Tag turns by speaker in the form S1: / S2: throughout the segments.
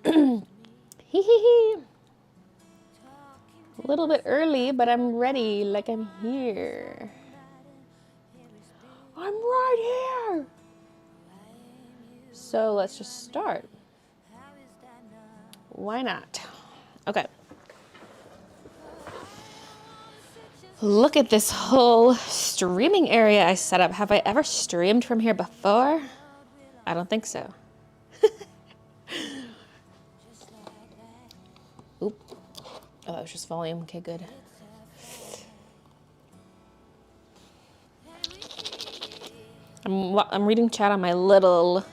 S1: Hee hee hee. A little bit early, but I'm ready, like I'm here. I'm right here. So let's just start. Why not? Okay. Look at this whole streaming area I set up. Have I ever streamed from here before? I don't think so. Oop. Oh, that was just volume. Okay, good. I'm reading chat on my little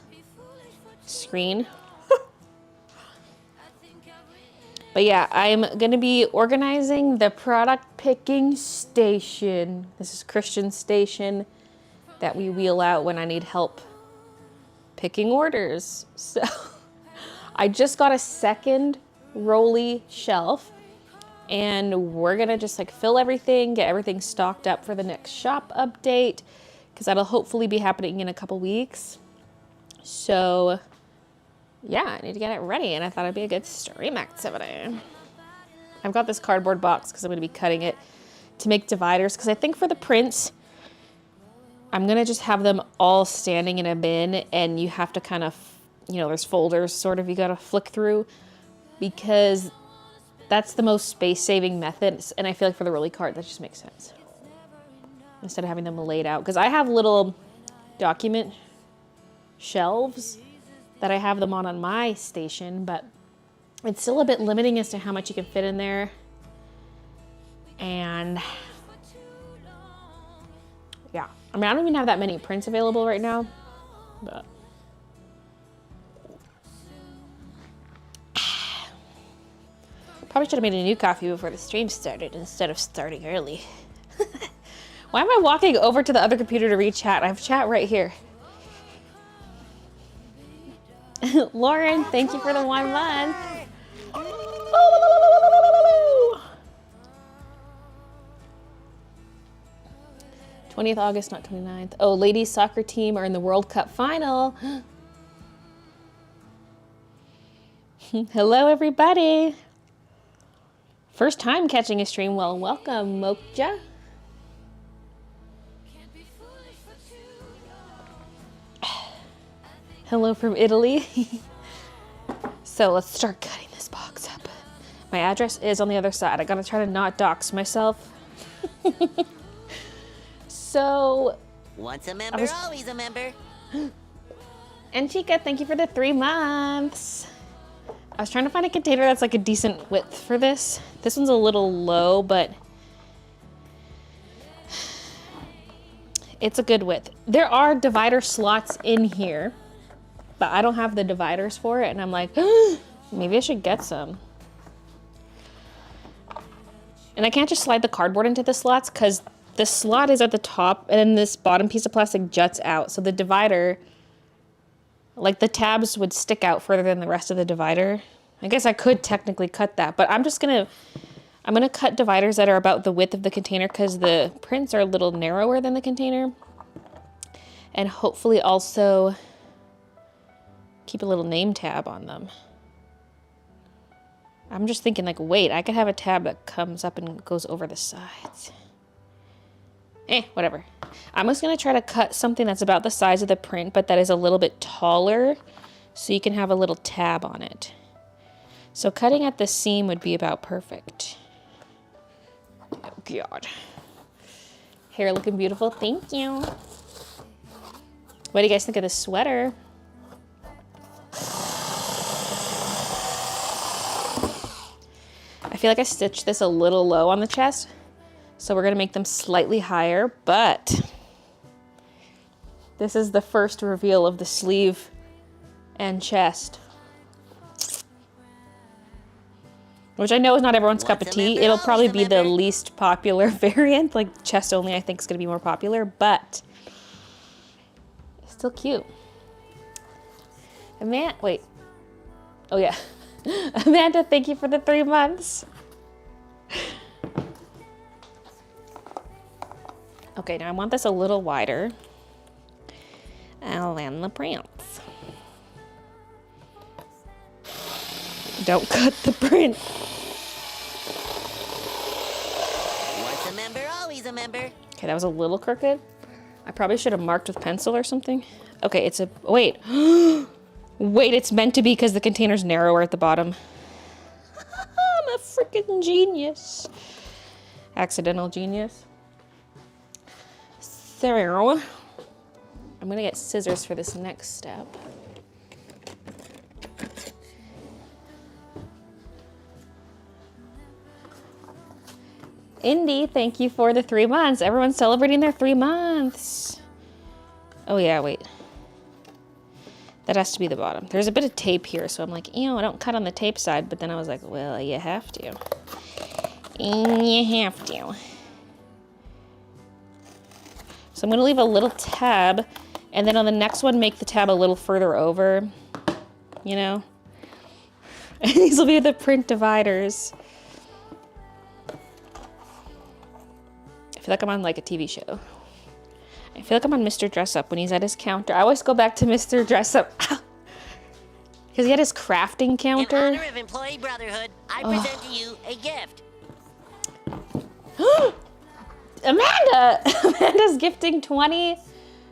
S1: screen. But yeah, I'm going to be organizing the product picking station. This is Christian's station that we wheel out when I need help picking orders. So I just got a second rolly shelf and we're going to just like fill everything, get everything stocked up for the next shop update because that'll hopefully be happening in a couple weeks. So yeah, I need to get it ready, and I thought it'd be a good stream activity. I've got this cardboard box because I'm going to be cutting it to make dividers, because I think for the prints, I'm going to just have them all standing in a bin, and you have to kind of, you know, there's folders sort of you got to flick through, because that's the most space-saving method, and I feel like for the rolly card, that just makes sense. Instead of having them laid out, because I have little document shelves that I have them on my station, but it's still a bit limiting as to how much you can fit in there. And yeah, I mean, I don't even have that many prints available right now, but probably should have made a new coffee before the stream started instead of starting early. Why am I walking over to the other computer to read chat? I have chat right here. Lauren, thank you for the 1 month. 20th August, not 29th. Oh, ladies soccer team are in the World Cup final. Hello, everybody. First time catching a stream. Well, welcome, Mokja. Hello from Italy. So let's start cutting this box up. My address is on the other side. I gotta try to not dox myself. So
S2: once a member, always a member.
S1: And Chica, thank you for the 3 months. I was trying to find a container that's like a decent width for this. This one's a little low, but it's a good width. There are divider slots in here, but I don't have the dividers for it, and I'm like, maybe I should get some. And I can't just slide the cardboard into the slots because the slot is at the top and then this bottom piece of plastic juts out. So the divider, like the tabs would stick out further than the rest of the divider. I guess I could technically cut that, but I'm gonna cut dividers that are about the width of the container because the prints are a little narrower than the container. And hopefully also keep a little name tab on them. I'm just thinking like, wait, I could have a tab that comes up and goes over the sides. Whatever. I'm just gonna try to cut something that's about the size of the print, but that is a little bit taller, so you can have a little tab on it. So cutting at the seam would be about perfect. Oh God. Hair looking beautiful, thank you. What do you guys think of this sweater? I feel like I stitched this a little low on the chest, so we're gonna make them slightly higher, but this is the first reveal of the sleeve and chest, which I know is not everyone's cup of tea. It'll probably be the least popular variant, like chest only I think is gonna be more popular, but it's still cute. Wait. Oh yeah. Amanda, thank you for the 3 months. Okay, now I want this a little wider. And then the prints. Don't cut the print.
S2: Once a member, always a member.
S1: Okay, that was a little crooked. I probably should have marked with pencil or something. Okay, it's a, wait. Wait, it's meant to be because the container's narrower at the bottom. I'm a freaking genius. Accidental genius. So, I'm gonna get scissors for this next step. Indy, thank you for the 3 months. Everyone's celebrating their 3 months. Oh yeah, wait. That has to be the bottom. There's a bit of tape here, so I'm like, I don't cut on the tape side, but then I was like, well, you have to. You have to. So I'm gonna leave a little tab, and then on the next one, make the tab a little further over, you know? And these will be the print dividers. I feel like I'm on like a TV show. I feel like I'm on Mr. Dress Up when he's at his counter. I always go back to Mr. Dress Up because he had his crafting counter.
S2: In honor of Employee Brotherhood, I present to you a gift.
S1: Amanda! Amanda's gifting 20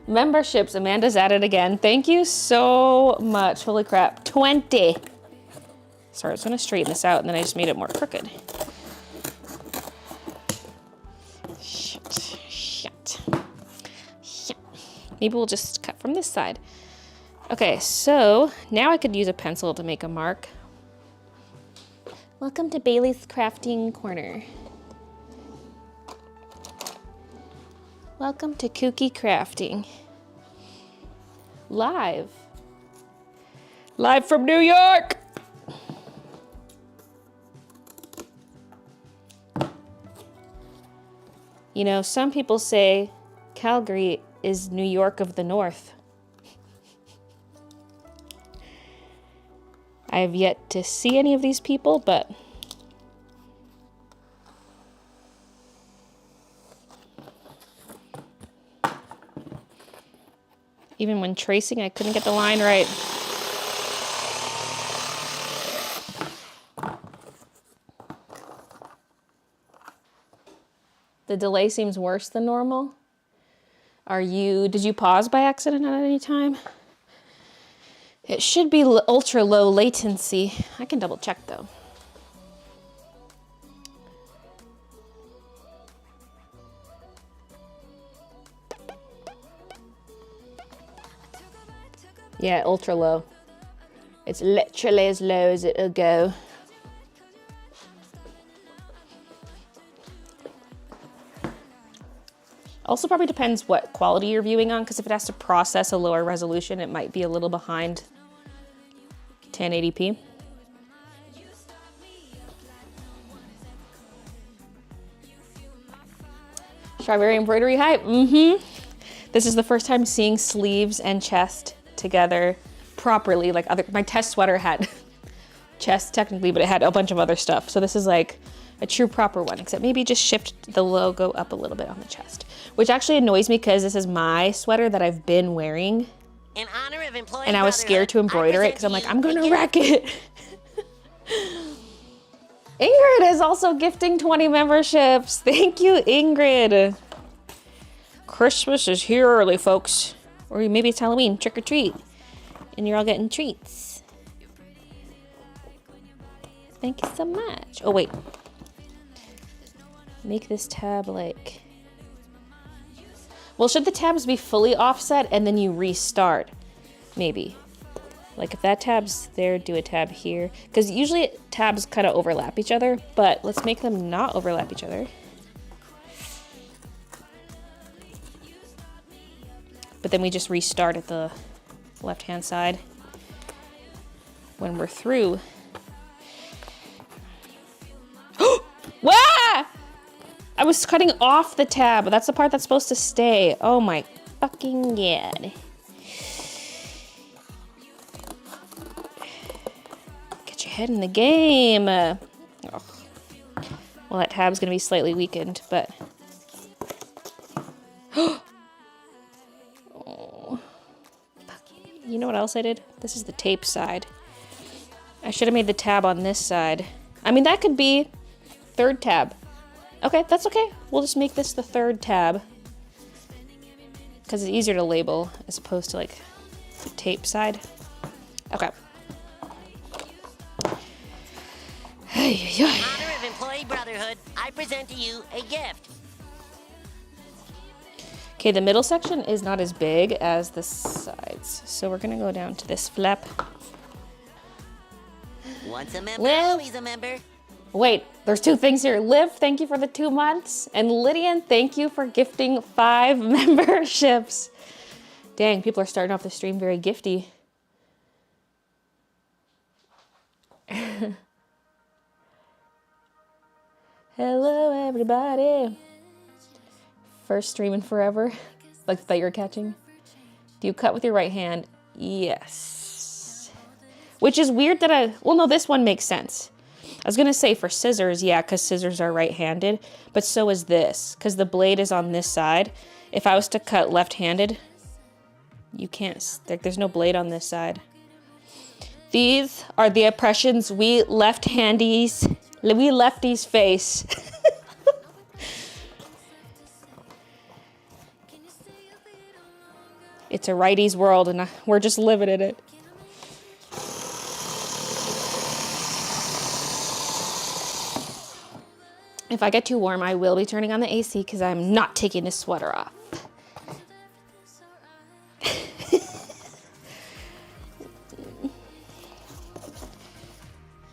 S1: memberships. Amanda's at it again. Thank you so much. Holy crap. 20. Sorry, I was going to straighten this out and then I just made it more crooked. Maybe we'll just cut from this side. Okay, so now I could use a pencil to make a mark. Welcome to Baylee's Crafting Corner. Welcome to Kooky Crafting. Live. Live from New York! You know, some people say Calgary is New York of the North. I have yet to see any of these people, but even when tracing, I couldn't get the line right. The delay seems worse than normal. Did you pause by accident at any time? It should be ultra low latency. I can double check though. Yeah, ultra low. It's literally as low as it'll go. Also probably depends what quality you're viewing on, because if it has to process a lower resolution, it might be a little behind 1080p. Strawberry embroidery hype. This is the first time seeing sleeves and chest together properly. Like my test sweater had chest technically, but it had a bunch of other stuff. So this is like a true proper one, except maybe just shift the logo up a little bit on the chest, which actually annoys me because this is my sweater that I've been wearing.
S2: In honor of Employee
S1: And I was scared to embroider it because I'm like, I'm gonna wreck it. Ingrid is also gifting 20 memberships. Thank you, Ingrid. Christmas is here early, folks. Or maybe it's Halloween, trick or treat. And you're all getting treats. Thank you so much. Oh, wait. Make this tab like... Well, should the tabs be fully offset and then you restart? Maybe. Like if that tab's there, do a tab here. Because usually tabs kind of overlap each other, but let's make them not overlap each other. But then we just restart at the left-hand side when we're through. Wah! I was cutting off the tab. That's the part that's supposed to stay. Oh my fucking god. Get your head in the game. Well, that tab's gonna be slightly weakened, but... Oh. You know what else I did? This is the tape side. I should have made the tab on this side. I mean, that could be third tab. Okay, that's okay. We'll just make this the third tab. Because it's easier to label as opposed to like the tape side. Okay.
S2: In honor of Employee Brotherhood, I present to you a gift.
S1: Okay, the middle section is not as big as the sides. So we're gonna go down to this flap.
S2: Once a member,
S1: Well-
S2: always a member.
S1: Wait, there's two things here. Liv, thank you for the 2 months. And Lydian, thank you for gifting 5 memberships. Dang, people are starting off the stream very gifty. Hello, everybody. First stream in forever. Like that you're catching. Do you cut with your right hand? Yes. Which is weird that well, no, this one makes sense. I was gonna say for scissors, yeah, because scissors are right-handed, but so is this, because the blade is on this side. If I was to cut left-handed, you can't, there's no blade on this side. These are the oppressions we lefties face. It's a righty's world, and we're just living in it. If I get too warm, I will be turning on the AC because I'm not taking this sweater off.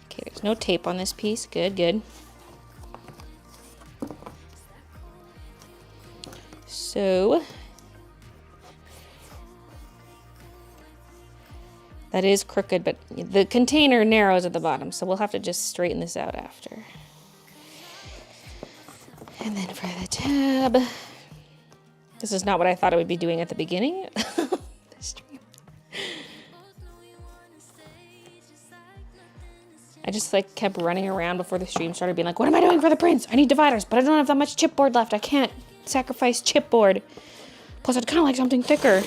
S1: Okay, there's no tape on this piece. Good, good. So that is crooked, but the container narrows at the bottom, so we'll have to just straighten this out after. And then for the tab, this is not what I thought I would be doing at the beginning of the stream. I just like kept running around before the stream started being like, what am I doing for the prints? I need dividers, but I don't have that much chipboard left. I can't sacrifice chipboard. Plus I'd kind of like something thicker.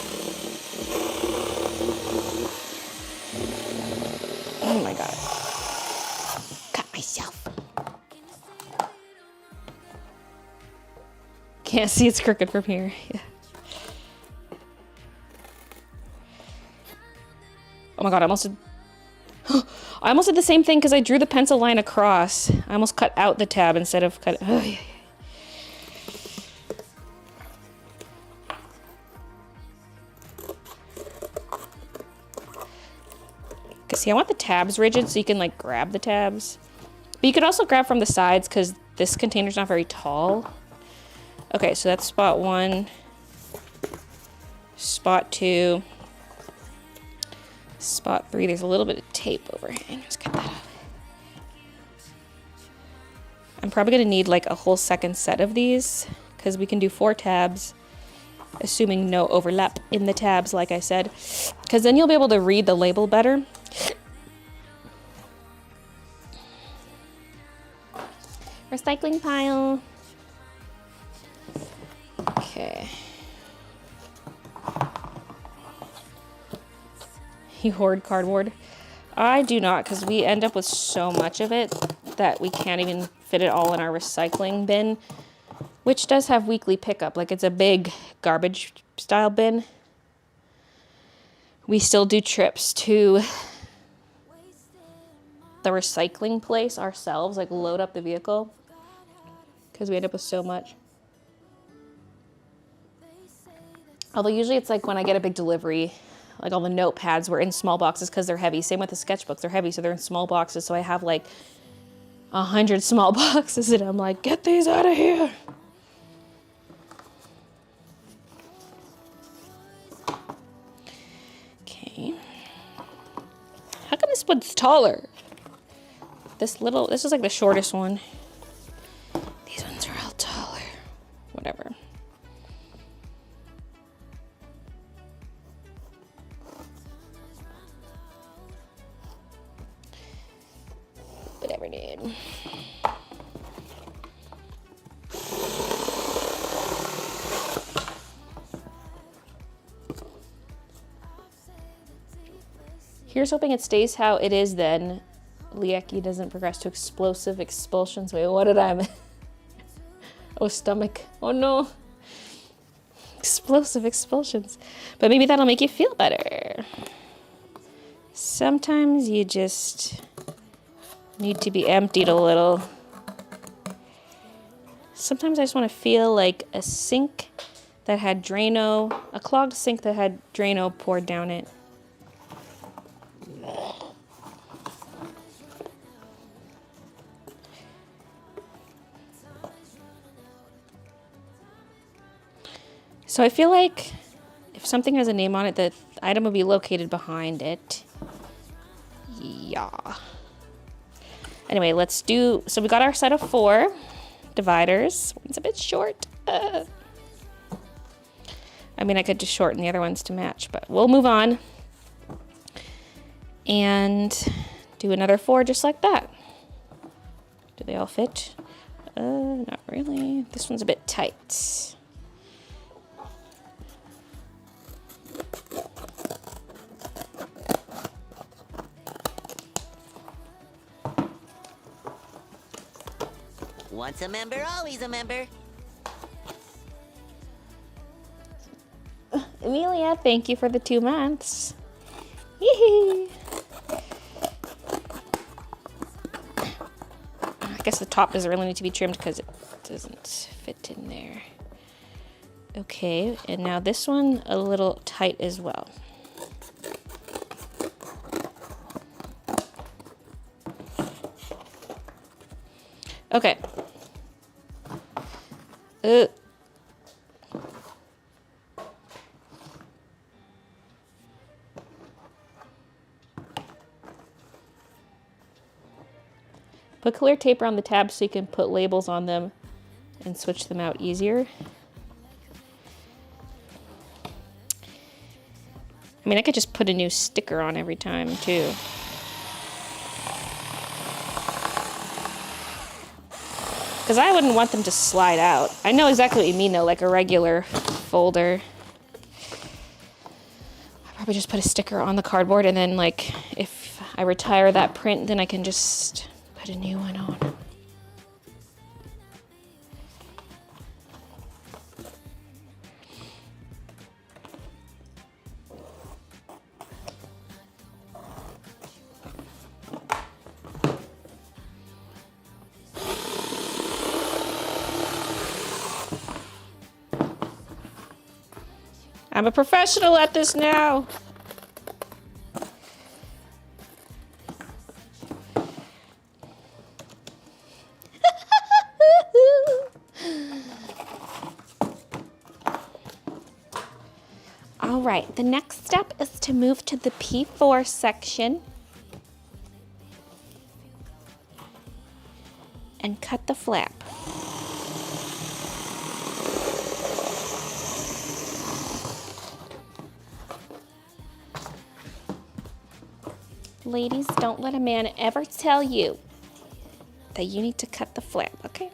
S1: Oh my God. Cut myself. Can't see, it's crooked from here. Yeah. Oh my God, I almost did the same thing because I drew the pencil line across. I almost cut out the tab instead of cut. Oh, yeah. Cause see, I want the tabs rigid so you can like grab the tabs. But you could also grab from the sides because this container's not very tall. Okay, so that's spot 1, spot 2, spot 3. There's a little bit of tape overhang. Let's get that off. I'm probably gonna need like a whole second set of these because we can do 4 tabs, assuming no overlap in the tabs, like I said, because then you'll be able to read the label better. Recycling pile. Okay. You hoard cardboard? I do not, because we end up with so much of it that we can't even fit it all in our recycling bin, which does have weekly pickup. Like, it's a big garbage style bin. We still do trips to the recycling place ourselves, like load up the vehicle, because we end up with so much. Although usually it's like when I get a big delivery, like all the notepads were in small boxes because they're heavy. Same with the sketchbooks, they're heavy, so they're in small boxes. So I have like 100 small boxes and I'm like, get these out of here. Okay. How come this one's taller? This is like the shortest one. These ones are all taller. Whatever. Whatever, dude. Here's hoping it stays how it is then, Lieki doesn't progress to explosive expulsions. Wait, what did I... Oh, stomach. Oh no. Explosive expulsions. But maybe that'll make you feel better. Sometimes you just need to be emptied a little. Sometimes I just want to feel like a sink that had Drano, a clogged sink that had Drano poured down it. So I feel like if something has a name on it, the item will be located behind it. Yeah. Anyway, let's do, so we got our set of 4 dividers. One's a bit short. I mean, I could just shorten the other ones to match, but we'll move on. And do another 4 just like that. Do they all fit? Not really. This one's a bit tight.
S2: Once a member, always a member.
S1: Amelia, thank you for the 2 months. Yee-hee. I guess the top doesn't really need to be trimmed because it doesn't fit in there. Okay, and now this one a little tight as well. Okay. Put clear tape around the tabs so you can put labels on them and switch them out easier. I mean, I could just put a new sticker on every time too. Because I wouldn't want them to slide out. I know exactly what you mean though, like a regular folder. I'll probably just put a sticker on the cardboard and then like if I retire that print, then I can just put a new one on. I'm a professional at this now. All right, the next step is to move to the P4 section and cut the flap. Ladies, don't let a man ever tell you that you need to cut the flap, okay?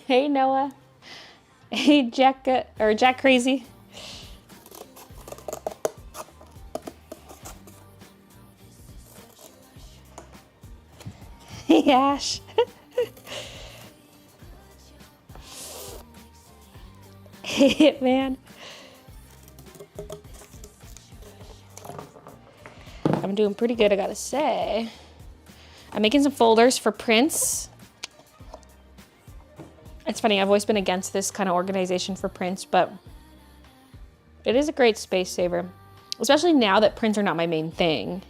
S1: Hey, Noah. Hey, Jack Crazy. Hey, Ash. Hey, man. I'm doing pretty good, I gotta say. I'm making some folders for prints. It's funny, I've always been against this kind of organization for prints, but it is a great space saver. Especially now that prints are not my main thing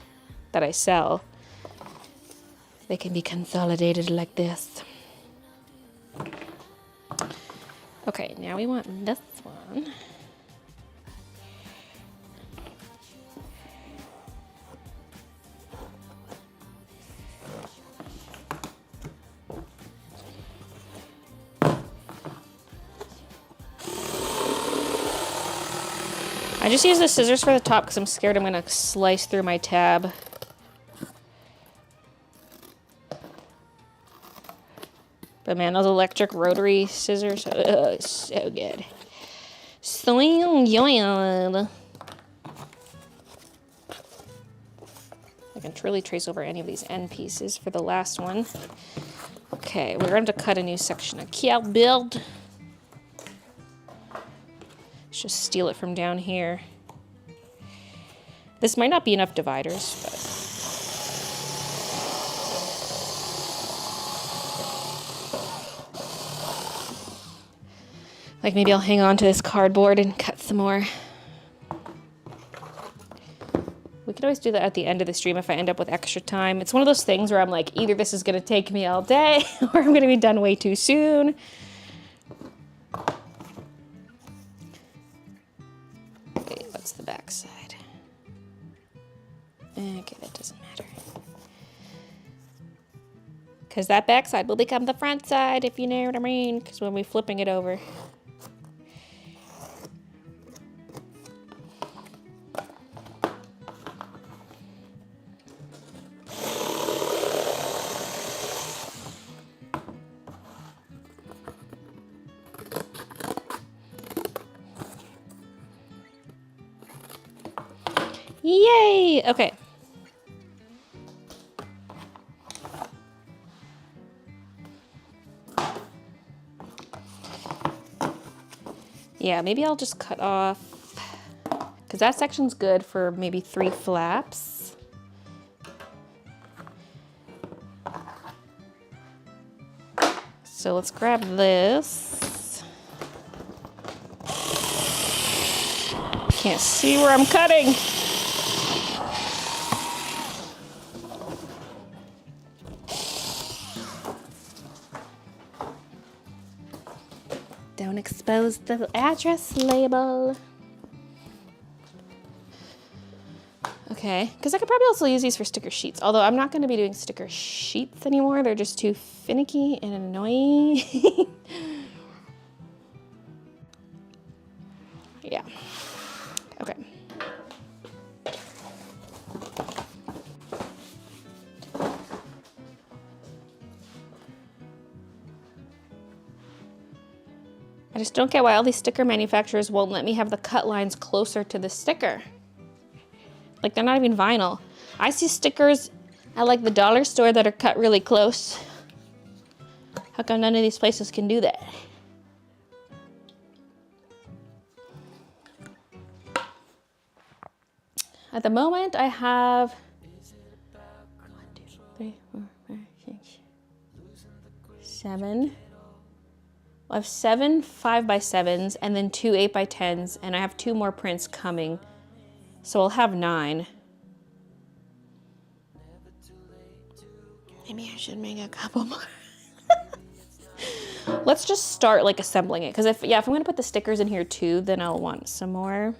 S1: that I sell. They can be consolidated like this. Okay, now we want this one. I just use the scissors for the top because I'm scared I'm gonna slice through my tab. But man, those electric rotary scissors, so good. So good. I can really trace over any of these end pieces for the last one. Okay, we're going to cut a new section of cow build. Let's just steal it from down here. This might not be enough dividers, but... like maybe I'll hang on to this cardboard and cut some more. We could always do that at the end of the stream if I end up with extra time. It's one of those things where I'm like, either this is going to take me all day or I'm going to be done way too soon. Okay, what's the back side? Okay, that doesn't matter. Because that back side will become the front side, if you know what I mean. Because when we're flipping it over. Yay! Okay. Yeah, maybe I'll just cut off, because that section's good for maybe 3 flaps. So let's grab this. Can't see where I'm cutting. Don't expose the address label. Okay, because I could probably also use these for sticker sheets, although I'm not going to be doing sticker sheets anymore. They're just too finicky and annoying. Yeah. Okay. I just don't get why all these sticker manufacturers won't let me have the cut lines closer to the sticker. Like, they're not even vinyl. I see stickers at like the dollar store that are cut really close. How come none of these places can do that? At the moment, I have 1, 2, 3, 4, 5, 6, 7. I have 7 5x7s and then 2 8x10s, and I have 2 more prints coming. So I'll have 9. Maybe I should make a couple more. Let's just start like assembling it, because if I'm gonna put the stickers in here too, then I'll want some more.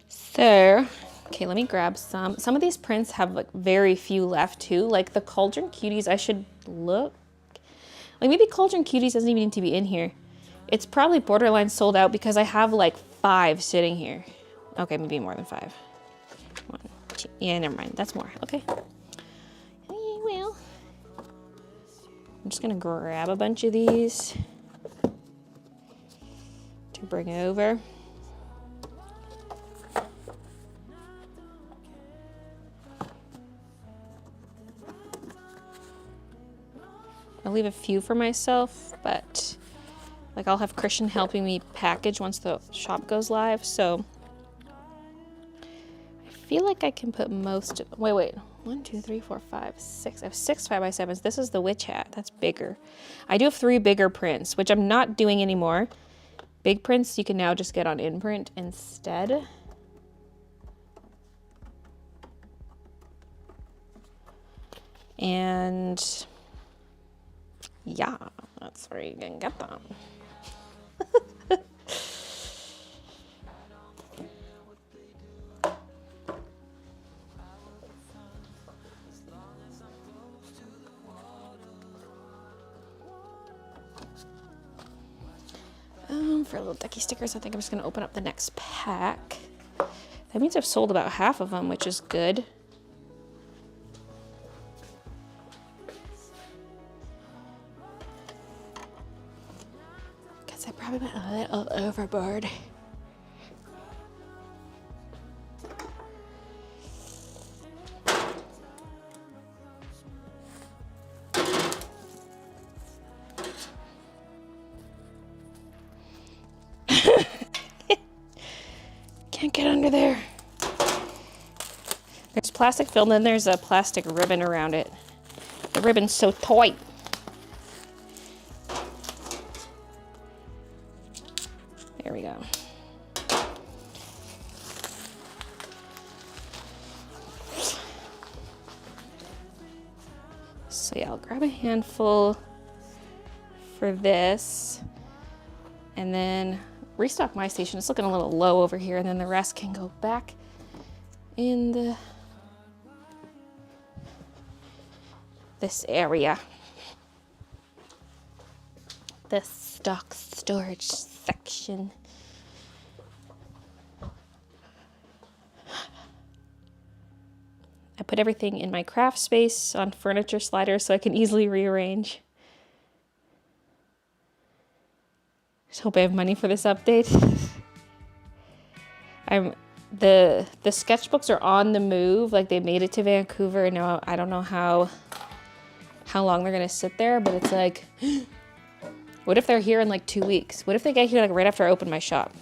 S1: So, okay, let me grab some. Some of these prints have like very few left too. Like the Cauldron Cuties, I should look. Like maybe Cauldron Cuties doesn't even need to be in here. It's probably borderline sold out because I have like 5 sitting here. Okay, maybe more than 5. 1, 2, yeah, never mind. That's more. Okay. Well, I'm just gonna grab a bunch of these to bring over. I'll leave a few for myself, but like I'll have Christian helping me package once the shop goes live, so I feel like I can put most of, wait, 1, 2, 3, 4, 5, 6. I have 6 5x7s. This is the witch hat. That's bigger. I do have 3 bigger prints, which I'm not doing anymore. Big prints you can now just get on Imprint instead. And yeah, that's where you can get them. for little ducky stickers. I think I'm just gonna open up the next pack. That means I've sold about half of them, which is good. Because I probably went a little overboard. Can't get under there. There's plastic film, then there's a plastic ribbon around it. The ribbon's so tight. There we go. So yeah, I'll grab a handful for this, and then restock my station. It's looking a little low over here, and then the rest can go back in this area. The stock storage section. I put everything in my craft space on furniture sliders so I can easily rearrange. Just hope I have money for this update. The sketchbooks are on the move, like they made it to Vancouver, and now I don't know how long they're gonna sit there, but it's like, what if they're here in like 2 weeks? What if they get here like right after I open my shop?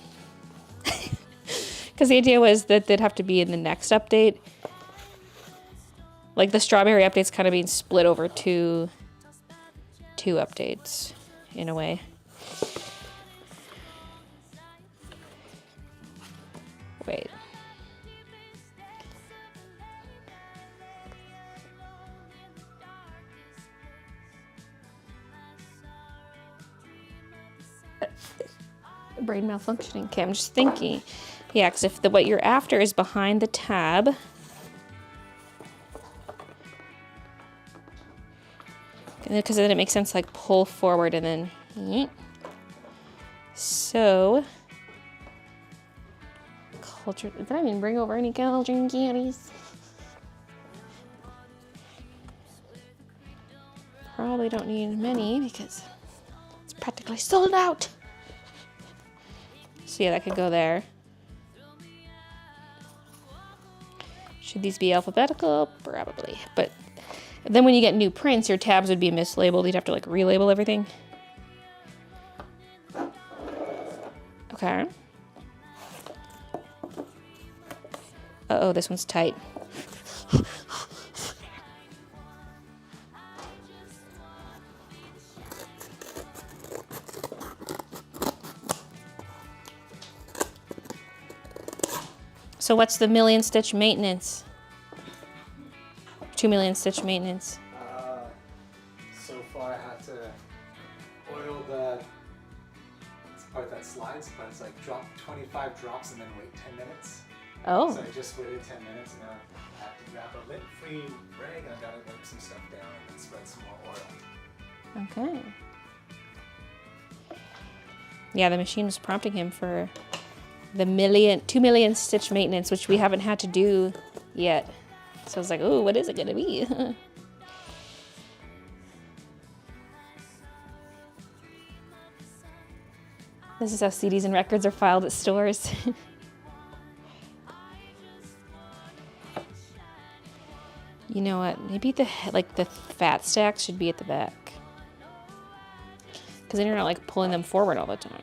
S1: Because the idea was that they'd have to be in the next update. Like the strawberry update's kind of being split over two updates in a way. Wait. Brain malfunctioning. Okay, I'm just thinking. Yeah, because if what you're after is behind the tab, because then it makes sense to like pull forward and then, so. Culture, did I even bring over any cauldron candies? Probably don't need many because it's practically sold out. So yeah, that could go there. Should these be alphabetical? Probably. But then when you get new prints, your tabs would be mislabeled. You'd have to like relabel everything. Okay. Uh-oh, this one's tight. So what's the 1,000,000 stitch maintenance? 2 million stitch maintenance?
S3: So far I had to oil the part that slides, but it's like drop 25 drops and then wait 10 minutes.
S1: Oh.
S3: So I just waited 10 minutes and now I have to grab a lint-free rag and I gotta wipe some stuff down and then spread some more oil.
S1: Okay. Yeah, the machine was prompting him for the 2 million stitch maintenance, which we haven't had to do yet. So I was like, oh, what is it gonna be? This is how CDs and records are filed at stores. You know what? Maybe the fat stacks should be at the back. Because then you're not like pulling them forward all the time.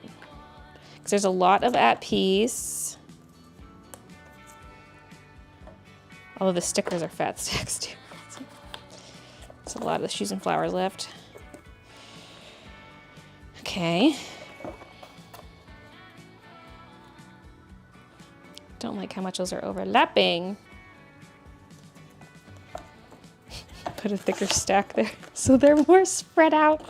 S1: Because there's a lot of at piece. Although the stickers are fat stacks too. There's a lot of the shoes and flowers left. Okay. Don't like how much those are overlapping. Put a thicker stack there so they're more spread out.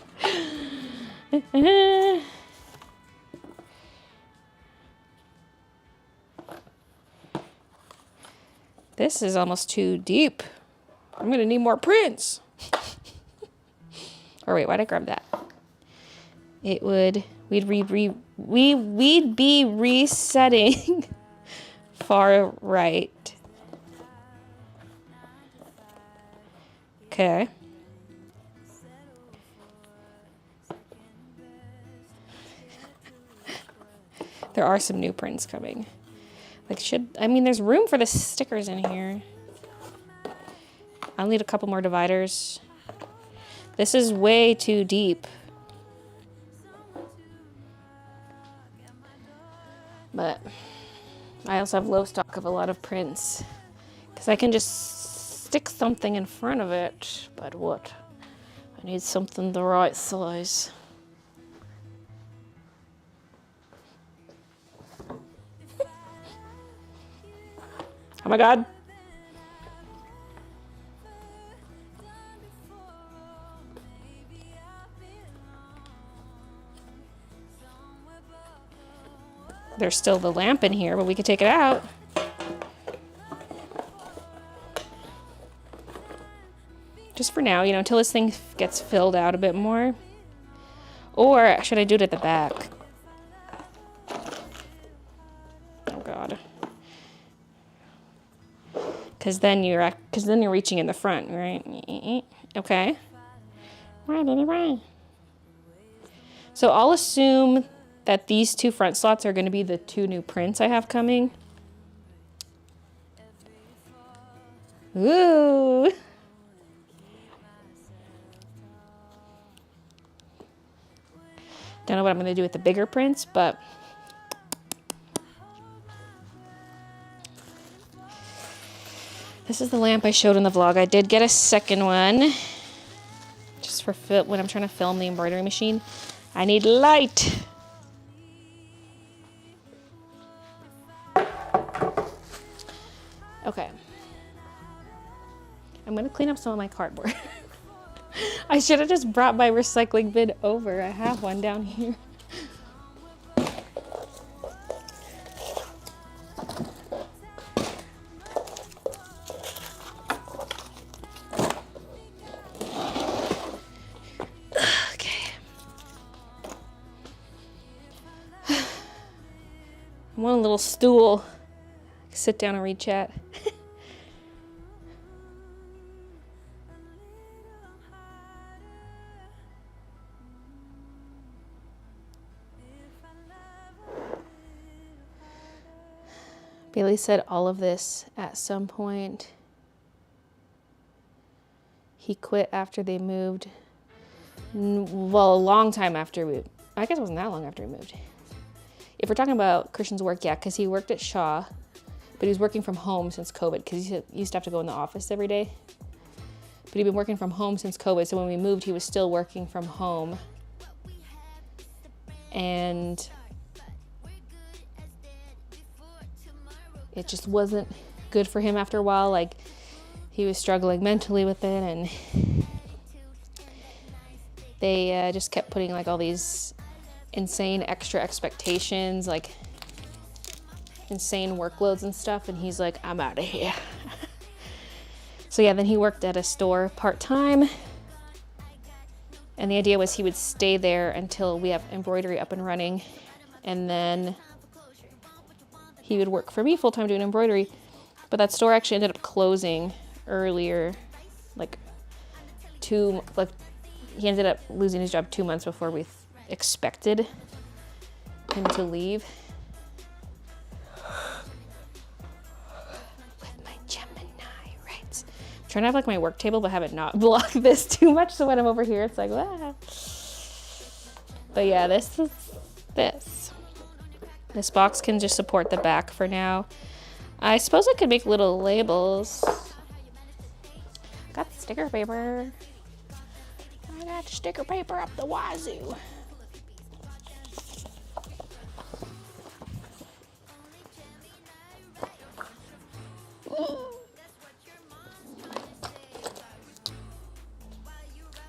S1: This is almost too deep. I'm gonna need more prints. Or wait, why'd I grab that? We'd we'd be resetting far right. Okay. There are some new prints coming. Like I mean, there's room for the stickers in here. I'll need a couple more dividers. This is way too deep. But I also have low stock of a lot of prints. Because I can just stick something in front of it. But what? I need something the right size. Oh my God. There's still the lamp in here, but we could take it out. Just for now, you know, until this thing gets filled out a bit more. Or should I do it at the back? Oh God. Because then you're reaching in the front, right? Okay. Right. So I'll assume that these two front slots are going to be the two new prints I have coming. Ooh. Don't know what I'm going to do with the bigger prints, but this is the lamp I showed in the vlog. I did get a second one just for when I'm trying to film the embroidery machine. I need light. Okay. I'm going to clean up some of my cardboard. I should have just brought my recycling bin over. I have one down here. Okay. I want a little stool. Sit down and read chat. Baylee said all of this at some point. He quit after they moved. Well, a long time after we... I guess it wasn't that long after we moved. If we're talking about Christian's work, yeah, because he worked at Shaw, but he was working from home since COVID, because he used to have to go in the office every day. But he'd been working from home since COVID, so when we moved, he was still working from home. And it just wasn't good for him after a while. Like, he was struggling mentally with it, and they just kept putting like all these insane extra expectations, like insane workloads and stuff, and he's like, I'm out of here. So yeah, then he worked at a store part-time, and the idea was he would stay there until we have embroidery up and running, and then he would work for me full-time doing embroidery. But that store actually ended up closing earlier, he ended up losing his job 2 months before we expected him to leave. With my Gemini, right? I'm trying to have like my work table, but have it not block this too much, so when I'm over here, it's like, ah. But yeah, this is this. This box can just support the back for now. I suppose I could make little labels. Got the sticker paper. I got sticker paper up the wazoo.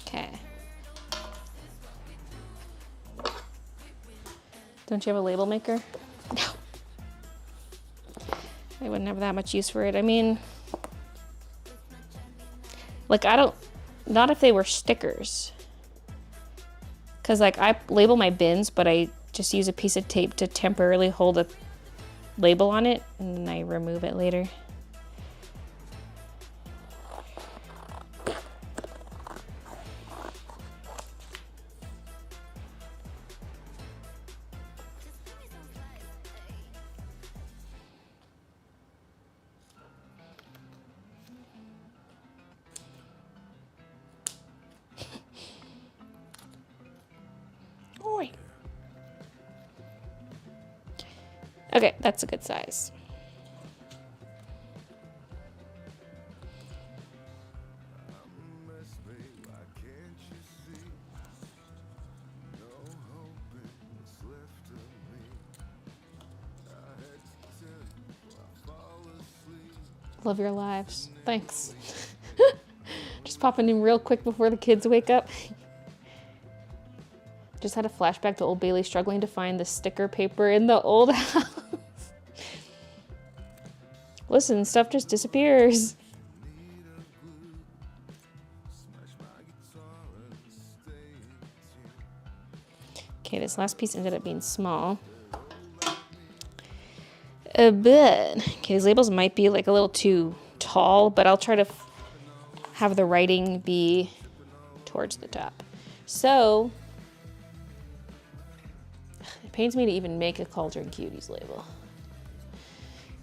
S1: Okay. Don't you have a label maker? No. I wouldn't have that much use for it. I mean, like, not if they were stickers. Because, like, I label my bins, but I just use a piece of tape to temporarily hold a label on it, and then I remove it later. Okay, that's a good size. Love your lives. Thanks. Just popping in real quick before the kids wake up. Just had a flashback to old Baylee struggling to find the sticker paper in the old house. Listen, stuff just disappears. Okay, this last piece ended up being small. A bit. Okay, these labels might be like a little too tall, but I'll try to have the writing be towards the top. So, it pains me to even make a Cauldron Cuties label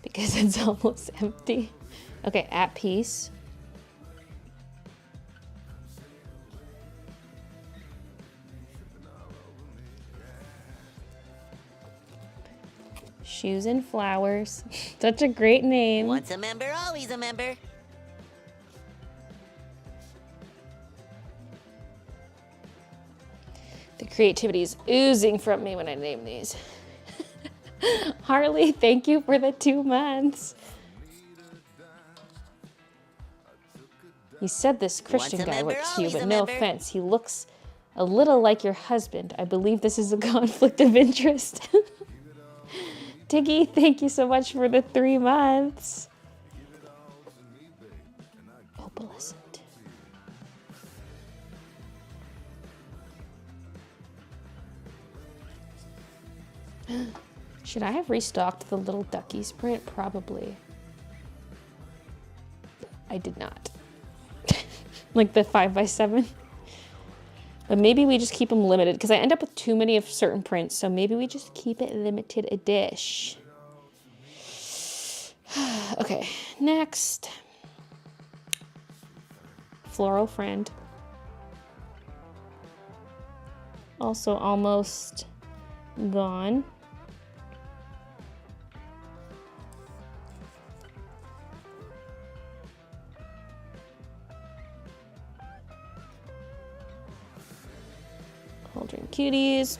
S1: because it's almost empty. Okay, at peace. Shoes and Flowers. Such a great name.
S2: Once a member, always a member.
S1: The creativity is oozing from me when I name these. Harley, thank you for the 2 months. You said this Christian
S2: Once a
S1: guy
S2: member,
S1: works for you,
S2: always
S1: but
S2: a
S1: no
S2: member.
S1: offense. He looks a little like your husband. I believe this is a conflict of interest. Tiggy, thank you so much for the 3 months. Opalescent. Should I have restocked the little duckies print? Probably. I did not. Like the 5x7. But maybe we just keep them limited because I end up with too many of certain prints. So maybe we just keep it limited a dish. Okay, next. Floral Friend. Also almost gone. Cauldron Cuties.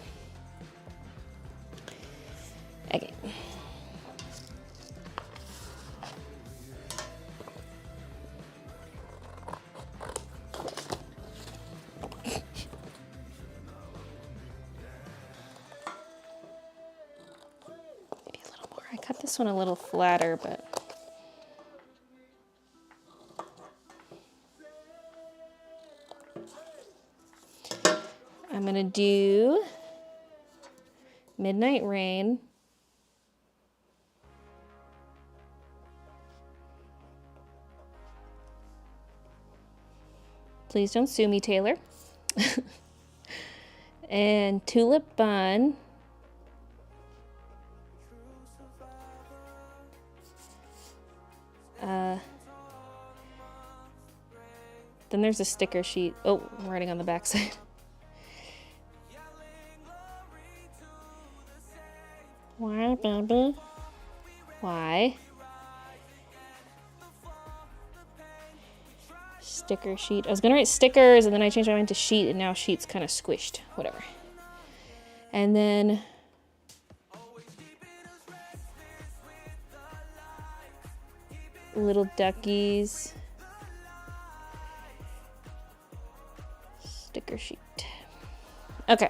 S1: Okay. Maybe a little more. I cut this one a little flatter, but I'm gonna do Midnight Rain. Please don't sue me, Taylor. And Tulip Bun. Then there's a sticker sheet. Oh, I'm writing on the back side. Why, baby? Why? Sticker sheet. I was gonna write stickers and then I changed my mind to sheet and now sheet's kind of squished. Whatever. And then little duckies. Sticker sheet. Okay.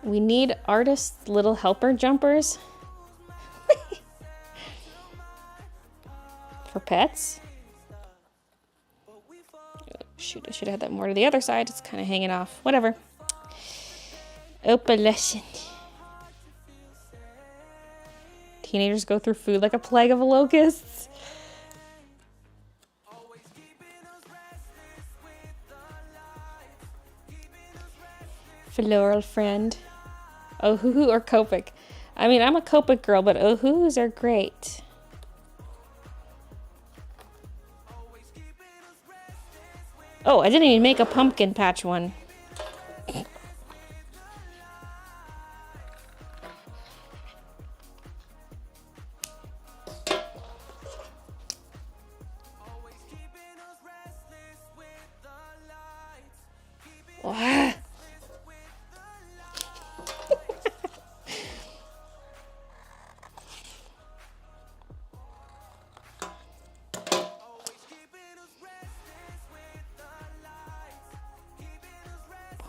S1: We need artists' little helper jumpers. For pets. Oh, shoot, I should have had that more to the other side. It's kind of hanging off. Whatever. Opalescent. Teenagers go through food like a plague of locusts. Floral friend. Ohuhu or Copic? I mean, I'm a Copic girl, but Ohuhus are great. Oh, I didn't even make a pumpkin patch one. What?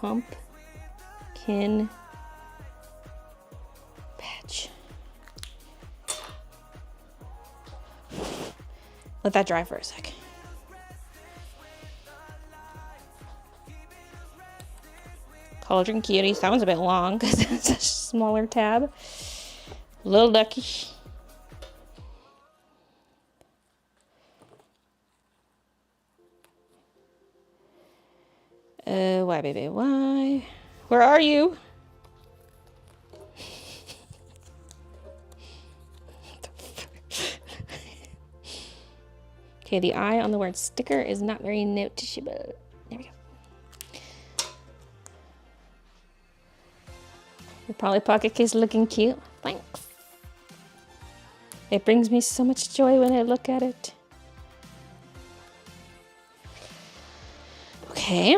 S1: Pumpkin patch. Let that dry for a sec. Cauldron Cuties. That one's a bit long because it's a smaller tab. Little ducky. Why, baby? Why? Where are you? Okay, the eye on the word sticker is not very noticeable. There we go. Your Polly Pocket case looking cute. Thanks. It brings me so much joy when I look at it. Okay.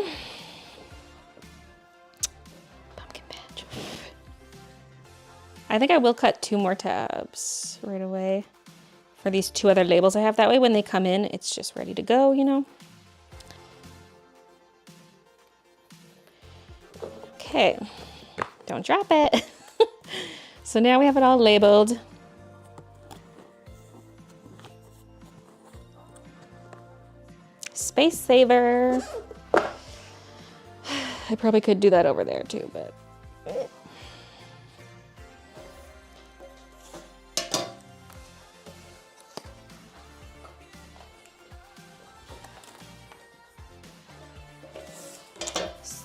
S1: Pumpkin patch. I think I will cut 2 more tabs right away for these 2 other labels I have. That way when they come in, it's just ready to go, you know? Okay. Don't drop it. So now we have it all labeled. Space saver. I probably could do that over there too, but.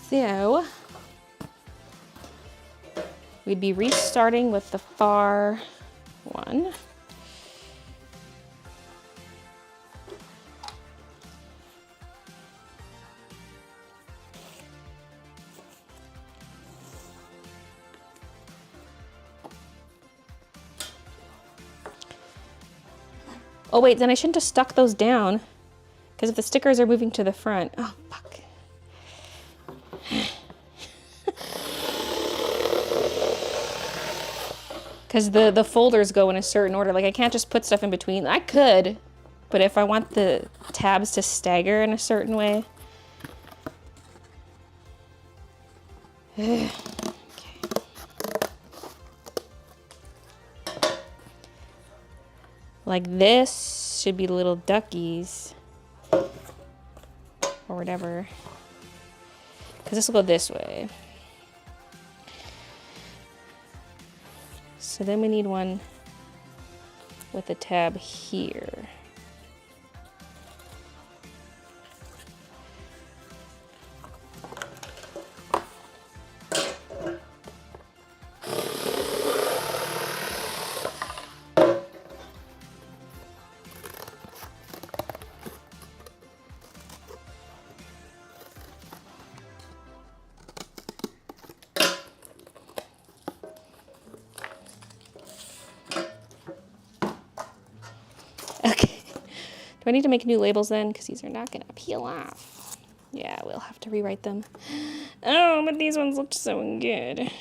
S1: So, we'd be restarting with the far one. Oh wait, then I shouldn't have stuck those down because if the stickers are moving to the front. Oh, fuck. Because the folders go in a certain order. Like I can't just put stuff in between. I could, but if I want the tabs to stagger in a certain way. Okay. Like this should be little duckies or whatever. Because this will go this way. So then we need one with a tab here. Do I need to make new labels then? Because these are not going to peel off. Yeah, we'll have to rewrite them. Oh, but these ones look so good.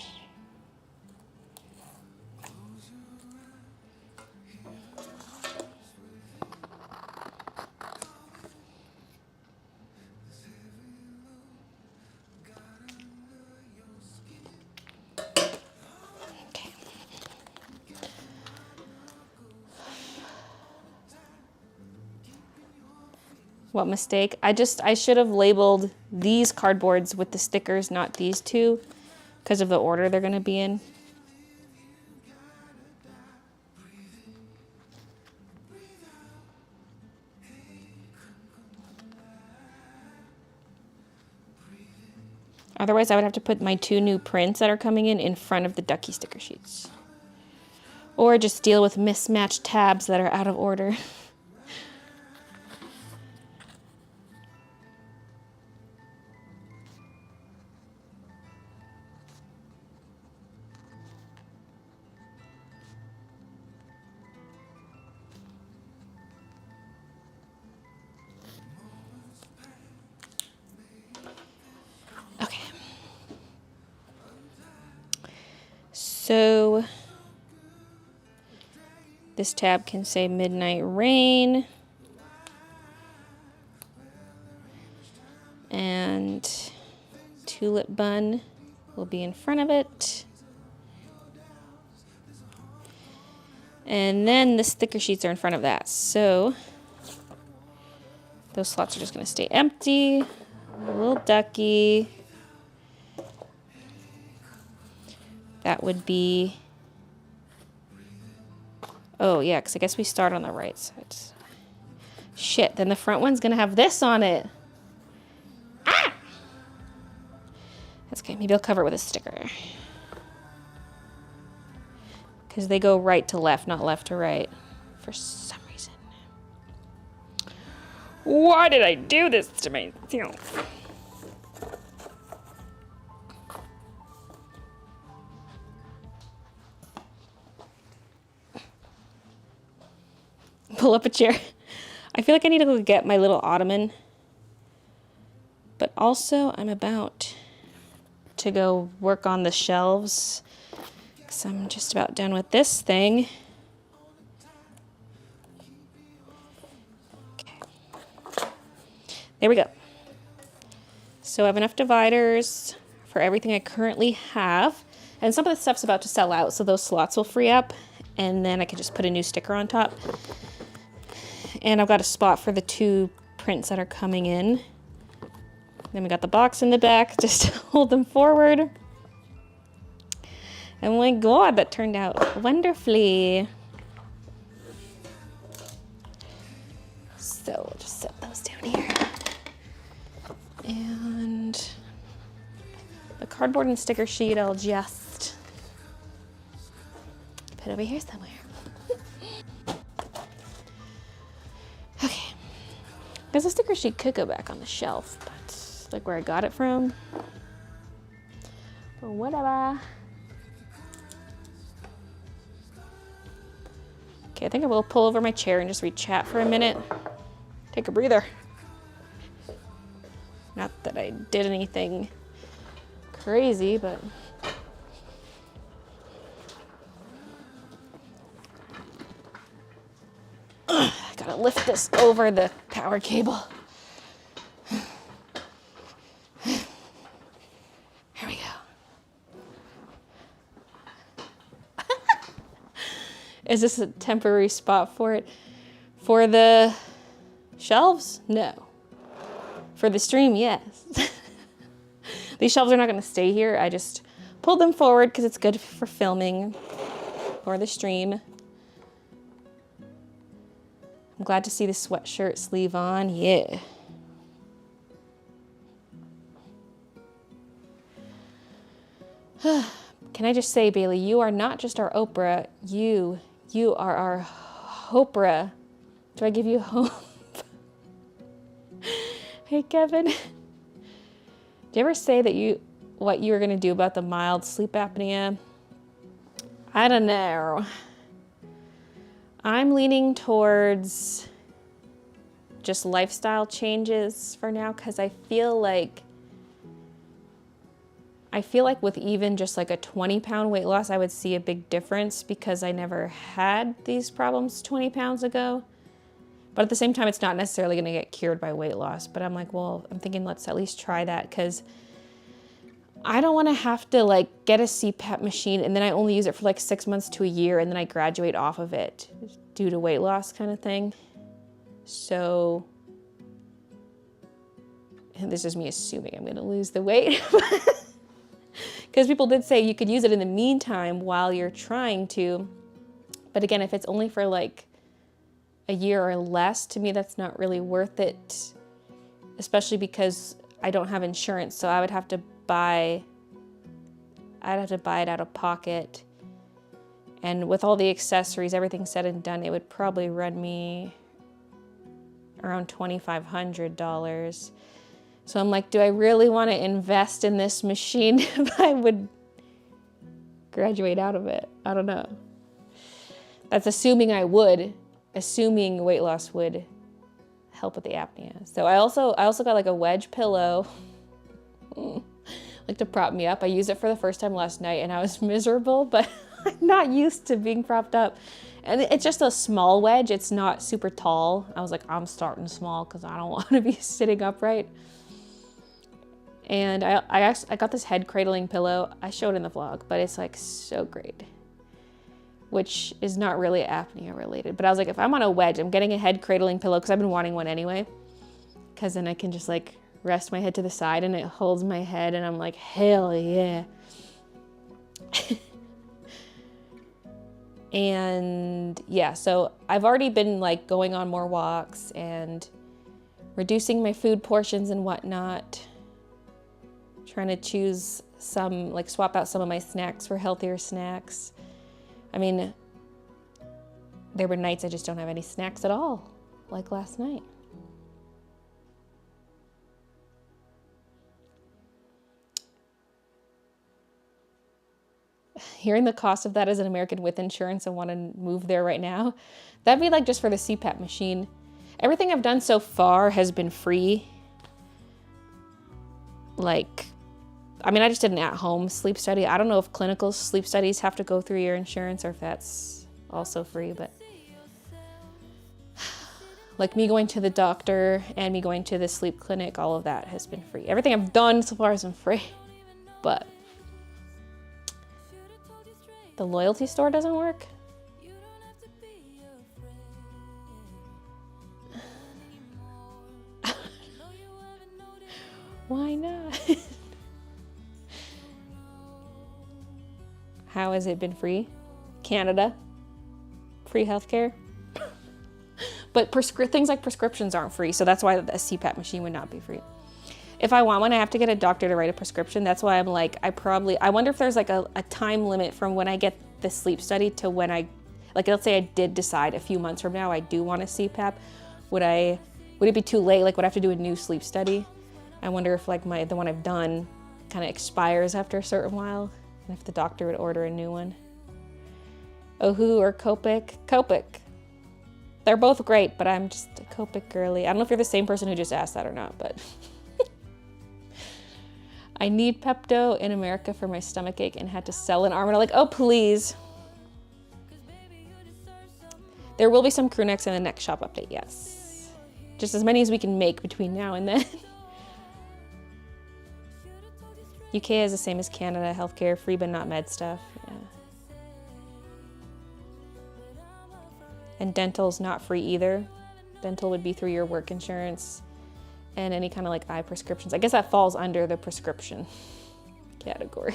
S1: What mistake? I should have labeled these cardboards with the stickers, not these two, because of the order they're gonna be in. Otherwise, I would have to put my 2 new prints that are coming in front of the ducky sticker sheets. Or just deal with mismatched tabs that are out of order. Okay. So this tab can say Midnight Rain. And Tulip Bun will be in front of it. And then the sticker sheets are in front of that. So those slots are just gonna stay empty. A little ducky. That would be, oh yeah, because I guess we start on the right side. Shit, then the front one's gonna have this on it. Ah! That's okay, maybe I'll cover it with a sticker. Because they go right to left, not left to right, for some reason. Why did I do this to myself? Pull up a chair. I feel like I need to go get my little ottoman. But also, I'm about to go work on the shelves because I'm just about done with this thing. Okay. There we go. So I have enough dividers for everything I currently have. And some of the stuff's about to sell out, so those slots will free up. And then I can just put a new sticker on top. And I've got a spot for the 2 prints that are coming in. Then we got the box in the back, just to hold them forward. And my God, that turned out wonderfully. So we'll just set those down here. And the cardboard and sticker sheet I'll just put over here somewhere. Okay. Because the sticker sheet could go back on the shelf, but like where I got it from. But whatever. Okay, I think I will pull over my chair and just read chat for a minute. Take a breather. Not that I did anything crazy, but I gotta lift this over the power cable. Here we go. Is this a temporary spot for it? For the shelves? No. For the stream, yes. These shelves are not gonna stay here. I just pulled them forward because it's good for filming for the stream. I'm glad to see the sweatshirt sleeve on, yeah. Can I just say, Baylee, you are not just our Oprah, you are our Hopra. Do I give you hope? Hey, Kevin. Did you ever say that what you were gonna do about the mild sleep apnea? I don't know. I'm leaning towards just lifestyle changes for now because I feel like with even just like a 20-pound weight loss, I would see a big difference because I never had these problems 20 pounds ago. But at the same time, it's not necessarily gonna get cured by weight loss. But I'm like, well, I'm thinking let's at least try that because I don't wanna have to like get a CPAP machine and then I only use it for like 6 months to a year and then I graduate off of it due to weight loss kind of thing. So this is me assuming I'm gonna lose the weight. Because people did say you could use it in the meantime while you're trying to. But again, if it's only for like a year or less, to me, that's not really worth it. Especially because I don't have insurance. So I would have to buy it out of pocket. And with all the accessories, everything said and done, it would probably run me around $2,500. So I'm like, do I really want to invest in this machine if I would graduate out of it? I don't know. That's assuming assuming weight loss would help with the apnea. So I also got like a wedge pillow, like to prop me up. I used it for the first time last night and I was miserable, but I'm not used to being propped up. And it's just a small wedge. It's not super tall. I was like, I'm starting small because I don't want to be sitting upright. And I got this head cradling pillow. I showed in the vlog, but it's like so great, which is not really apnea related. But I was like, if I'm on a wedge, I'm getting a head cradling pillow because I've been wanting one anyway. Because then I can just like rest my head to the side and it holds my head and I'm like, hell yeah. And yeah, so I've already been like going on more walks and reducing my food portions and whatnot. Trying to choose some, like swap out some of my snacks for healthier snacks. I mean, there were nights I just don't have any snacks at all, like last night. Hearing the cost of that as an American with insurance and want to move there right now, that'd be like just for the CPAP machine. Everything I've done so far has been free. Like, I mean, I just did an at-home sleep study. I don't know if clinical sleep studies have to go through your insurance or if that's also free, but like me going to the doctor and me going to the sleep clinic, all of that has been free. Everything I've done so far has been free, but the loyalty store doesn't work. Why not? How has it been free? Canada, free healthcare. But things like prescriptions aren't free, so that's why a CPAP machine would not be free. If I want one, I have to get a doctor to write a prescription. That's why I'm like, I wonder if there's like a time limit from when I get the sleep study to when like let's say I did decide a few months from now I do want a CPAP. Would it be too late? Like, would I have to do a new sleep study? I wonder if like the one I've done kind of expires after a certain while, and if the doctor would order a new one. Ohu or Copic? Copic. They're both great, but I'm just a Copic girly. I don't know if you're the same person who just asked that or not, but I need Pepto in America for my stomach ache and had to sell an arm. And I'm like, oh, please. There will be some crew necks in the next shop update, yes. Just as many as we can make between now and then. UK is the same as Canada, healthcare, free but not med stuff. Yeah. And dental's not free either. Dental would be through your work insurance and any kind of like eye prescriptions. I guess that falls under the prescription category.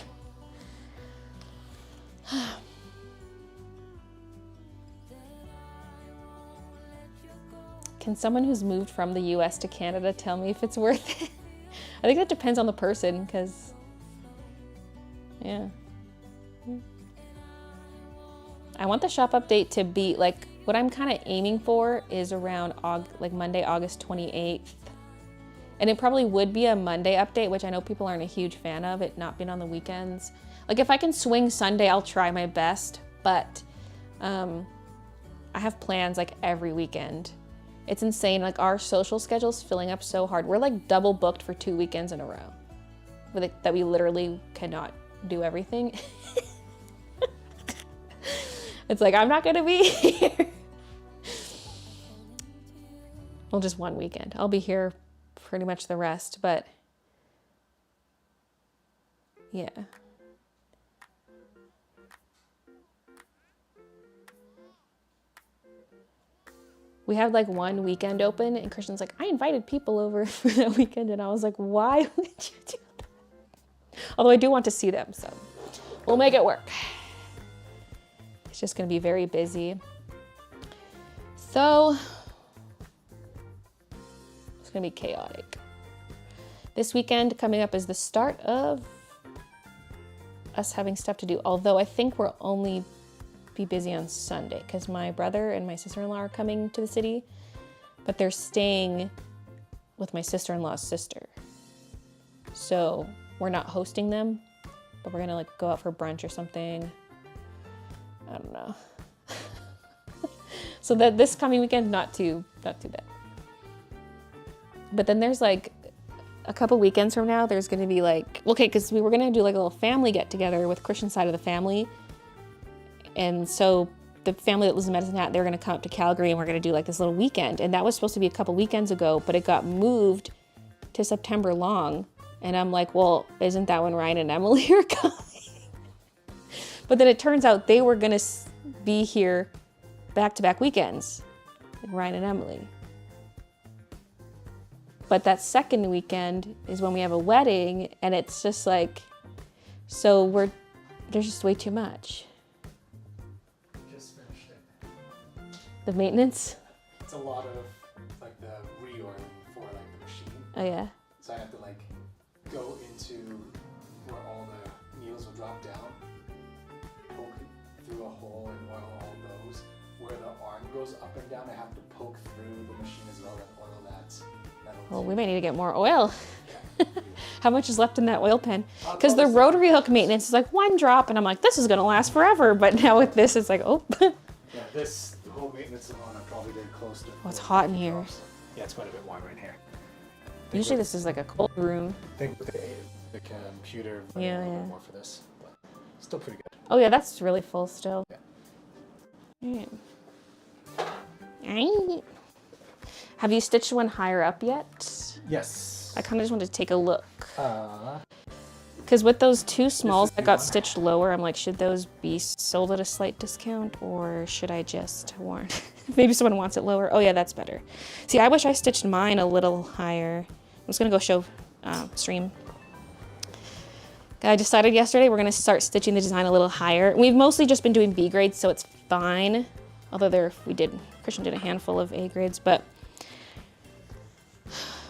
S1: Can someone who's moved from the US to Canada tell me if it's worth it? I think that depends on the person, because, yeah. I want the shop update to be, like, what I'm kind of aiming for is around Monday, August 28th. And it probably would be a Monday update, which I know people aren't a huge fan of, it not being on the weekends. Like, if I can swing Sunday, I'll try my best, but I have plans like every weekend. It's insane, like our social schedule's filling up so hard. We're like double booked for 2 weekends in a row. That we literally cannot do everything. It's like, I'm not gonna be here. Well, just one weekend. I'll be here pretty much the rest, but yeah. We had like one weekend open and Christian's like, I invited people over for that weekend. And I was like, why would you do that? Although I do want to see them, so we'll make it work. It's just gonna be very busy. So it's gonna be chaotic. This weekend coming up is the start of us having stuff to do. Although I think we'll only be busy on Sunday because my brother and my sister-in-law are coming to the city, but they're staying with my sister-in-law's sister. So we're not hosting them, but we're gonna like go out for brunch or something. I don't know. So that this coming weekend, not too bad. But then there's like a couple weekends from now, there's gonna be like, okay, because we were gonna do like a little family get together with Christian's side of the family. And so the family that lives in Medicine Hat, they're gonna come up to Calgary and we're gonna do like this little weekend. And that was supposed to be a couple weekends ago, but it got moved to September long. And I'm like, well, isn't that when Ryan and Emily are coming? But then it turns out they were gonna be here back-to-back weekends, like Ryan and Emily. But that second weekend is when we have a wedding, and it's just like, so there's just way too much.
S3: Just finished it.
S1: The maintenance?
S3: It's a lot of like the reoiling for like the machine.
S1: Oh yeah.
S3: So I have to like go into where all the needles will drop down, poke through a hole and oil all those. Where the arm goes up and down, I have to poke through the machine as well and oil that metal.
S1: Well, we might need to get more oil. How much is left in that oil pen? Because the rotary hook maintenance is like one drop, and I'm like, this is gonna last forever. But now with this, it's like, oh.
S3: Yeah, the whole maintenance alone, I probably did close to.
S1: Oh, it's hot in here.
S3: Yeah, it's quite a bit warm in here.
S1: Usually this is like a cold room.
S3: I think with the computer,
S1: Yeah,
S3: a little
S1: yeah.
S3: bit more for this, but still pretty good.
S1: Oh yeah, that's really full still.
S3: Yeah.
S1: Alright. Have you stitched one higher up yet?
S3: Yes.
S1: I kind of just wanted to take a look.
S3: Uh,
S1: Because with those two smalls
S3: is
S1: that
S3: the
S1: got
S3: one.
S1: stitched lower, I'm like, should those be sold at a slight discount or should I just warn? Maybe someone wants it lower. Oh yeah, that's better. See, I wish I stitched mine a little higher. I'm just gonna go show stream. I decided yesterday we're gonna start stitching the design a little higher. We've mostly just been doing B grades, so it's fine. Although Christian did a handful of A grades, but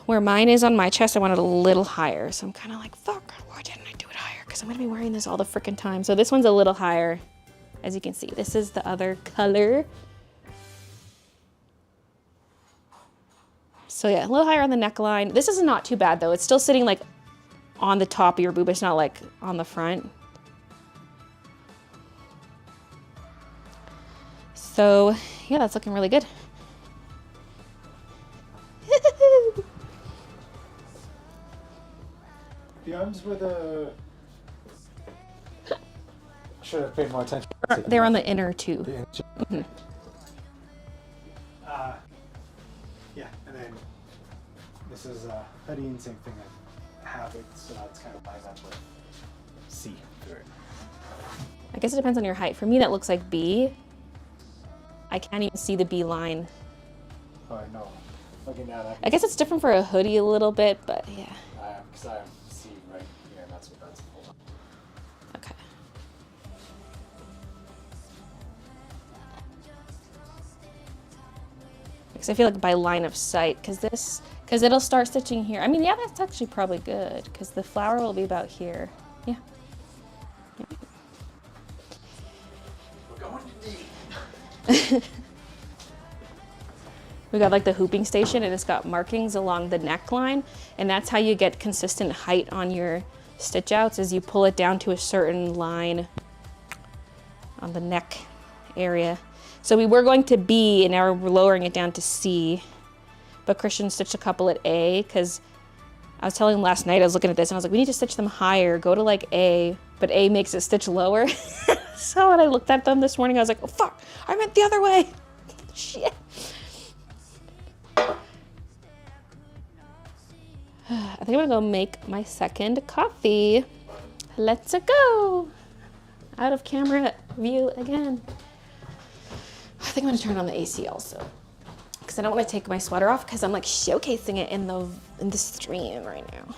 S1: where mine is on my chest, I want it a little higher. So I'm kind of like, fuck, why didn't I do it higher? Because I'm gonna be wearing this all the frickin' time. So this one's a little higher, as you can see. This is the other color. So yeah, a little higher on the neckline. This is not too bad though. It's still sitting like on the top of your boob. It's not like on the front. So yeah, that's looking really good.
S3: the arms were the. Should have paid more attention.
S1: They're on the inner tube.
S3: Yeah, and then this is hoodie, same thing. I have it, so it's kind of lines up with C through it.
S1: I guess it depends on your height. For me, that looks like B. I can't even see the B line.
S3: Oh, I know. Looking at
S1: I guess it's different for a hoodie a little bit, but yeah.
S3: because I have C right here, and that's what that's for.
S1: Okay. Because I feel like by line of sight, because it'll start stitching here. I mean, yeah, that's actually probably good, because the flower will be about here. Yeah.
S3: We're going to D.
S1: We got like the hooping station, and it's got markings along the neckline, and that's how you get consistent height on your stitch outs, is you pull it down to a certain line on the neck area. So we were going to B, and now we're lowering it down to C, but Christian stitched a couple at A, because I was telling him last night, I was looking at this, and I was like, we need to stitch them higher, go to like A, but A makes it stitch lower. So when I looked at them this morning, I was like, oh fuck, I meant the other way. Shit. I think I'm gonna go make my second coffee. Let's go. Out of camera view again. I think I'm gonna turn on the AC also, because because I don't want to take my sweater off because I'm like showcasing it in the stream right now.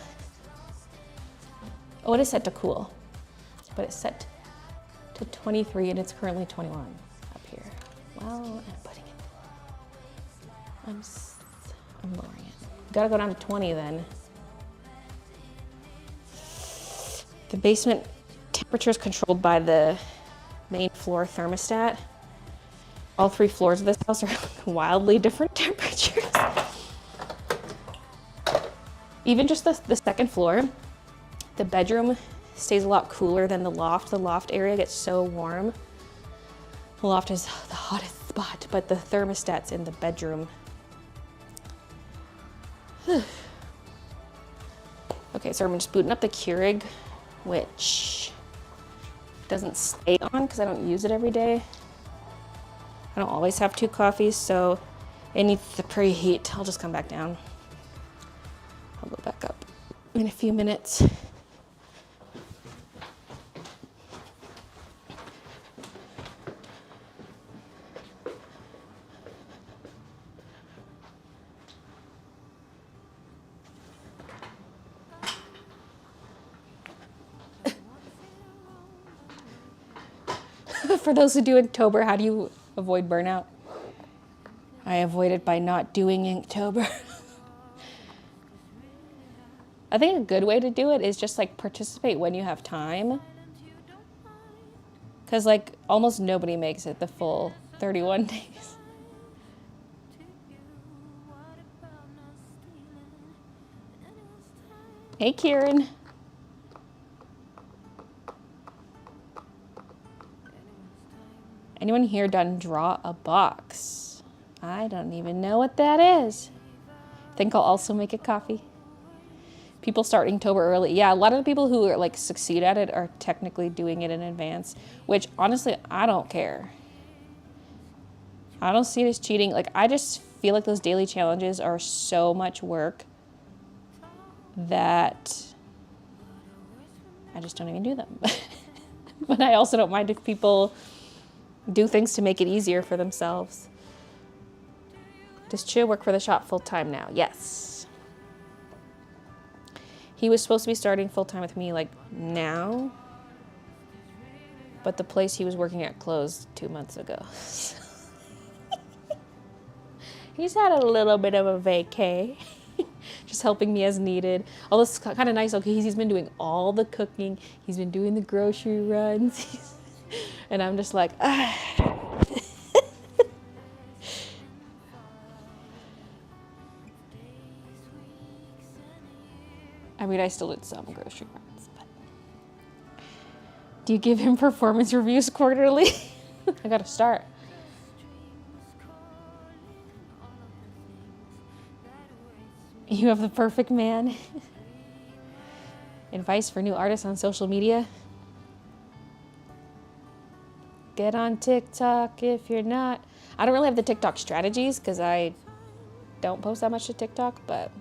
S1: Oh, it is set to cool, but it's set to 23 and it's currently 21 up here. Well, I'm putting it. I'm lowering it. Gotta go down to 20 then. The basement temperature is controlled by the main floor thermostat. All 3 floors of this house are wildly different temperatures. Even just the second floor, the bedroom stays a lot cooler than the loft. The loft area gets so warm. The loft is the hottest spot, but the thermostat's in the bedroom. Okay, so I'm just booting up the Keurig, which doesn't stay on because I don't use it every day. I don't always have 2 coffees, so it needs to preheat. I'll just come back down. I'll go back up in a few minutes. For those who do Inktober, how do you avoid burnout? I avoid it by not doing Inktober. I think a good way to do it is just like participate when you have time. Because like almost nobody makes it the full 31 days. Hey, Kieran. Anyone here done draw a box? I don't even know what that is. Think I'll also make a coffee. People start Inktober early. Yeah, a lot of the people who are like succeed at it are technically doing it in advance, which honestly, I don't care. I don't see it as cheating. Like, I just feel like those daily challenges are so much work that I just don't even do them. But I also don't mind if people do things to make it easier for themselves. Does Chill work for the shop full time now? Yes. He was supposed to be starting full time with me like now, but the place he was working at closed 2 months ago. He's had a little bit of a vacay, just helping me as needed. Although it's kind of nice, okay, he's been doing all the cooking, he's been doing the grocery runs, and I'm just like, ah. I mean, I still did some grocery runs, but. Do you give him performance reviews quarterly? I gotta start. You have the perfect man. Advice for new artists on social media? Get on TikTok if you're not. I don't really have the TikTok strategies because I don't post that much to TikTok, but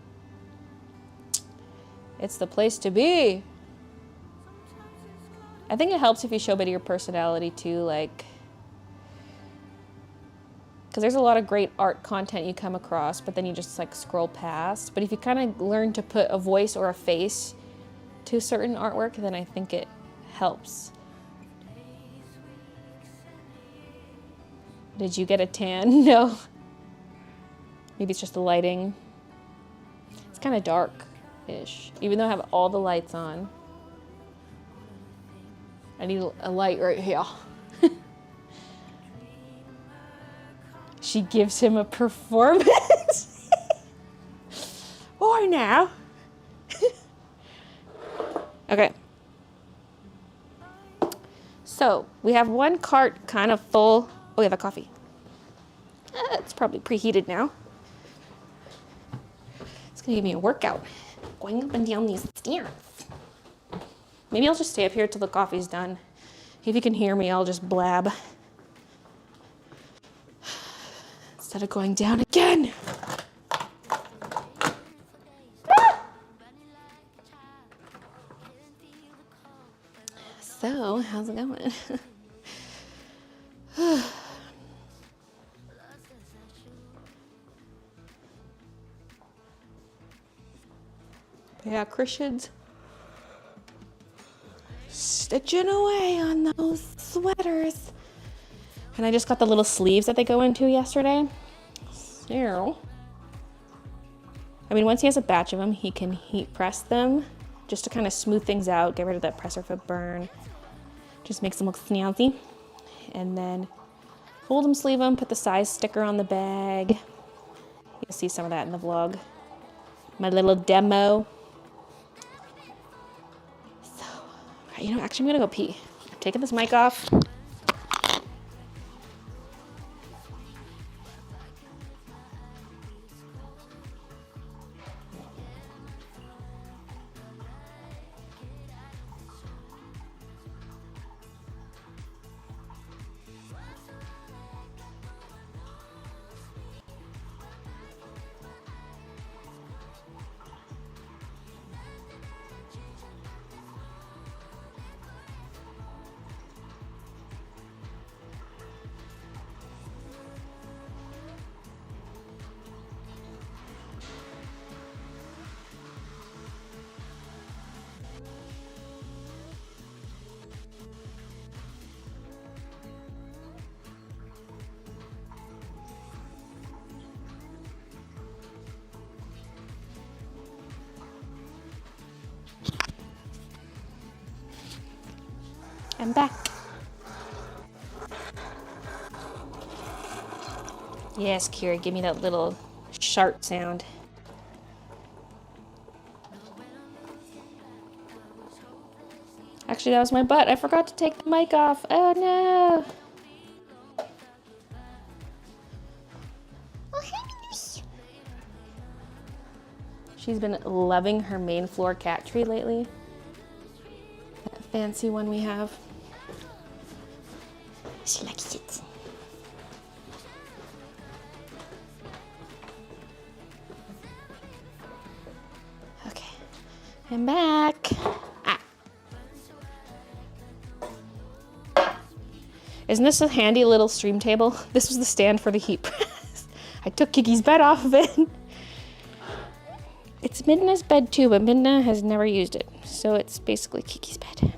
S1: it's the place to be. I think it helps if you show a bit of your personality too, like, because there's a lot of great art content you come across, but then you just like scroll past. But if you kind of learn to put a voice or a face to certain artwork, then I think it helps. Did you get a tan? No. Maybe it's just the lighting. It's kind of dark-ish, even though I have all the lights on. I need a light right here. She gives him a performance. Or now. Okay. So we have one cart kind of full. Oh, we have a coffee. It's probably preheated now. It's gonna give me a workout. Going up and down these stairs. Maybe I'll just stay up here till the coffee's done. If you can hear me, I'll just blab. Instead of going down again. So, how's it going? Yeah, Christian's stitching away on those sweaters. And I just got the little sleeves that they go into yesterday. So, I mean, once he has a batch of them, he can heat press them just to kind of smooth things out, get rid of that presser foot burn. Just makes them look snazzy. And then fold them, sleeve them, put the size sticker on the bag. You'll see some of that in the vlog. My little demo. So, you know, actually I'm gonna go pee. I'm taking this mic off. I'm back. Yes, Kira, give me that little sharp sound. Actually, that was my butt. I forgot to take the mic off. Oh no. She's been loving her main floor cat tree lately. That fancy one we have. She likes it. Okay, I'm back. Isn't this a handy little stream table? This was the stand for the heat press. I took Kiki's bed off of it. It's Midna's bed too, but Midna has never used it. So it's basically Kiki's bed.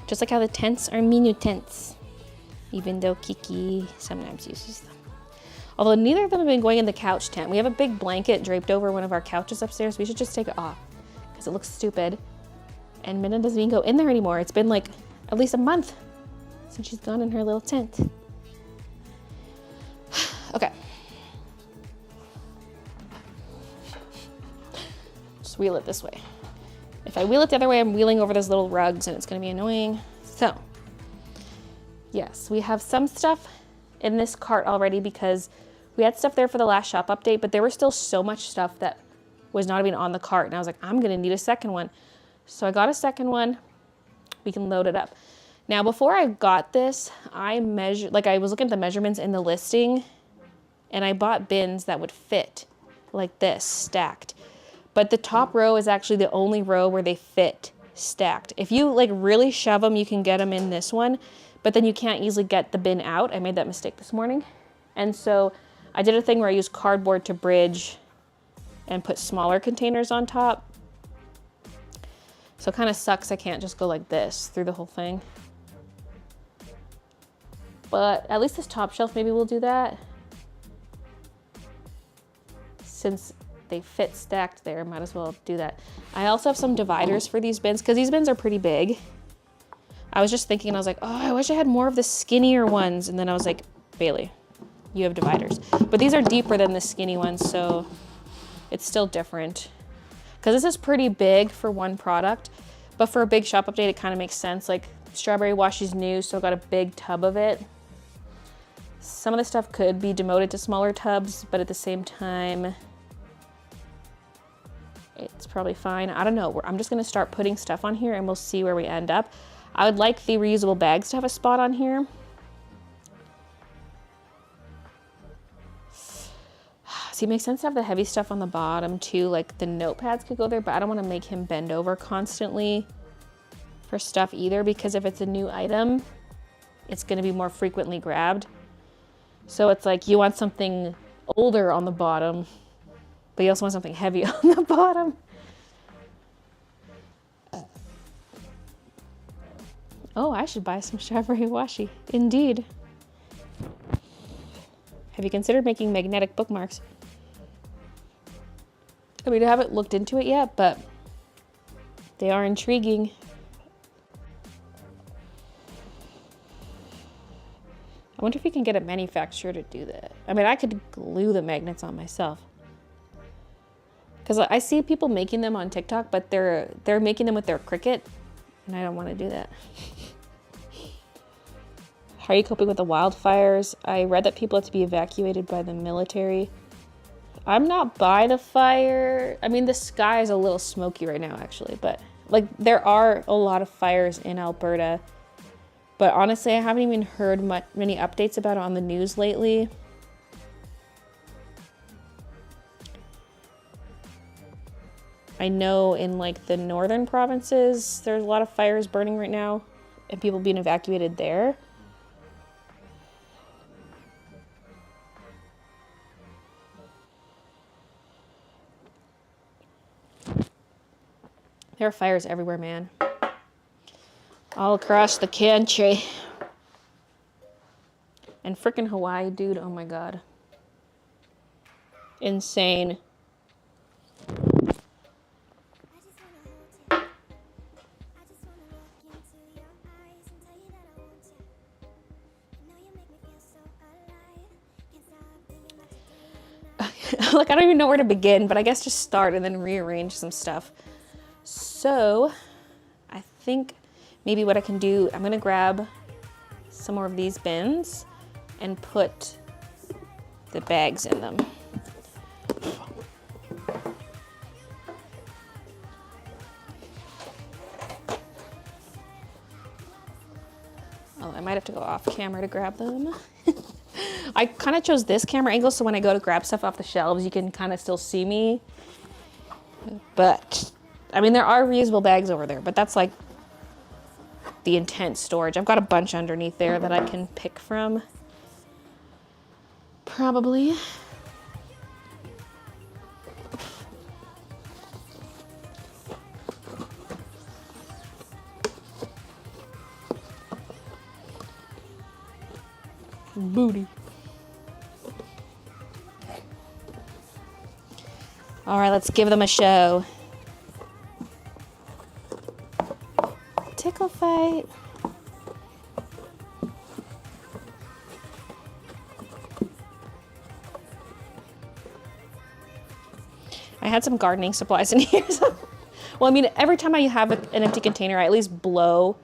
S1: Just like how the tents are Minu tents, even though Kiki sometimes uses them. Although neither of them have been going in the couch tent. We have a big blanket draped over one of our couches upstairs. We should just take it off because it looks stupid. And Midna doesn't even go in there anymore. It's been like at least a month since she's gone in her little tent. Okay. Just wheel it this way. If I wheel it the other way, I'm wheeling over those little rugs and it's gonna be annoying. So, yes, we have some stuff in this cart already because we had stuff there for the last shop update, but there was still so much stuff that was not even on the cart. And I was like, I'm gonna need a second one. So I got a second one. We can load it up. Now, before I got this, I was looking at the measurements in the listing and I bought bins that would fit like this, stacked. But the top row is actually the only row where they fit stacked. If you like really shove them, you can get them in this one, but then you can't easily get the bin out. I made that mistake this morning. And so I did a thing where I used cardboard to bridge and put smaller containers on top. So it kind of sucks I can't just go like this through the whole thing. But at least this top shelf, maybe we'll do that. Since they fit stacked there, might as well do that. I also have some dividers for these bins because these bins are pretty big. I was just thinking, I was like, oh, I wish I had more of the skinnier ones. And then I was like, Baylee, you have dividers. But these are deeper than the skinny ones, so it's still different. Because this is pretty big for one product, but for a big shop update, it kind of makes sense. Like strawberry washi's new, so I got a big tub of it. Some of the stuff could be demoted to smaller tubs, but at the same time, it's probably fine. I don't know. I'm just gonna start putting stuff on here and we'll see where we end up. I would like the reusable bags to have a spot on here. See, it makes sense to have the heavy stuff on the bottom too. Like the notepads could go there, but I don't wanna make him bend over constantly for stuff either, because if it's a new item, it's gonna be more frequently grabbed. So it's like you want something older on the bottom, but you also want something heavy on the bottom. Oh, I should buy some strawberry washi. Indeed. Have you considered making magnetic bookmarks? I mean, I haven't looked into it yet, but they are intriguing. I wonder if you can get a manufacturer to do that. I mean, I could glue the magnets on myself. Because I see people making them on TikTok, but they're making them with their Cricut, and I don't want to do that. How are you coping with the wildfires? I read that people have to be evacuated by the military. I'm not by the fire. I mean, the sky is a little smoky right now, actually, but like there are a lot of fires in Alberta. But honestly, I haven't even heard many updates about it on the news lately. I know in like the northern provinces, there's a lot of fires burning right now and people being evacuated there. There are fires everywhere, man. All across the country. And frickin' Hawaii, dude, oh my god. Insane. Like, I don't even know where to begin, but I guess just start and then rearrange some stuff. So, I think maybe what I can do, I'm gonna grab some more of these bins and put the bags in them. Oh, I might have to go off camera to grab them. I kind of chose this camera angle so when I go to grab stuff off the shelves, you can kind of still see me. But, I mean, there are reusable bags over there, but that's like the intense storage. I've got a bunch underneath there that I can pick from. Probably. Booty. All right, let's give them a show. Tickle fight. I had some gardening supplies in here. So. Well, I mean, every time I have an empty container, I at least blow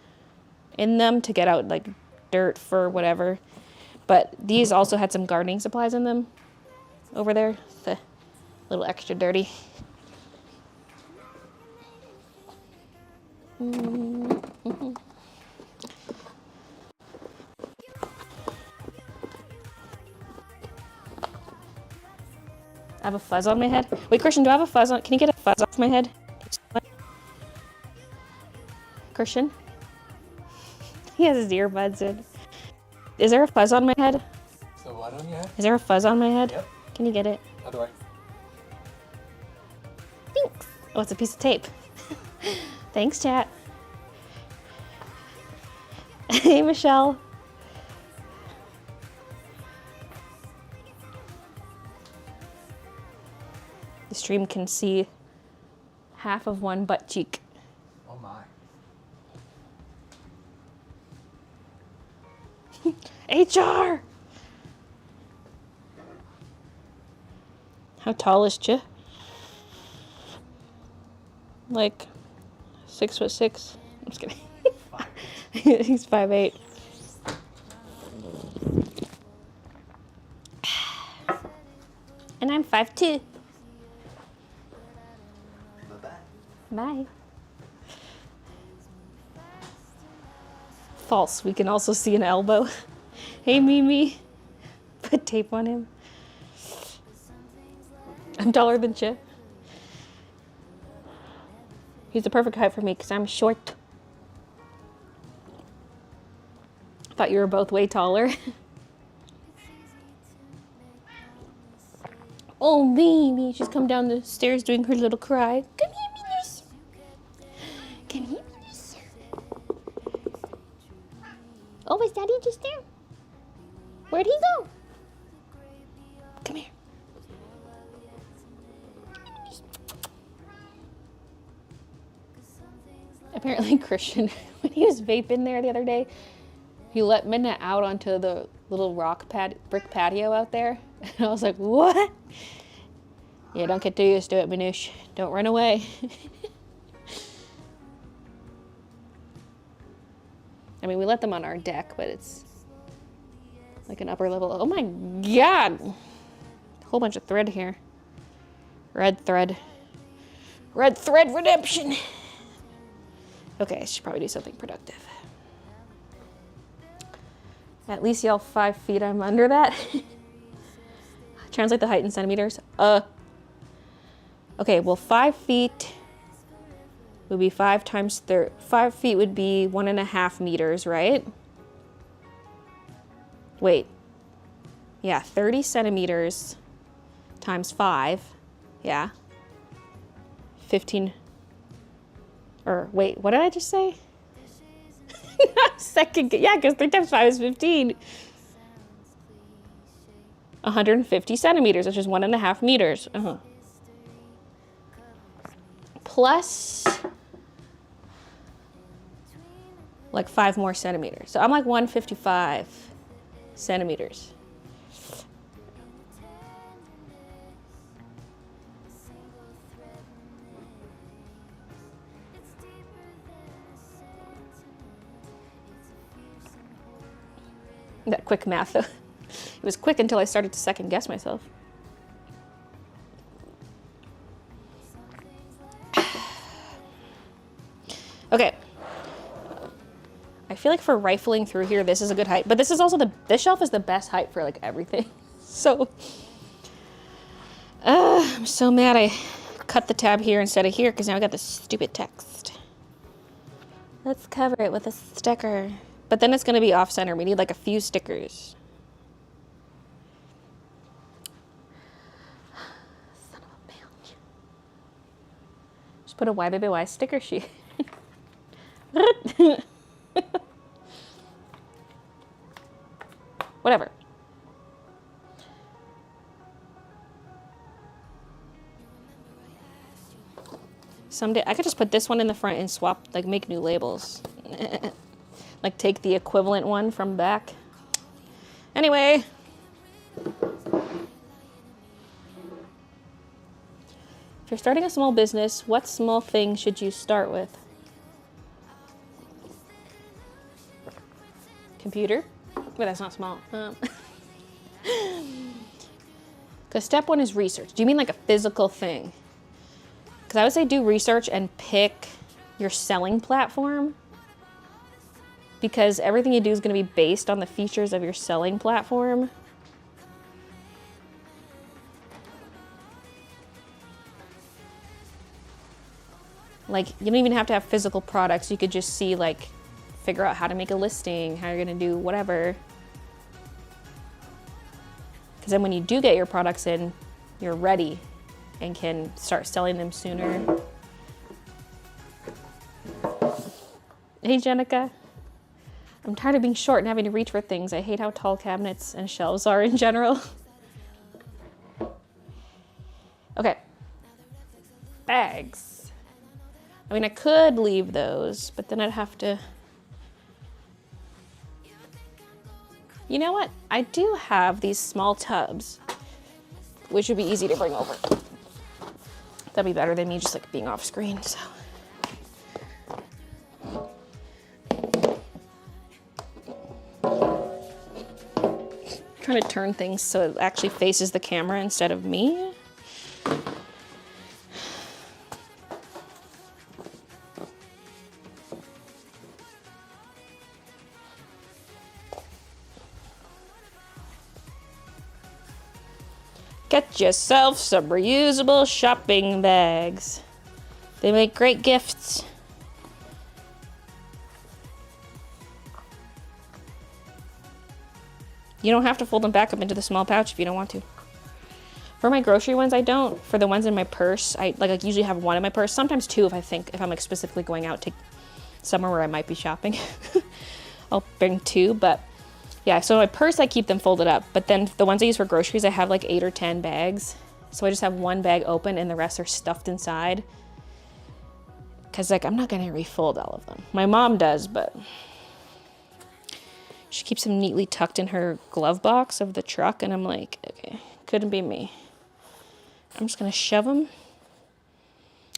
S1: in them to get out like dirt for whatever. But these also had some gardening supplies in them over there. A little extra dirty. Mm-hmm. I have a fuzz on my head. Wait, Christian, do I have a fuzz on? Can you get a fuzz off my head? Christian? He has his earbuds in. Is there a fuzz on my head?
S3: So what on your head?
S1: Is there a fuzz on my head?
S3: Yep.
S1: Can you get it?
S3: Other way.
S1: Thanks. Oh, it's a piece of tape. Thanks, chat. Hey, Michelle. The stream can see half of one butt cheek.
S3: Oh my.
S1: HR! How tall is Ch? Like 6'6". I'm just kidding. He's 5'8". And I'm 5'2". Bye. False. We can also see an elbow. Hey, Mimi. Put tape on him. I'm taller than Ch. He's the perfect height for me because I'm short. Thought you were both way taller. Oh, Mimi. She's come down the stairs doing her little cry. Come here, Minus. Come here, Minus. Oh, was Daddy just there? Where'd he go? Come here. Apparently Christian, when he was vaping there the other day, he let Minna out onto the little brick patio out there. And I was like, what? Yeah, don't get too used to it, Manoush. Don't run away. I mean, we let them on our deck, but it's like an upper level. Oh my God. A whole bunch of thread here. Red thread. Red thread redemption. Okay, I should probably do something productive. At least y'all 5 feet, I'm under that. Translate the height in centimeters. Okay, well 5 feet would be 5 times 5 feet would be 1.5 meters, right? Wait. Yeah, 30 centimeters times 5. Yeah. 15. Or wait, what did I just say? Second, yeah, because 3 times 5 is 15. 150 centimeters, which is 1.5 meters. Plus like 5 more centimeters. So I'm like 155 centimeters. That quick math, though. It was quick until I started to second guess myself. Okay. I feel like for rifling through here, this is a good height. But this is also this shelf is the best height for like everything. So, I'm so mad I cut the tab here instead of here because now I got this stupid text. Let's cover it with a sticker. But then it's going to be off center. We need like a few stickers. Son of a bitch. Just put a YBBY sticker sheet. Whatever. Someday I could just put this one in the front and swap, like make new labels. Like take the equivalent one from back. Anyway. If you're starting a small business, what small thing should you start with? Computer? But that's not small. Because step 1 is research. Do you mean like a physical thing? Because I would say do research and pick your selling platform. Because everything you do is going to be based on the features of your selling platform. Like, you don't even have to have physical products. You could just see, like, figure out how to make a listing, how you're going to do whatever. Because then when you do get your products in, you're ready and can start selling them sooner. Hey, Jenica. I'm tired of being short and having to reach for things. I hate how tall cabinets and shelves are in general. Okay. Bags. I mean, I could leave those, but then I'd have to... You know what? I do have these small tubs, which would be easy to bring over. That'd be better than me just like being off screen, so... Trying to turn things so it actually faces the camera instead of me. Get yourself some reusable shopping bags. They make great gifts. You don't have to fold them back up into the small pouch if you don't want to. For my grocery ones, I don't. For the ones in my purse, I usually have one in my purse, sometimes two if I'm like specifically going out to somewhere where I might be shopping. I'll bring 2, but yeah, so my purse, I keep them folded up, but then the ones I use for groceries, I have like 8 or 10 bags. So I just have one bag open and the rest are stuffed inside. Cause like, I'm not gonna refold all of them. My mom does, but she keeps them neatly tucked in her glove box of the truck. And I'm like, okay, couldn't be me. I'm just gonna shove them.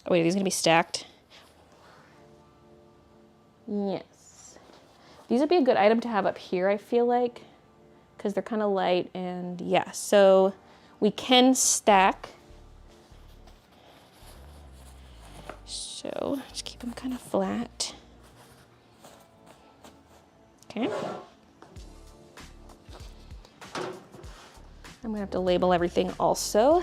S1: Oh wait, are these gonna be stacked? Yes. These would be a good item to have up here, I feel like, because they're kind of light. And yeah, so we can stack. So just keep them kind of flat. Okay. I'm gonna have to label everything also.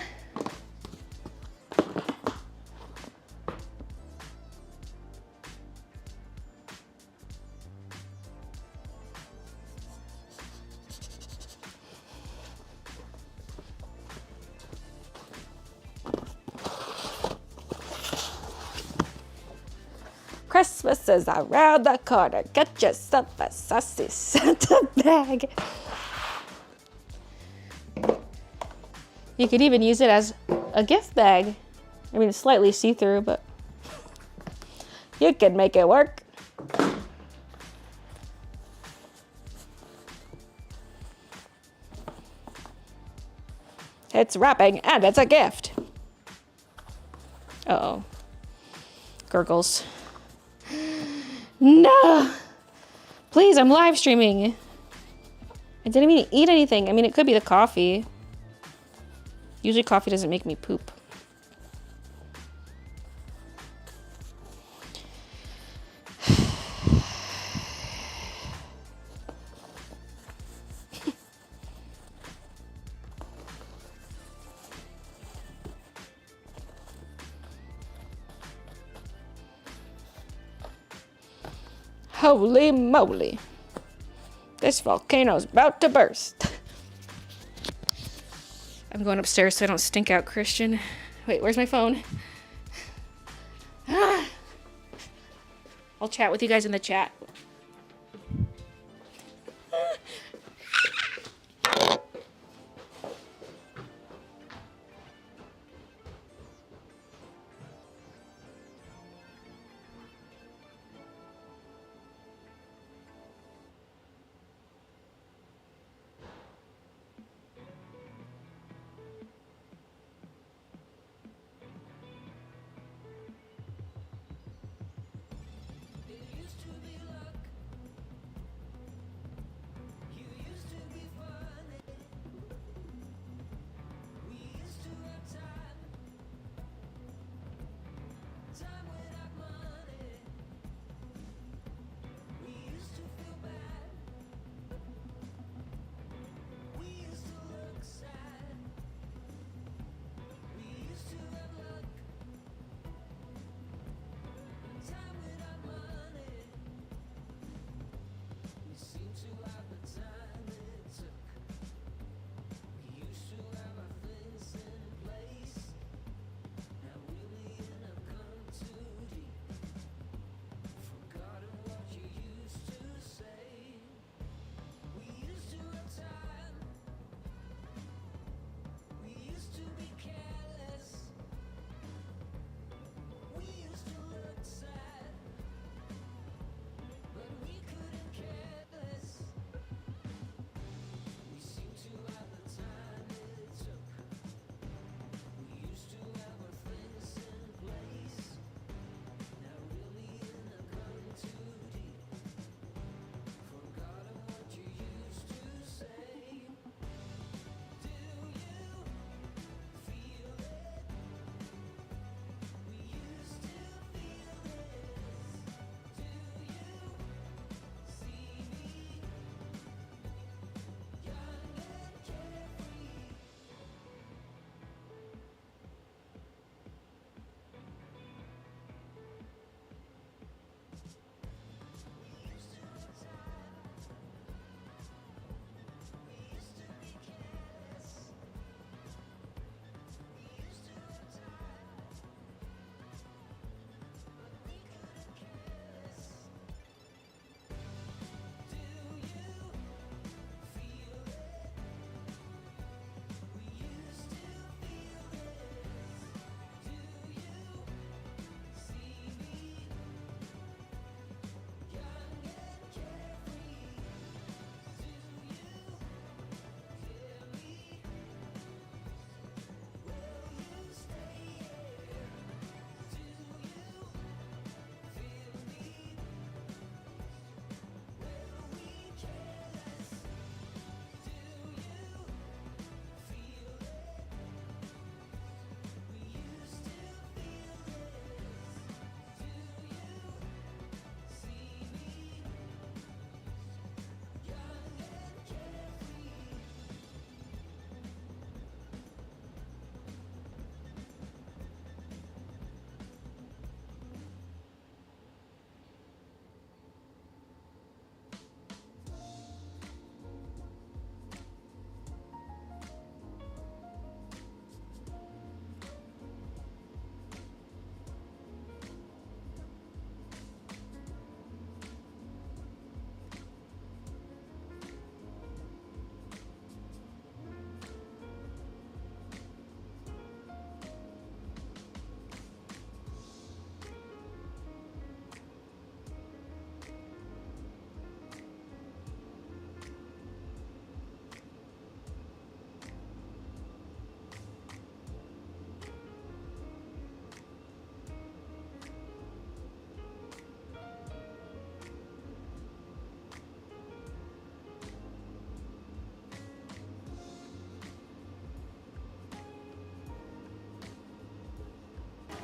S1: Christmas is around the corner. Get yourself a saucy Santa bag. You could even use it as a gift bag. I mean, it's slightly see-through, but you can make it work. It's wrapping and it's a gift. Uh-oh. Gurgles. No! Please, I'm live streaming. I didn't even eat anything. I mean, it could be the coffee. Usually coffee doesn't make me poop. Holy moly. This volcano's about to burst. I'm going upstairs so I don't stink out Christian. Wait, where's my phone? Ah. I'll chat with you guys in the chat.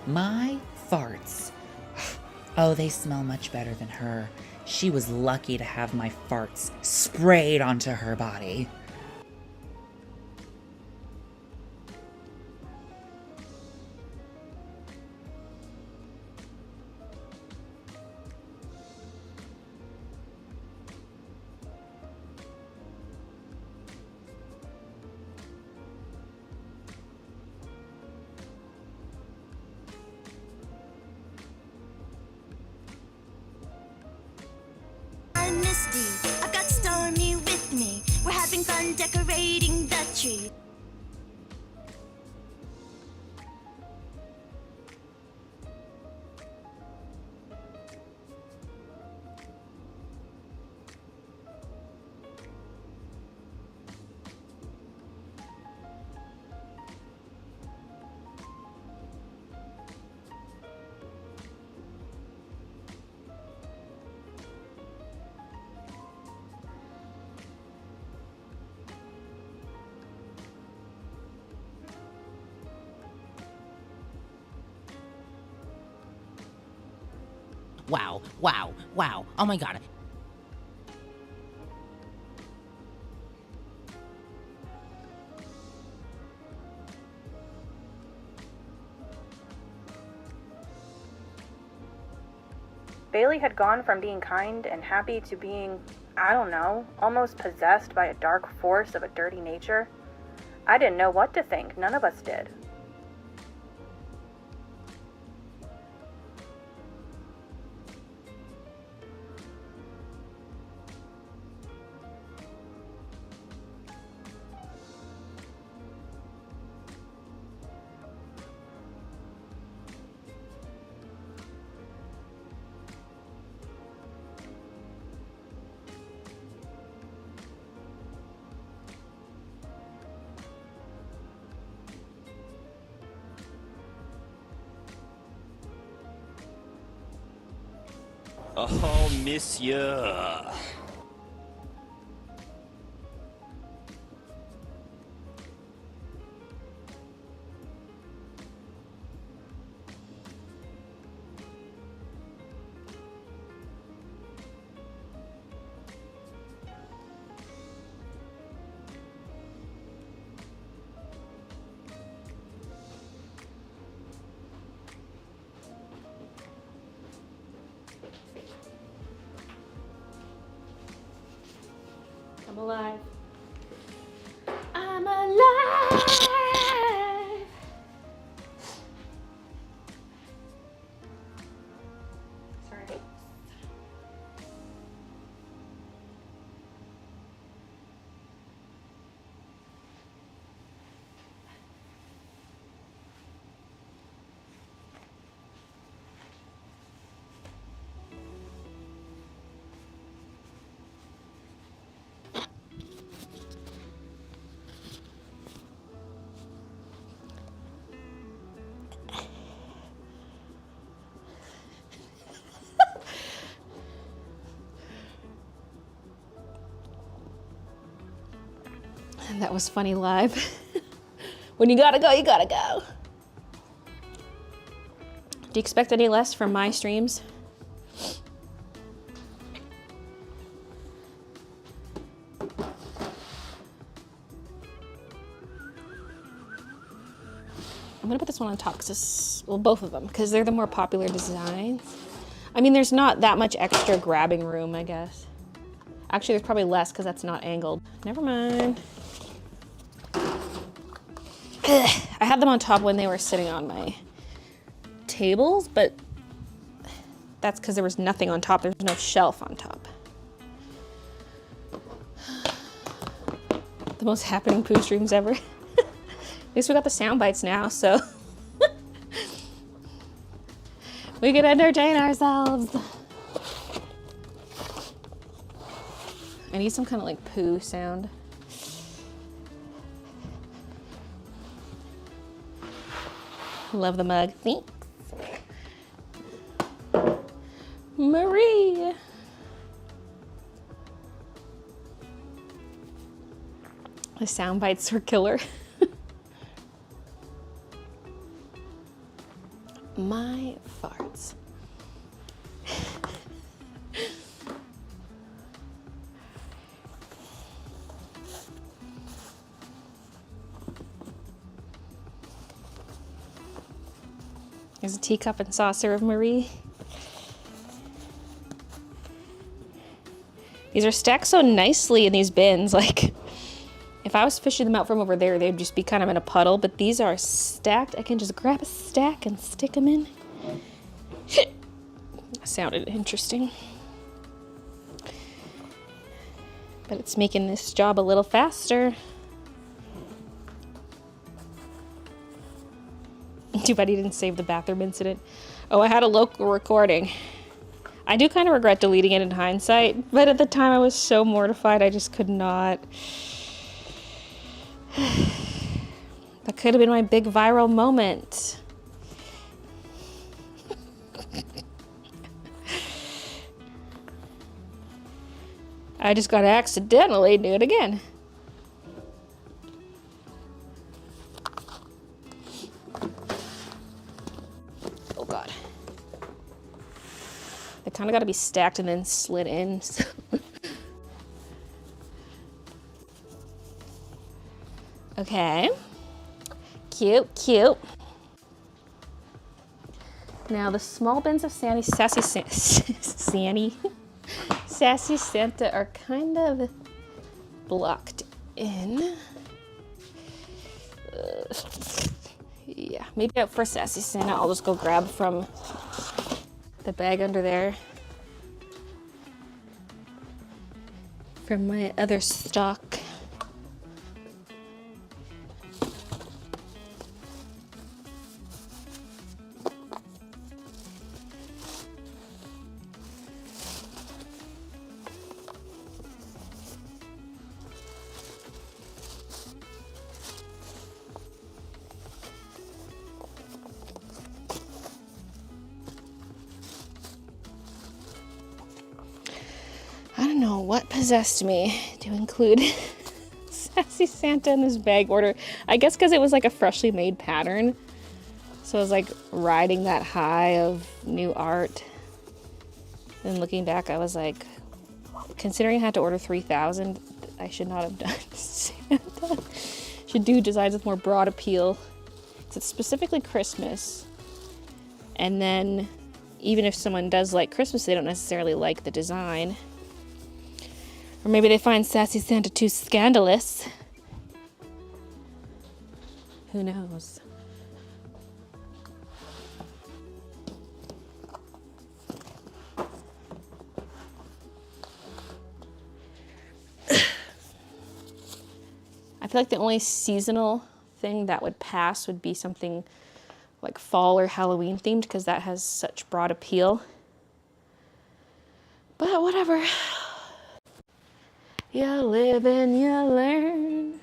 S4: My farts. Oh, they smell much better than her. She was lucky to have my farts sprayed onto her body.
S5: I'm Misty, I've got Stormy with me. We're having fun decorating the tree.
S6: Wow, wow, wow. Oh my god.
S7: Baylee had gone from being kind and happy to being, I don't know, almost possessed by a dark force of a dirty nature. I didn't know what to think. None of us did.
S8: Oh, monsieur.
S1: I'm alive. I'm alive. Sorry. That was funny live. When you gotta go, you gotta go. Do you expect any less from my streams? I'm gonna put this one on top because well, both of them, because they're the more popular designs. I mean, there's not that much extra grabbing room, I guess. Actually, there's probably less because that's not angled. Never mind. I had them on top when they were sitting on my tables, but that's because there was nothing on top. There's no shelf on top. The most happening poo streams ever. At least we got the sound bites now, so we can entertain ourselves. I need some kind of like poo sound. Love the mug. Thanks. Marie. The sound bites were killer. my farts. There's a teacup and saucer of Marie. These are stacked so nicely in these bins. Like, if I was fishing them out from over there, they'd just be kind of in a puddle, but these are stacked. I can just grab a stack and stick them in. Sounded interesting. But it's making this job a little faster. Too bad he didn't save the bathroom incident. Oh, I had a local recording. I do kind of regret deleting it in hindsight, but at the time I was so mortified I just could not. That could have been my big viral moment. I just got to accidentally do it again. Oh God. They kind of got to be stacked and then slid in. So. Okay. Cute, cute. Now the small bins of Sassy Santa are kind of blocked in. Yeah, maybe out for Sassy Santa, I'll just go grab from the bag under there from my other stock. I don't know what possessed me to include Sassy Santa in this bag order. I guess because it was like a freshly made pattern. So I was like riding that high of new art. And looking back, I was like, considering I had to order 3,000, I should not have done Santa. Should do designs with more broad appeal. So it's specifically Christmas. And then even if someone does like Christmas, they don't necessarily like the design. Or maybe they find Sassy Santa too scandalous. Who knows? I feel like the only seasonal thing that would pass would be something like fall or Halloween themed, because that has such broad appeal. But whatever. You live and you learn.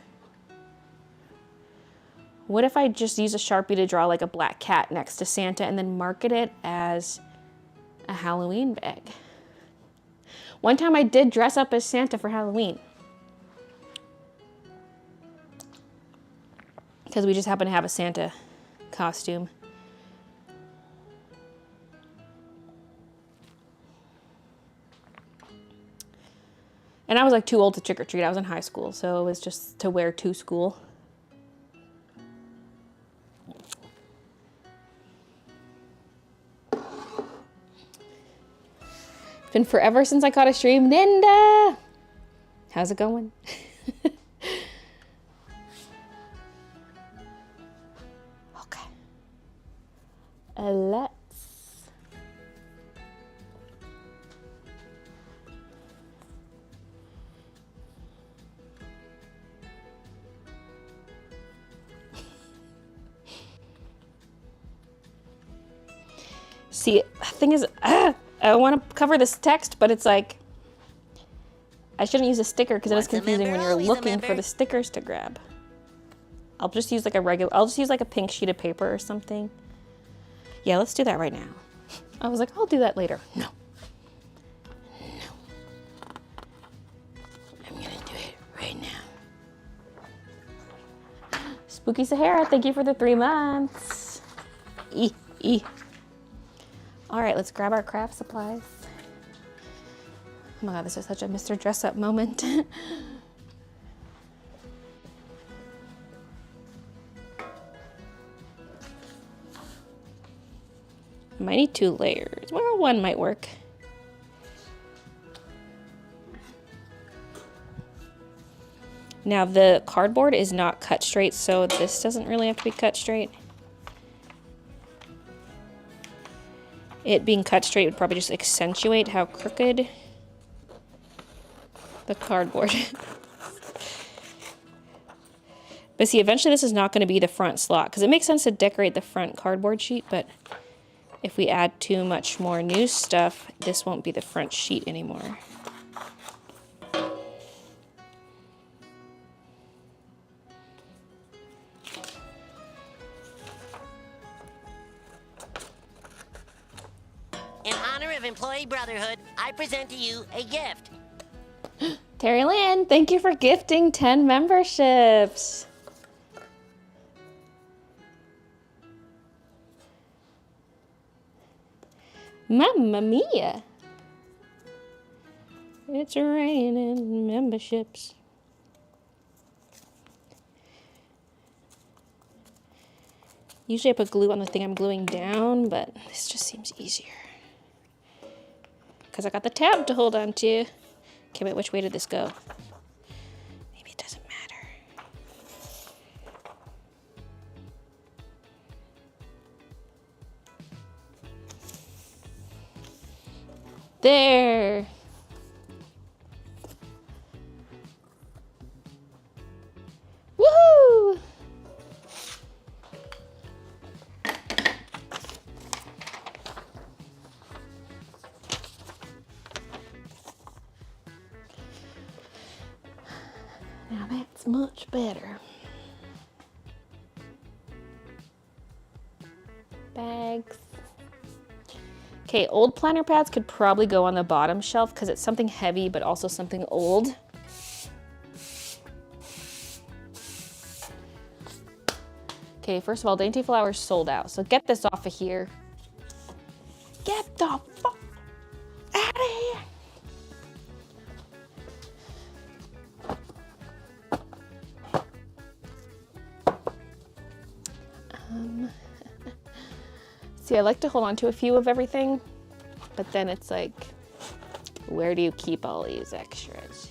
S1: What if I just use a Sharpie to draw like a black cat next to Santa and then market it as a Halloween bag? One time I did dress up as Santa for Halloween. Because we just happen to have a Santa costume. And I was like too old to trick or treat. I was in high school, so it was just to wear to school. It's been forever since I caught a stream. Linda! How's it going? Okay. Let's. See, the thing is, I want to cover this text, but it's like, I shouldn't use a sticker because it is confusing when you're looking for the stickers to grab. I'll just use like I'll just use like a pink sheet of paper or something. Yeah, let's do that right now. I was like, I'll do that later. No. I'm gonna do it right now. Spooky Sahara, thank you for the 3 months. All right, let's grab our craft supplies. Oh my God, this is such a Mr. Dress Up moment. Might need 2 layers. Well, 1 might work. Now the cardboard is not cut straight, so this doesn't really have to be cut straight. It being cut straight would probably just accentuate how crooked the cardboard. But see, eventually this is not going to be the front slot, because it makes sense to decorate the front cardboard sheet, but if we add too much more new stuff, this won't be the front sheet anymore.
S2: In honor of Employee Brotherhood, I present to you a gift.
S1: Terry Lynn, thank you for gifting 10 memberships. Mamma mia. It's raining memberships. Usually I put glue on the thing I'm gluing down, but this just seems easier. Because I got the tab to hold on to. Okay, wait, which way did this go? Maybe it doesn't matter. There. Woohoo! Now that's much better. Bags. Okay, old planner pads could probably go on the bottom shelf because it's something heavy but also something old. Okay, first of all, Dainty Flowers sold out, so get this off of here. Get the fuck out of here. See, I like to hold on to a few of everything, but then it's like, where do you keep all these extras?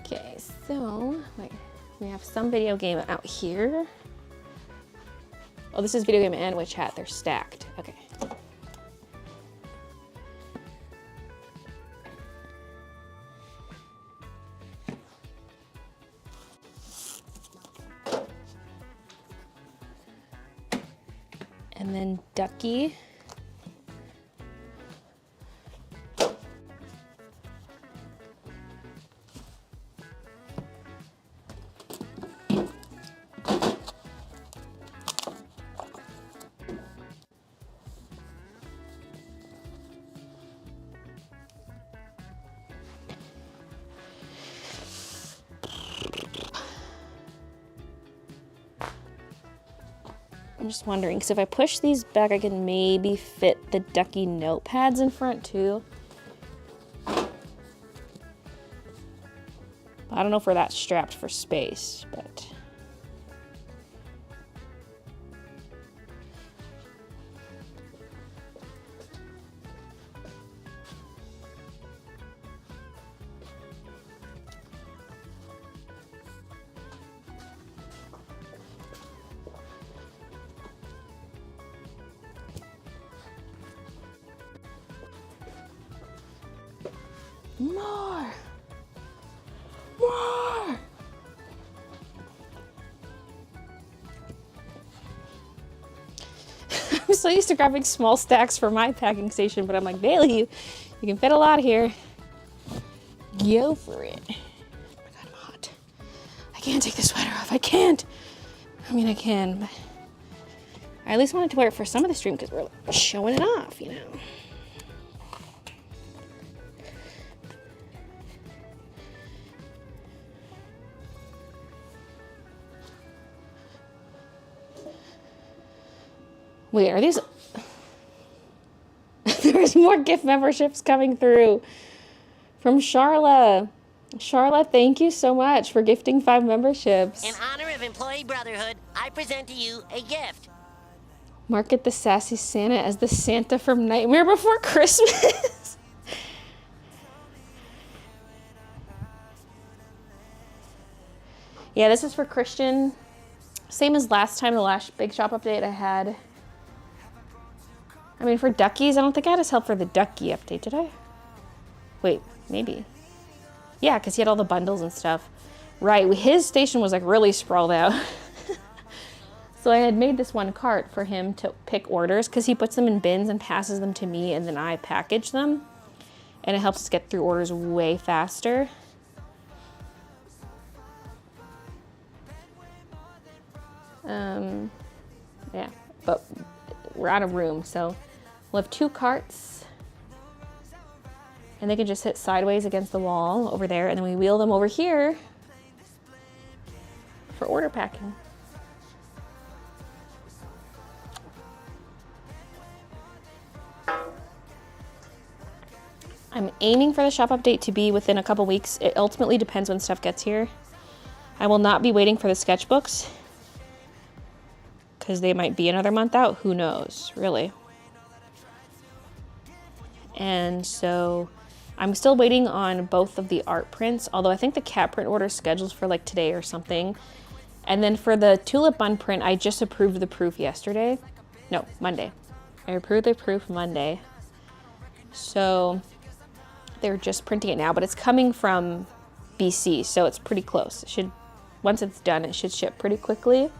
S1: Okay, so wait, we have some video game out here. Oh, this is video game and witch hat. They're stacked. Okay. And then Ducky. I'm just wondering, because if I push these back, I can maybe fit the Ducky notepads in front too. I don't know if we're that strapped for space, but... More! More! I'm so used to grabbing small stacks for my packing station, but I'm like, Baylee, you can fit a lot here. Go for it. Oh my God, I'm hot. I can't take the sweater off. I can't. I mean, I can, but I at least wanted to wear it for some of the stream because we're showing it off, you know. Wait, are these... There's more gift memberships coming through from Charla. Charla, thank you so much for gifting 5 memberships.
S2: In honor of Employee Brotherhood, I present to you a gift.
S1: Market the Sassy Santa as the Santa from Nightmare Before Christmas. Yeah, this is for Christian. Same as last time, the last big shop update I had. I mean, for Duckies, I don't think I had his help for the Ducky update, did I? Wait, maybe. Yeah, because he had all the bundles and stuff. Right, his station was like really sprawled out. So I had made this one cart for him to pick orders because he puts them in bins and passes them to me and then I package them. And it helps us get through orders way faster. Yeah, but we're out of room, so we'll have 2 carts and they can just sit sideways against the wall over there, and then we wheel them over here for order packing. I'm aiming for the shop update to be within a couple weeks. It ultimately depends when stuff gets here. I will not be waiting for the sketchbooks because they might be another month out. Who knows, really? And so I'm still waiting on both of the art prints, although I think the cat print order is scheduled for like today or something. And then for the tulip bun print, I just approved the proof yesterday. No, Monday. I approved the proof Monday. So they're just printing it now, but it's coming from BC, so it's pretty close. It should, once it's done, it should ship pretty quickly.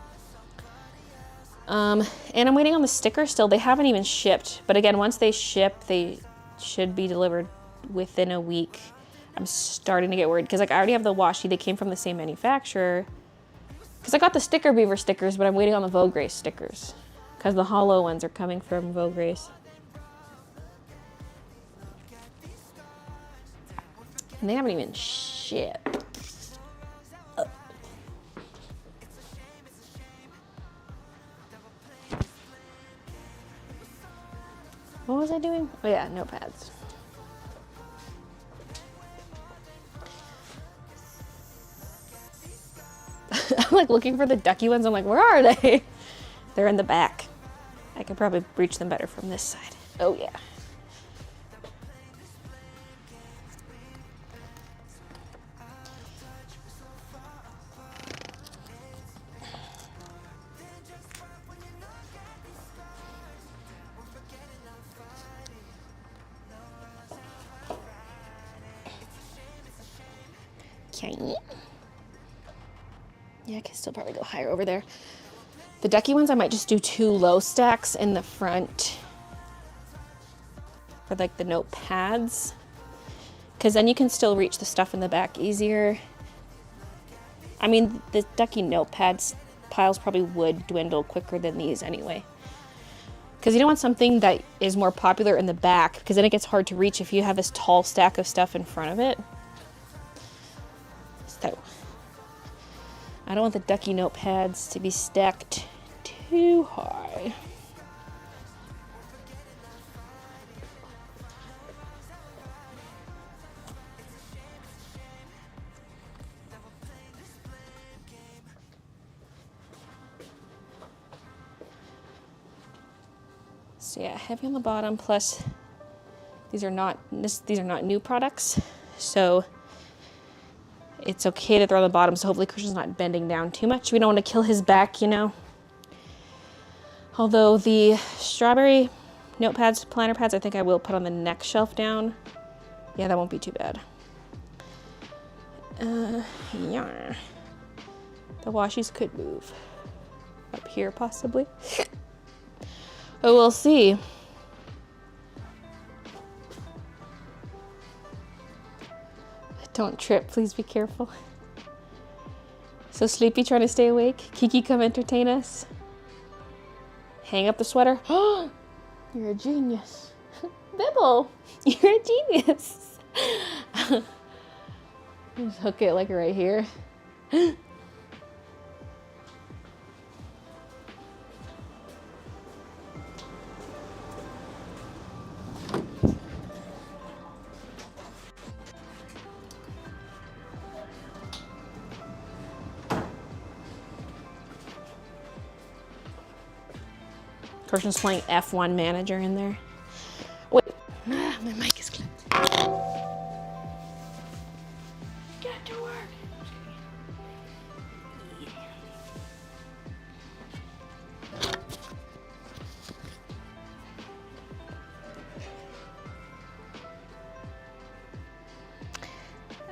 S1: And I'm waiting on the sticker still. They haven't even shipped, but again, once they ship, they should be delivered within a week. I'm starting to get worried because like I already have the washi. They came from the same manufacturer. Because I got the sticker beaver stickers, but I'm waiting on the Vogue Race stickers because the hollow ones are coming from Vogue Race. And they haven't even shipped. What was I doing? Oh yeah, notepads. I'm like looking for the ducky ones. I'm like, where are they? They're in the back. I could probably reach them better from this side. Oh yeah. Okay. Yeah, I can still probably go higher over there. The ducky ones, I might just do 2 low stacks in the front for like the notepads, because then you can still reach the stuff in the back easier. I mean, the ducky notepads piles probably would dwindle quicker than these anyway, because you don't want something that is more popular in the back, because then it gets hard to reach if you have this tall stack of stuff in front of it. So I don't want the ducky notepads to be stacked too high. So yeah, heavy on the bottom, plus these are not new products, so it's okay to throw on the bottom, so hopefully Christian's not bending down too much. We don't want to kill his back, you know. Although the strawberry notepads, planner pads, I think I will put on the next shelf down. Yeah, that won't be too bad. Yeah. The washies could move up here possibly. But we'll see. Don't trip, please be careful. So Sleepy trying to stay awake. Kiki, come entertain us. Hang up the sweater. Oh, you're a genius. Bibble, you're a genius. Just hook it like right here. Christian's playing F1 manager in there. Wait, my mic is clipped. Get to work.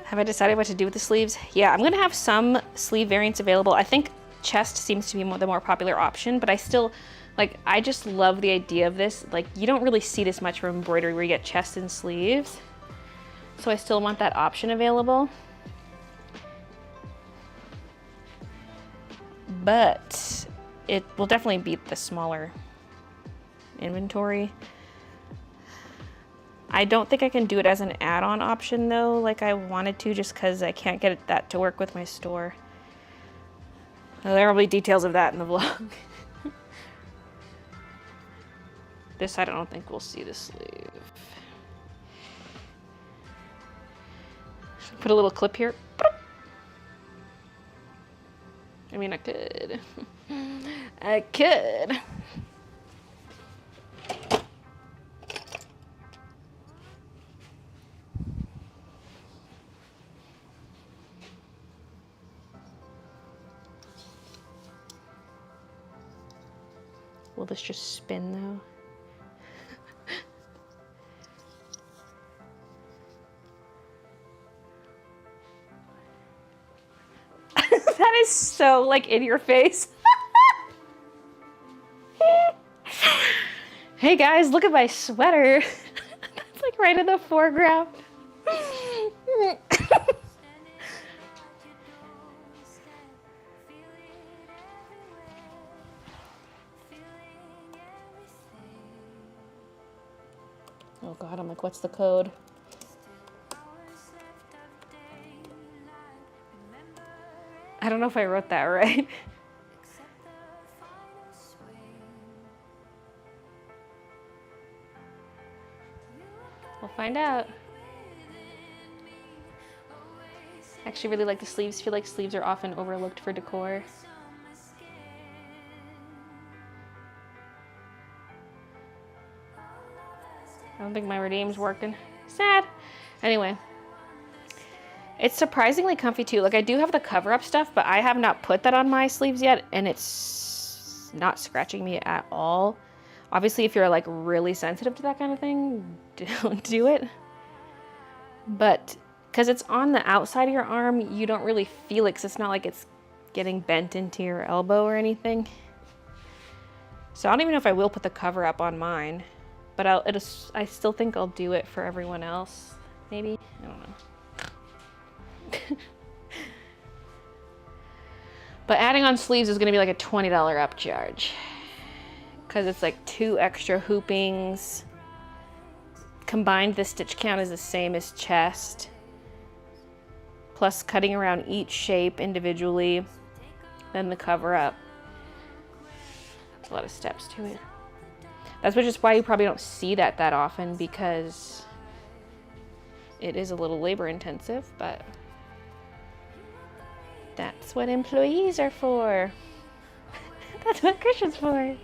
S1: Have I decided what to do with the sleeves? Yeah, I'm gonna have some sleeve variants available. I think chest seems to be the more popular option, but I still, like, I just love the idea of this. Like, you don't really see this much from embroidery where you get chest and sleeves. So I still want that option available. But it will definitely beat the smaller inventory. I don't think I can do it as an add-on option though, like I wanted to, just because I can't get that to work with my store. There will be details of that in the vlog. This side I don't think we'll see the sleeve. Put a little clip here. I mean, I could. I could. Will this just spin though? That is so like in your face. Hey guys, look at my sweater. That's like right in the foreground. Oh God, I'm like, what's the code? I don't know if I wrote that right. We'll find out. I actually really like the sleeves. I feel like sleeves are often overlooked for decor. I don't think my redeem's working. Sad. Anyway. It's surprisingly comfy too. Like I do have the cover up stuff, but I have not put that on my sleeves yet and it's not scratching me at all. Obviously, if you're like really sensitive to that kind of thing, don't do it. But because it's on the outside of your arm, you don't really feel it because it's not like it's getting bent into your elbow or anything. So I don't even know if I will put the cover up on mine, but I still think I'll do it for everyone else. Maybe, I don't know. But adding on sleeves is going to be like a $20 upcharge because it's like 2 extra hoopings. Combined, the stitch count is the same as chest, plus cutting around each shape individually, then the cover up. There's a lot of steps to it. That's which is why you probably don't see that often, because it is a little labor intensive, but that's what employees are for. That's what Christian's for.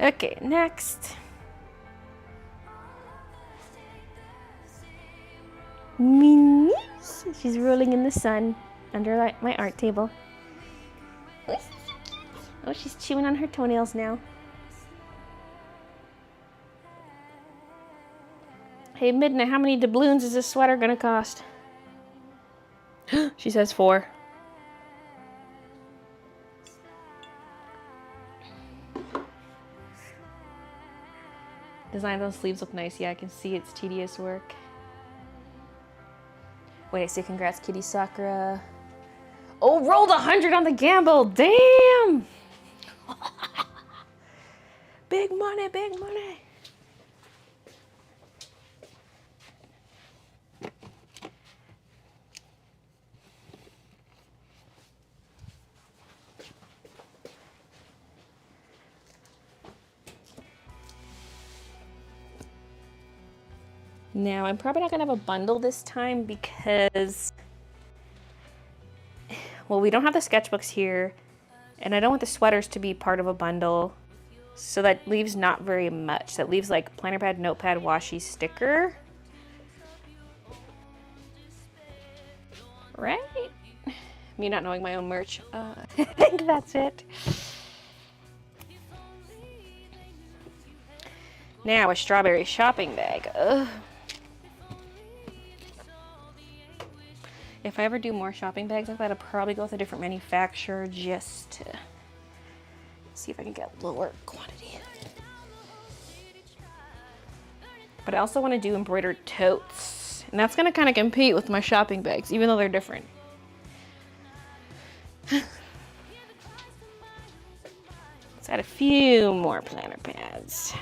S1: Okay, next. Minnie. She's rolling in the sun under my art table. Oh, she's chewing on her toenails now. Hey, Midnight, how many doubloons is this sweater gonna cost? She says 4. Designs on sleeves look nice. Yeah, I can see it's tedious work. Wait, I say congrats, Kitty Sakura. Oh, rolled 100 on the gamble. Damn! Big money, big money. Now, I'm probably not gonna have a bundle this time because well, we don't have the sketchbooks here, and I don't want the sweaters to be part of a bundle. So that leaves not very much. That leaves like planner pad, notepad, washi, sticker. Right? Me not knowing my own merch. I think that's it. Now a strawberry shopping bag. Ugh. If I ever do more shopping bags like that, I'll probably go with a different manufacturer just to see if I can get lower quantity. But I also want to do embroidered totes. And that's going to kind of compete with my shopping bags, even though they're different. Let's add a few more planner pads.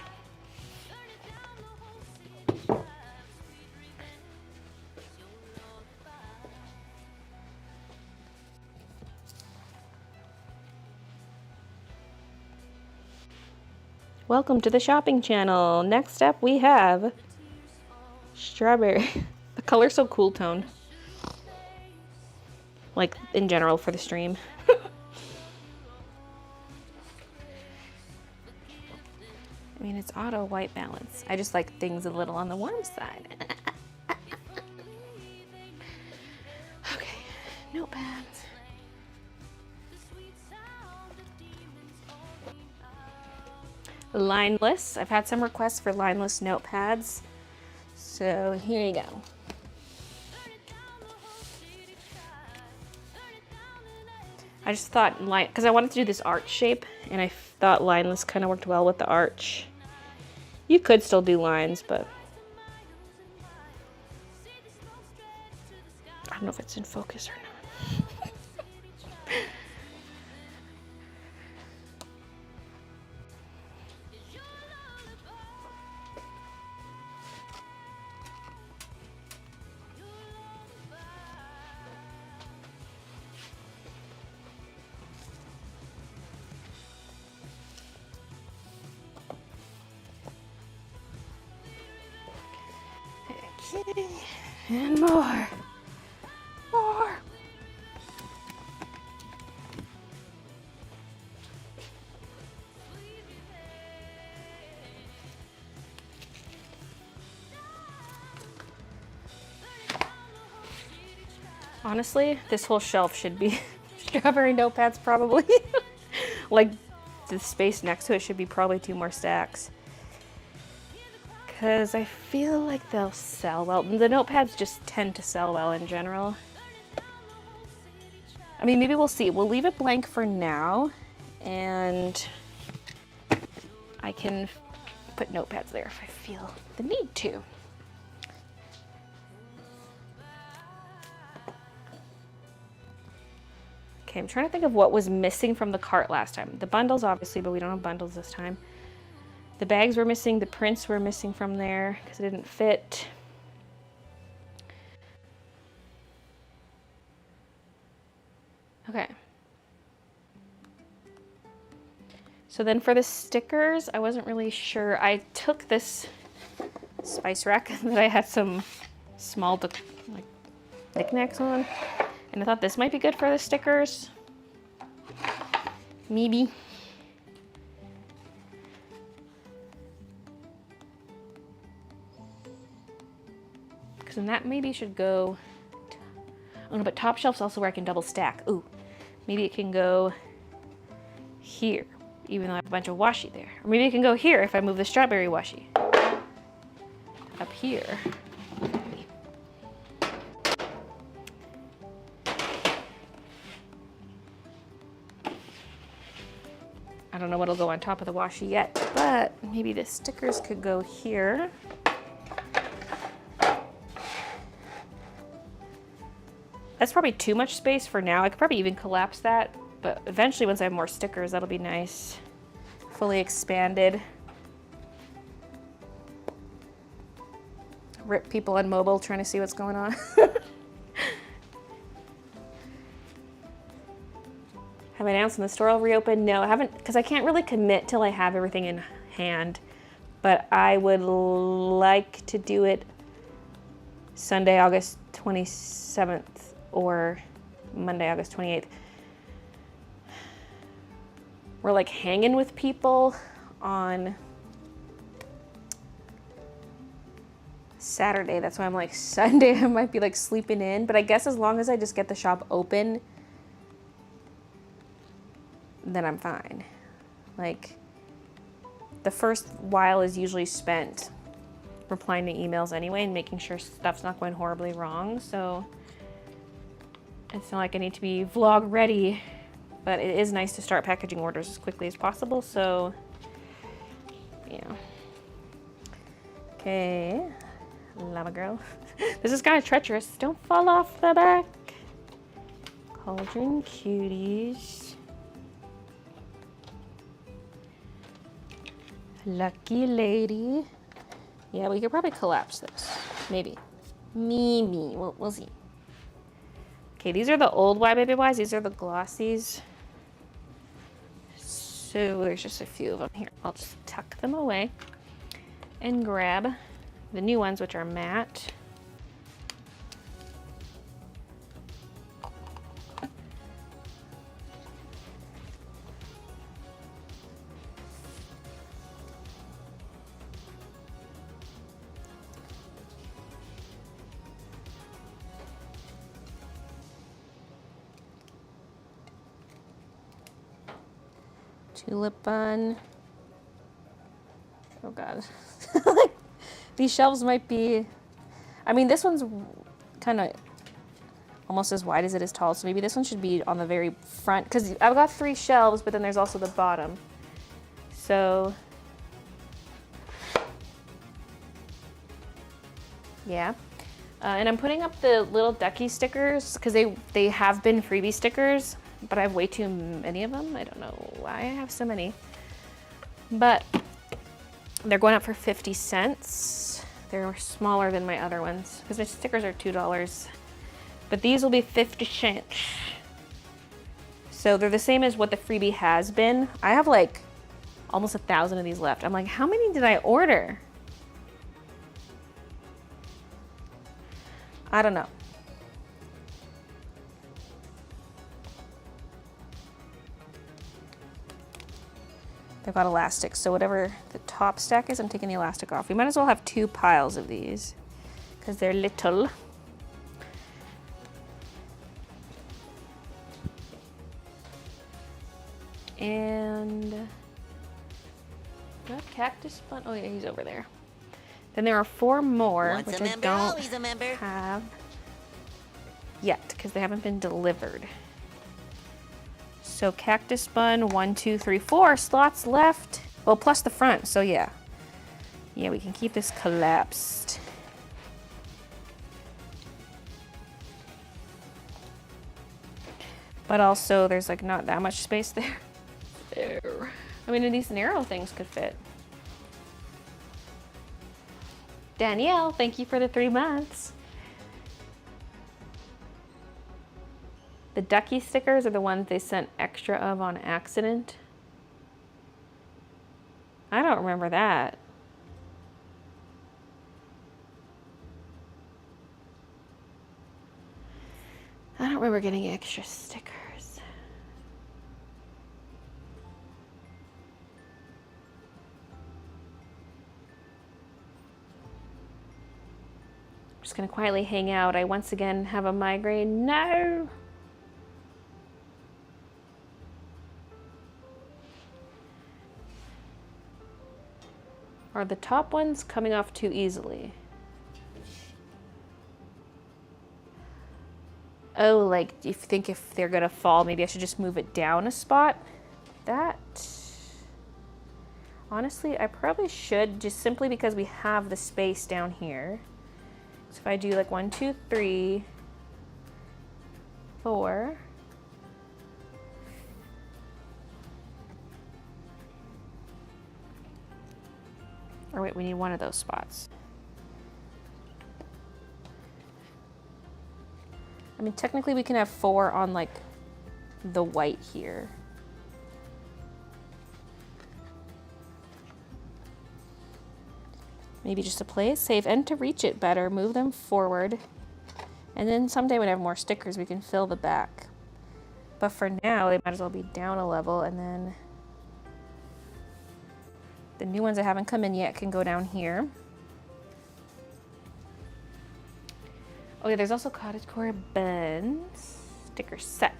S1: Welcome to the shopping channel. Next up we have strawberry. The color's so cool tone. Like in general for the stream. I mean, it's auto white balance. I just like things a little on the warm side. Okay, notepads. Lineless. I've had some requests for lineless notepads. So here you go. I just thought because I wanted to do this arch shape, and I thought lineless kind of worked well with the arch. You could still do lines, but I don't know if it's in focus or not. Okay, and more. More. Honestly, this whole shelf should be strawberry notepads probably. Like the space next to it should be probably 2 more stacks. Because I feel like they'll sell well. The notepads just tend to sell well in general. I mean, maybe we'll see. We'll leave it blank for now, and I can put notepads there if I feel the need to. Okay, I'm trying to think of what was missing from the cart last time. The bundles, obviously, but we don't have bundles this time. The bags were missing, the prints were missing from there because it didn't fit. Okay. So then for the stickers, I wasn't really sure. I took this spice rack that I had some small like knickknacks on, and I thought this might be good for the stickers. Maybe. And that maybe should go, oh no, but top shelf's also where I can double stack. Ooh, maybe it can go here, even though I have a bunch of washi there. Or maybe it can go here if I move the strawberry washi. Up here. I don't know what'll go on top of the washi yet, but maybe the stickers could go here. That's probably too much space for now. I could probably even collapse that, but eventually once I have more stickers, that'll be nice. Fully expanded. Rip people on mobile trying to see what's going on. Have I announced when the store will reopen? No, I haven't, because I can't really commit till I have everything in hand, but I would like to do it Sunday, August 27th. Or Monday, August 28th. We're like hanging with people on Saturday. That's why I'm like, Sunday I might be like sleeping in. But I guess as long as I just get the shop open, then I'm fine. Like, the first while is usually spent replying to emails anyway and making sure stuff's not going horribly wrong. So it's not like I need to be vlog ready, but it is nice to start packaging orders as quickly as possible. So yeah. Okay, llama girl. This is kind of treacherous. Don't fall off the back. Cauldron cuties. Lucky lady. Yeah, we could probably collapse this. Maybe. Maybe. We'll see. Okay, these are the old Y Baby Ys. These are the glossies. So there's just a few of them here. I'll just tuck them away and grab the new ones, which are matte. Tulip bun. Oh God. These shelves might be, I mean, this one's kind of almost as wide as it is tall, so maybe this one should be on the very front, because I've got 3 shelves, but then there's also the bottom. So, yeah. And I'm putting up the little ducky stickers, because they have been freebie stickers, but I have way too many of them. I don't know why I have so many. But they're going up for 50 cents. They're smaller than my other ones because my stickers are $2. But these will be 50 cents. So they're the same as what the freebie has been. I have like almost 1,000 of these left. I'm like, how many did I order? I don't know. They've got elastic, so whatever the top stack is, I'm taking the elastic off. We might as well have 2 piles of these because they're little. And got cactus bun. Oh yeah, he's over there. Then there are 4 more,
S2: Once
S1: which
S2: a
S1: I
S2: member,
S1: don't
S2: always a member.
S1: have yet because they haven't been delivered. So cactus bun, 1, 2, 3, 4 slots left. Well, plus the front, so yeah. Yeah, we can keep this collapsed. But also, there's like not that much space there. There. I mean, these narrow things could fit. Danielle, thank you for the 3 months. The ducky stickers are the ones they sent extra of on accident. I don't remember that. I don't remember getting extra stickers. I'm just gonna quietly hang out. I once again have a migraine. No! Are the top ones coming off too easily? Oh, like if you think if they're gonna fall, maybe I should just move it down a spot? That, honestly, I probably should, just simply because we have the space down here. So if I do like 1, 2, 3, 4. Or wait, we need one of those spots. I mean, technically we can have 4 on like the white here. Maybe just to play it safe and to reach it better, move them forward And then someday when I have more stickers, we can fill the back. But for now, they might as well be down a level, and then the new ones that haven't come in yet can go down here. Oh yeah, there's also cottagecore buns sticker set.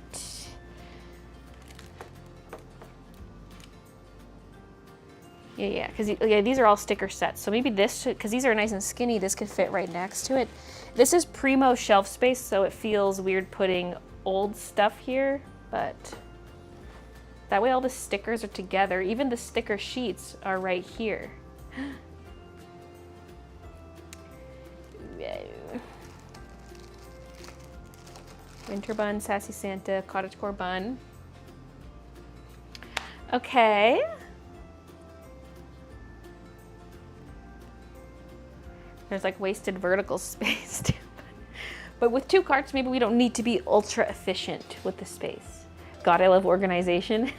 S1: Yeah, because these are all sticker sets. So maybe this, because these are nice and skinny, this could fit right next to it. This is primo shelf space, so it feels weird putting old stuff here, but that way all the stickers are together. Even the sticker sheets are right here. Winter bun, sassy Santa, cottagecore bun. Okay. There's like wasted vertical space too. But with 2 carts, maybe we don't need to be ultra efficient with the space. God, I love organization.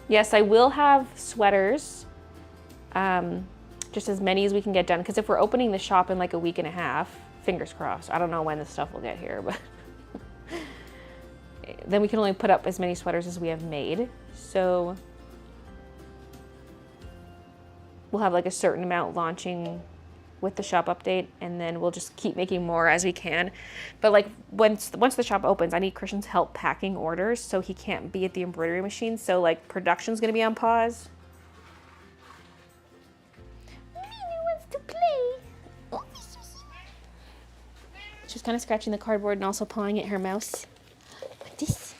S1: Yes, I will have sweaters, just as many as we can get done. Because if we're opening the shop in like a week and a half, fingers crossed, I don't know when this stuff will get here, but then we can only put up as many sweaters as we have made. So we'll have like a certain amount launching with the shop update, and then we'll just keep making more as we can. But like once the shop opens, I need Christian's help packing orders, so he can't be at the embroidery machine. So like production's gonna be on pause. Minnie wants to play. She's kind of scratching the cardboard and also pawing at her mouse. Like this.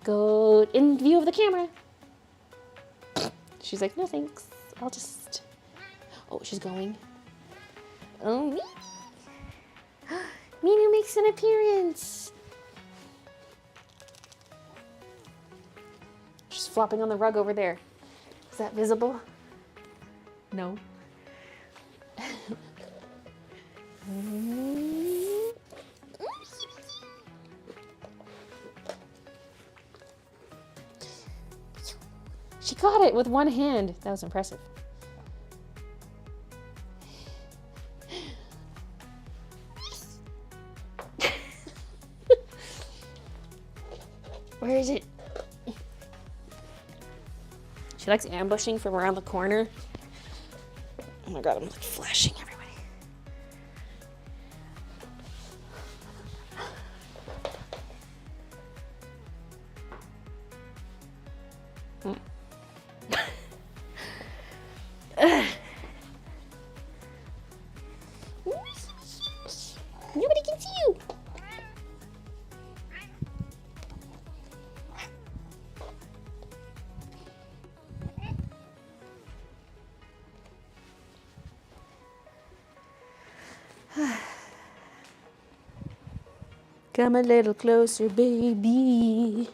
S1: Go in view of the camera. She's like, no thanks. I'll just... Oh, she's going. Oh, Minnie. Minnie makes an appearance. She's flopping on the rug over there. Is that visible? No. She got it with one hand. That was impressive. Where is it? She likes ambushing from around the corner. Oh my god, I'm like flashing everybody. Nobody can see you. Come a little closer, baby.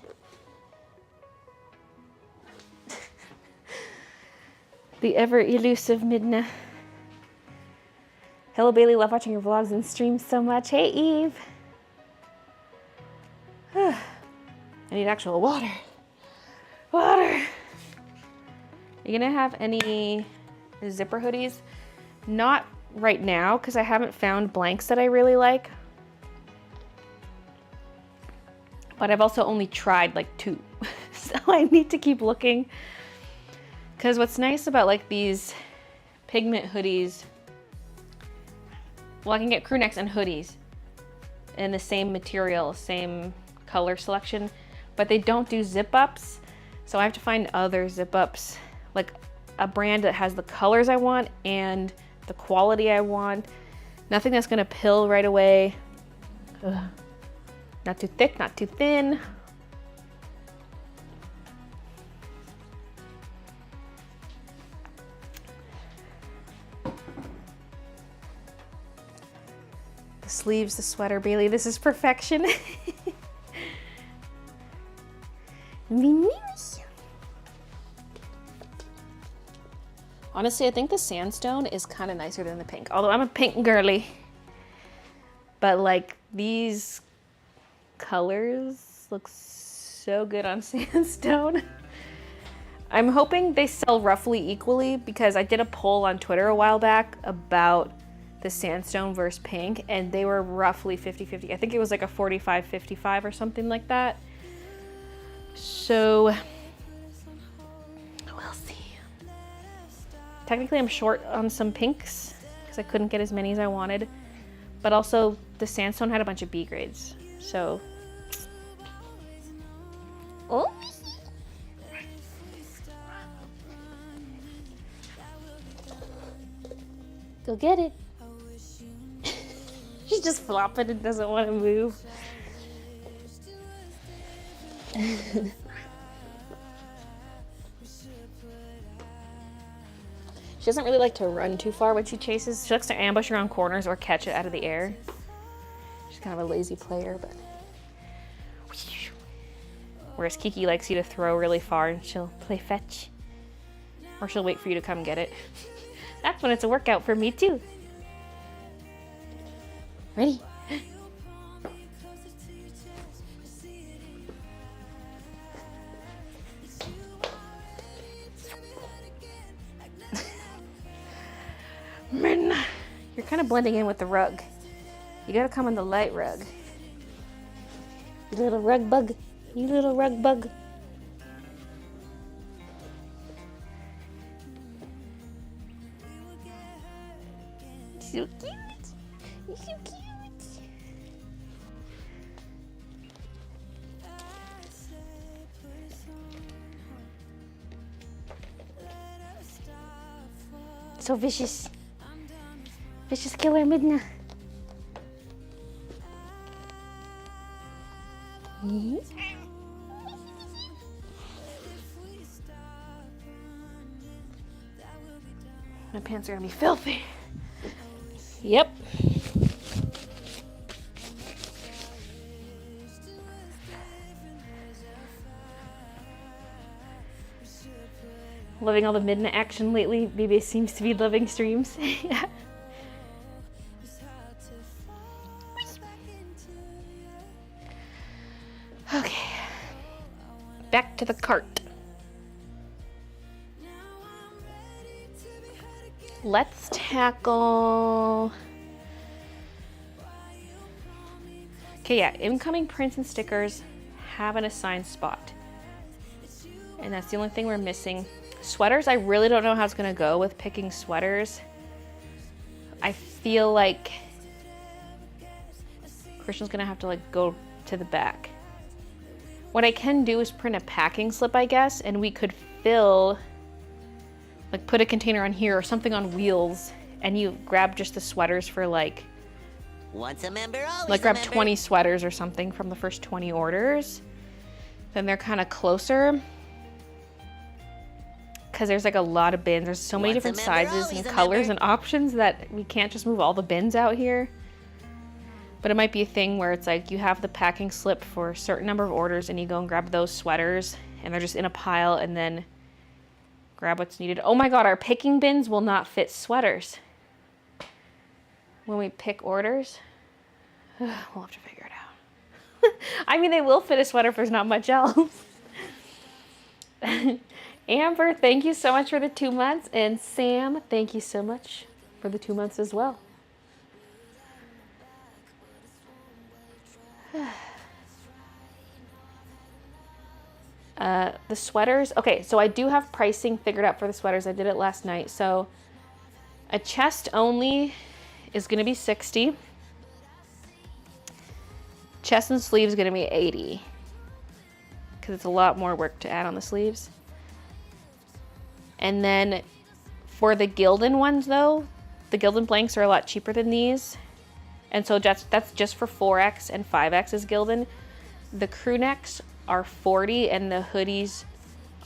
S1: The ever elusive Midna. Hello, Baylee. Love watching your vlogs and streams so much. Hey, Eve. I need actual water. Water. Are you gonna have any zipper hoodies? Not right now, because I haven't found blanks that I really like. But I've also only tried like 2. So I need to keep looking. Because what's nice about like these pigment hoodies, well, I can get crew necks and hoodies in the same material, same color selection, but they don't do zip ups. So I have to find other zip ups, like a brand that has the colors I want and the quality I want. Nothing that's gonna pill right away. Ugh. Not too thick, not too thin. The sleeves, the sweater, Baylee, this is perfection. Honestly, I think the sandstone is kind of nicer than the pink, although I'm a pink girly. But like these colors look so good on sandstone. I'm hoping they sell roughly equally, because I did a poll on Twitter a while back about the sandstone versus pink, and they were roughly 50-50. I think it was like a 45-55 or something like that. So we'll see. Technically I'm short on some pinks because I couldn't get as many as I wanted, but also the sandstone had a bunch of B grades. So oh, go get it. She's just flopping and doesn't want to move. She doesn't really like to run too far when she chases. She likes to ambush around corners or catch it out of the air. She's kind of a lazy player, but... Whereas Kiki likes you to throw really far and she'll play fetch. Or she'll wait for you to come get it. That's when it's a workout for me too. Ready? Mirna, you're kind of blending in with the rug. You gotta come on the light rug. You little rug bug. You little rug bug. So cute. You're so cute. So vicious. Vicious killer Midna. My pants are gonna be filthy. Yep. Loving all the Midna action lately. BB seems to be loving streams. Yeah. Okay. Back to the cart. Let's tackle... Okay, yeah, incoming prints and stickers have an assigned spot. And that's the only thing we're missing. Sweaters, I really don't know how it's gonna go with picking sweaters. I feel like Christian's gonna have to like go to the back. What I can do is print a packing slip, I guess, and we could fill, like put a container on here or something on wheels, and you grab just the sweaters for like,
S2: Once a member, always
S1: like
S2: a
S1: grab
S2: member.
S1: 20 sweaters or something from the first 20 orders. Then they're kind of closer. Because there's like a lot of bins. There's so many
S2: Once a
S1: different
S2: member,
S1: sizes
S2: always
S1: and
S2: a
S1: colors
S2: member.
S1: and options that we can't just move all the bins out here. But it might be a thing where it's like you have the packing slip for a certain number of orders and you go and grab those sweaters and they're just in a pile and then grab what's needed. Oh my god, our picking bins will not fit sweaters. When we pick orders, we'll have to figure it out. I mean, they will fit a sweater if there's not much else. Amber, thank you so much for the 2 months. And Sam, thank you so much for the 2 months as well. The sweaters. Okay, so I do have pricing figured out for the sweaters. I did it last night. So a chest only is going to be 60. Chest and sleeves is going to be 80. Because it's a lot more work to add on the sleeves. And then for the Gildan ones though, the Gildan blanks are a lot cheaper than these. And so that's just for 4X and 5X is Gildan. The crew necks are 40 and the hoodies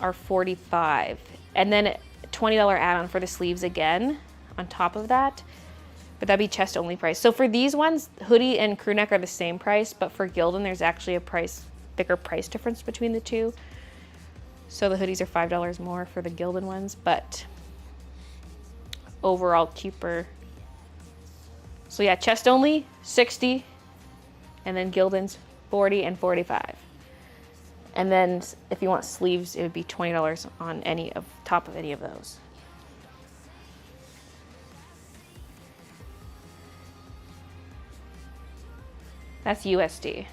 S1: are 45. And then $20 add-on for the sleeves again on top of that. But that'd be chest only price. So for these ones, hoodie and crew neck are the same price, but for Gildan there's actually a bigger price difference between the two. So the hoodies are $5 more for the Gildan ones, but overall cheaper. So yeah, chest only, 60, and then Gildan's 40 and 45. And then if you want sleeves, it would be $20 on top of any of those. That's USD.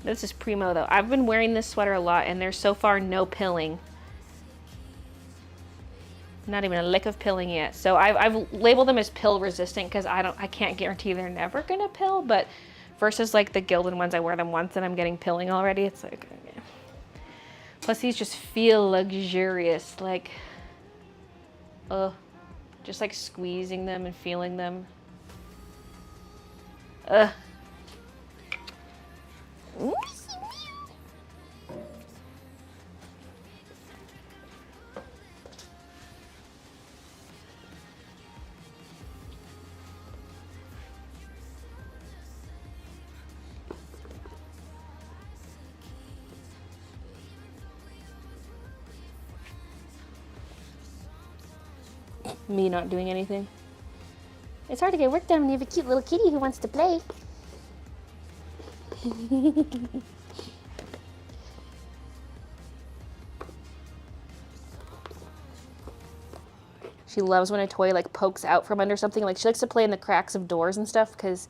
S1: This is primo though. I've been wearing this sweater a lot and there's so far no pilling. Not even a lick of pilling yet. So I've labeled them as pill resistant because I can't guarantee they're never gonna pill, but versus like the gilded ones, I wear them once and I'm getting pilling already. It's like, okay. Plus these just feel luxurious, like, just like squeezing them and feeling them. Me not doing anything. It's hard to get work done when you have a cute little kitty who wants to play. She loves when a toy like pokes out from under something. Like she likes to play in the cracks of doors and stuff because,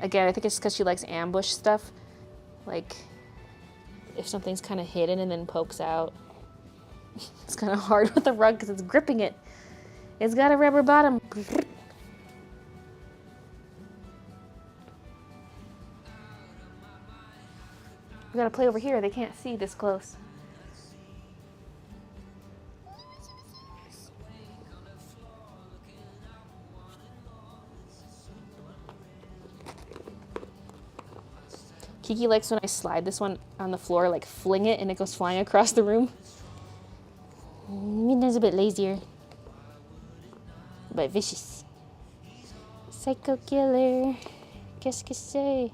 S1: again, I think it's because she likes ambush stuff. Like if something's kind of hidden and then pokes out. It's kind of hard with the rug because it's gripping it. It's got a rubber bottom. We gotta play over here. They can't see this close. Kiki likes when I slide this one on the floor, like fling it and it goes flying across the room. Midna's a bit lazier. But vicious. Psycho killer. Qu'est-ce que c'est?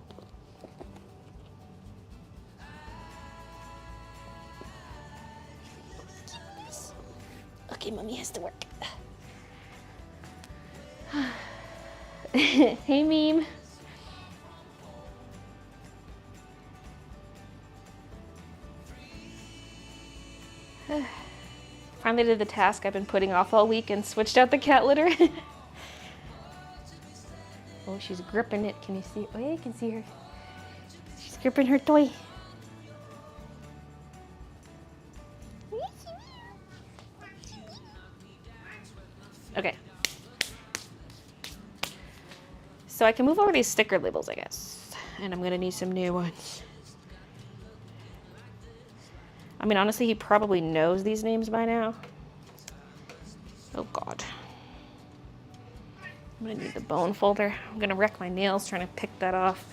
S1: Okay, mommy has to work. Hey, meme. Finally did the task I've been putting off all week and switched out the cat litter. Oh, she's gripping it. Can you see? Oh yeah, you can see her. She's gripping her toy. Okay. So I can move over these sticker labels, I guess. And I'm gonna need some new ones. I mean, honestly, he probably knows these names by now. Oh, God. I'm gonna need the bone folder. I'm gonna wreck my nails trying to pick that off.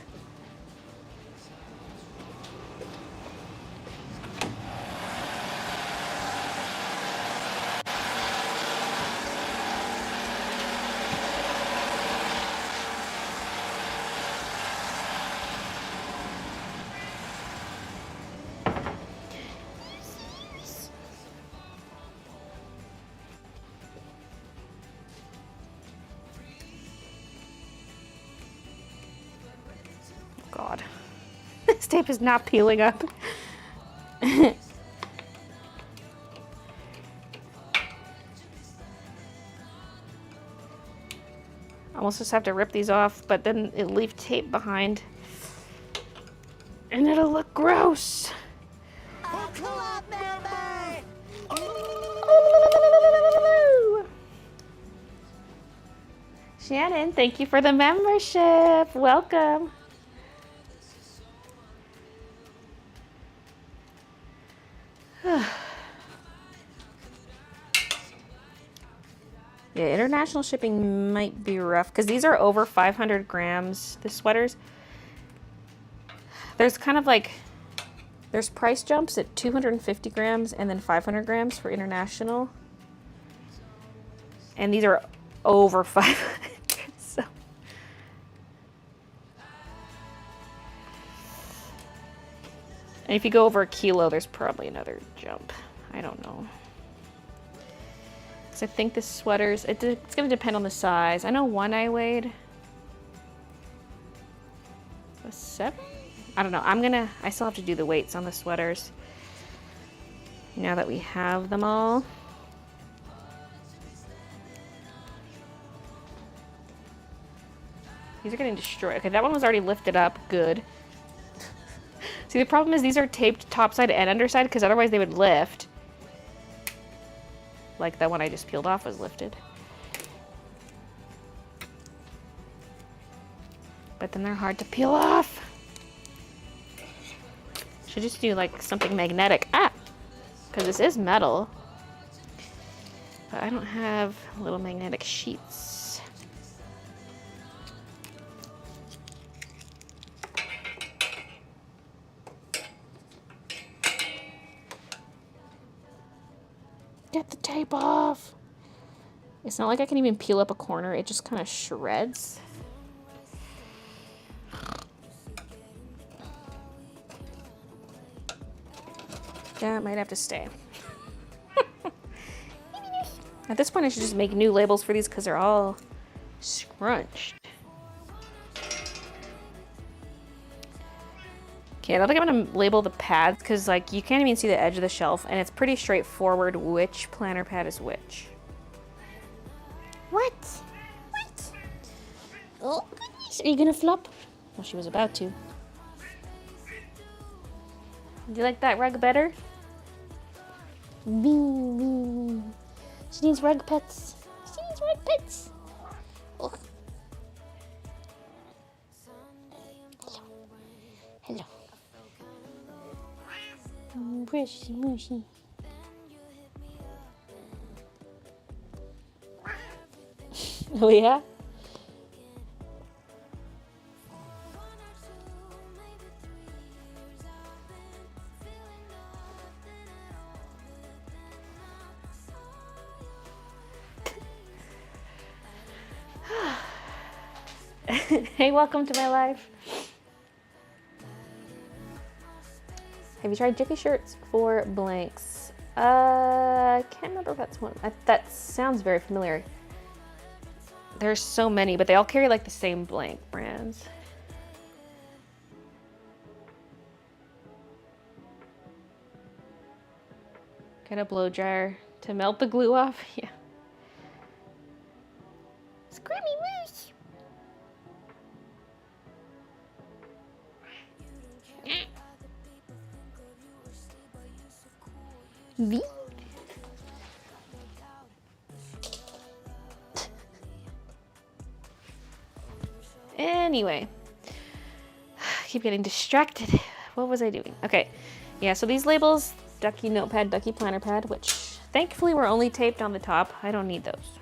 S1: God. This tape is not peeling up. I almost just have to rip these off, but then it'll leave tape behind. And it'll look gross. Shannon, thank you for the membership. Welcome. Yeah, international shipping might be rough because these are over 500 grams, the sweaters. There's kind of like, there's price jumps at 250 grams and then 500 grams for international. And these are over 500, so. And if you go over a kilo, there's probably another jump. I don't know. So I think the sweaters, it's gonna depend on the size. I know one I weighed a 7? I don't know, I still have to do the weights on the sweaters. Now that we have them all. These are getting destroyed. Okay, that one was already lifted up. Good. See, the problem is these are taped topside and underside because otherwise they would lift. Like that one I just peeled off was lifted. But then they're hard to peel off. Should just do like something magnetic. Ah! Because this is metal. But I don't have little magnetic sheets. Get the tape off. It's not like I can even peel up a corner. It just kind of shreds. That might have to stay. At this point, I should just make new labels for these because they're all scrunched. Okay, I don't think I'm gonna label the pads because like you can't even see the edge of the shelf and it's pretty straightforward which planner pad is which.
S5: What? What? Oh, goodness. Are you gonna flop?
S1: Well, she was about to. Do you like that rug better?
S5: Wee. She needs rug pets. She needs rug pets. Oh. Hello. Mushy, mushy.
S1: Oh yeah? Hey, welcome to my life. Have you tried Jiffy shirts for blanks? I can't remember if that's one. That sounds very familiar. There's so many, but they all carry like the same blank brands. Get a blow dryer to melt the glue off. Yeah.
S5: Squirmy moose. V.
S1: Anyway, keep getting distracted. What was I doing? Okay, yeah, so these labels, Ducky Notepad, Ducky Planner Pad, which thankfully were only taped on the top. I don't need those.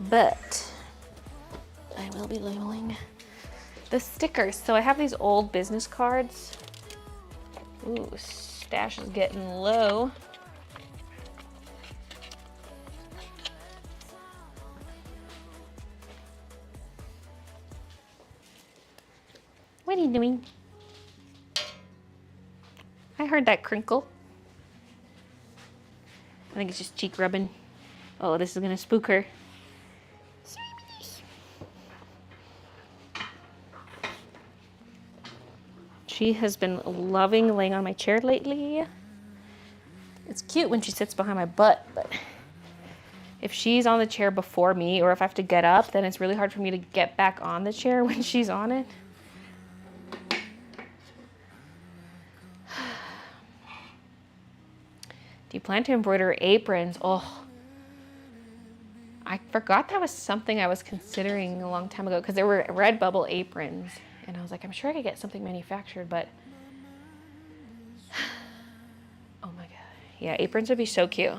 S1: But I will be labeling the stickers. So I have these old business cards. Ooh, stash is getting low. What are you doing? I heard that crinkle. I think it's just cheek rubbing. Oh, this is gonna spook her. She has been loving laying on my chair lately. It's cute when she sits behind my butt, but if she's on the chair before me or if I have to get up, then it's really hard for me to get back on the chair when she's on it. Do you plan to embroider aprons? Oh, I forgot that was something I was considering a long time ago because there were Redbubble aprons. And I was like, I'm sure I could get something manufactured, but oh my God. Yeah, aprons would be so cute.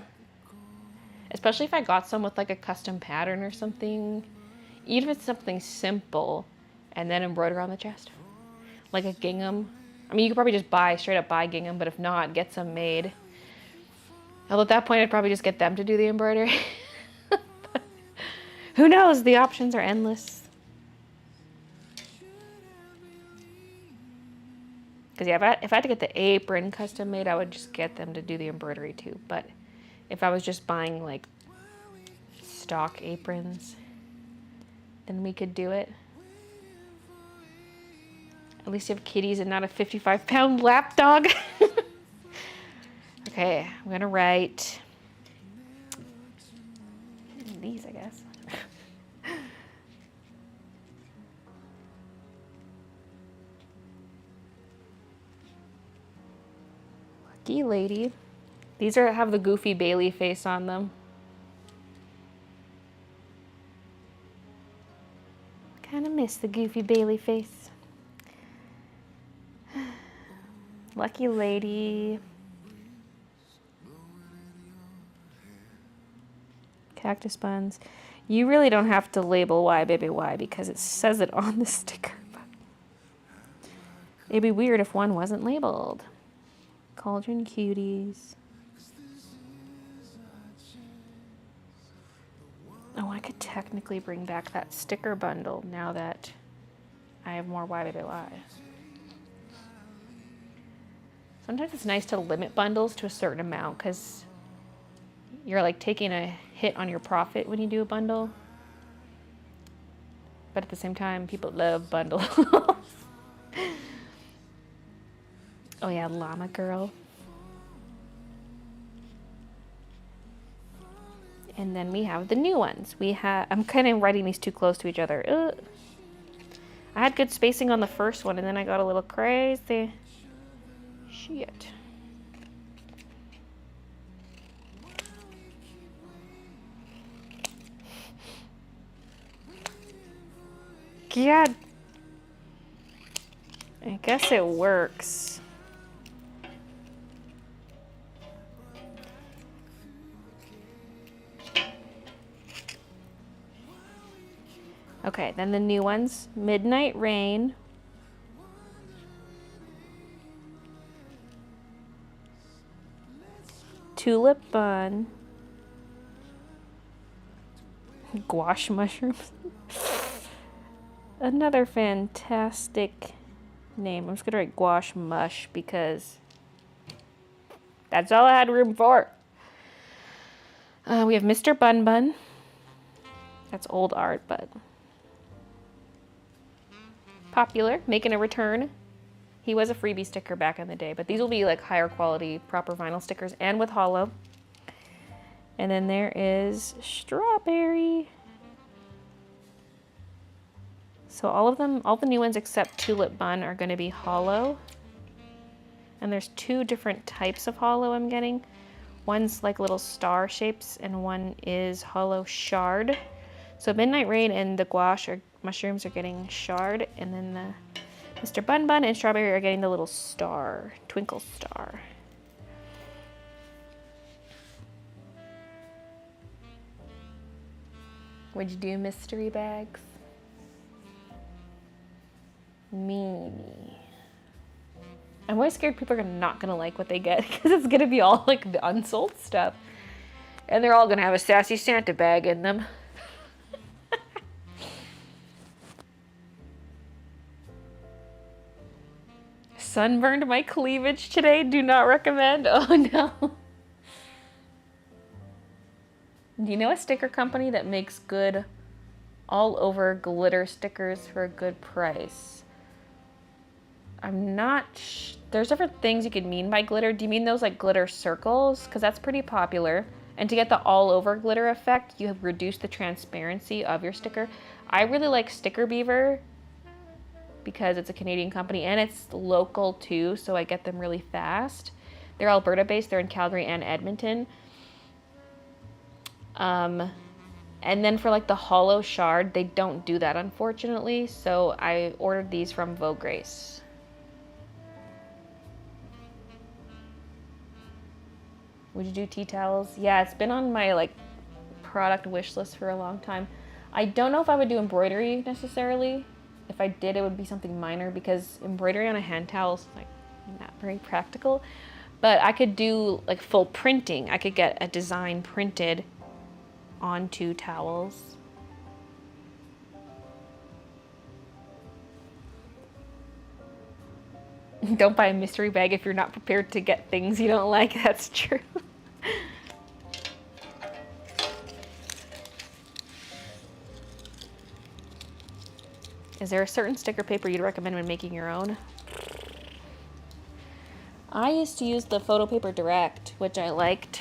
S1: Especially if I got some with like a custom pattern or something. Even if it's something simple and then embroider on the chest. Like a gingham. I mean, you could probably just straight up buy gingham, but if not, get some made. Although at that point, I'd probably just get them to do the embroidery. Who knows? The options are endless. Because yeah, if I had to get the apron custom made, I would just get them to do the embroidery too. But if I was just buying like stock aprons, then we could do it. At least you have kitties and not a 55-pound lap dog. Okay, I'm gonna write these, I guess. Lucky lady. These have the goofy Baylee face on them. Kind of miss the goofy Baylee face. Lucky lady. Cactus buns. You really don't have to label why, baby, why, because it says it on the sticker. It'd be weird if one wasn't labeled. Cauldron cuties. Oh, I could technically bring back that sticker bundle now that I have more why, baby, why. Sometimes it's nice to limit bundles to a certain amount because you're like taking a hit on your profit when you do a bundle. But at the same time, people love bundles. Oh yeah, llama girl. And then we have the new ones. I'm kind of writing these too close to each other. Ugh. I had good spacing on the first one and then I got a little crazy. Shit. God. I guess it works. Okay, then the new ones. Midnight Rain. Tulip Bun. Gouache mushrooms. Another fantastic name. I'm just gonna write gouache mush because that's all I had room for. We have Mr. Bun Bun. That's old art, but popular, making a return. He was a freebie sticker back in the day, but these will be like higher quality, proper vinyl stickers and with hollow. And then there is Strawberry. So all of them, all the new ones except Tulip Bun are gonna be hollow. And there's two different types of hollow I'm getting. One's like little star shapes and one is hollow shard. So Midnight Rain and the gouache mushrooms are getting shard, and then the Mr. Bun Bun and Strawberry are getting the little star, twinkle star. What'd you do, mystery bags? Meanie. I'm always scared people are not gonna like what they get because it's gonna be all like the unsold stuff. And they're all gonna have a sassy Santa bag in them. Sunburned my cleavage today, do not recommend. Oh no. Do you know a sticker company that makes good all over glitter stickers for a good price? I'm not there's different things you could mean by glitter. Do you mean those like glitter circles? Because that's pretty popular. And to get the all over glitter effect, you have reduced the transparency of your sticker. I really like Sticker Beaver because it's a Canadian company and it's local too, so I get them really fast. They're Alberta based, they're in Calgary and Edmonton. And then for like the hollow shard, they don't do that unfortunately, so I ordered these from Vogue Grace. Would you do tea towels? Yeah, it's been on my like product wish list for a long time. I don't know if I would do embroidery necessarily. If I did, it would be something minor because embroidery on a hand towel is like not very practical. But I could do like full printing. I could get a design printed onto towels. Don't buy a mystery bag if you're not prepared to get things you don't like. That's true. Is there a certain sticker paper you'd recommend when making your own? I used to use the Photo Paper Direct, which I liked.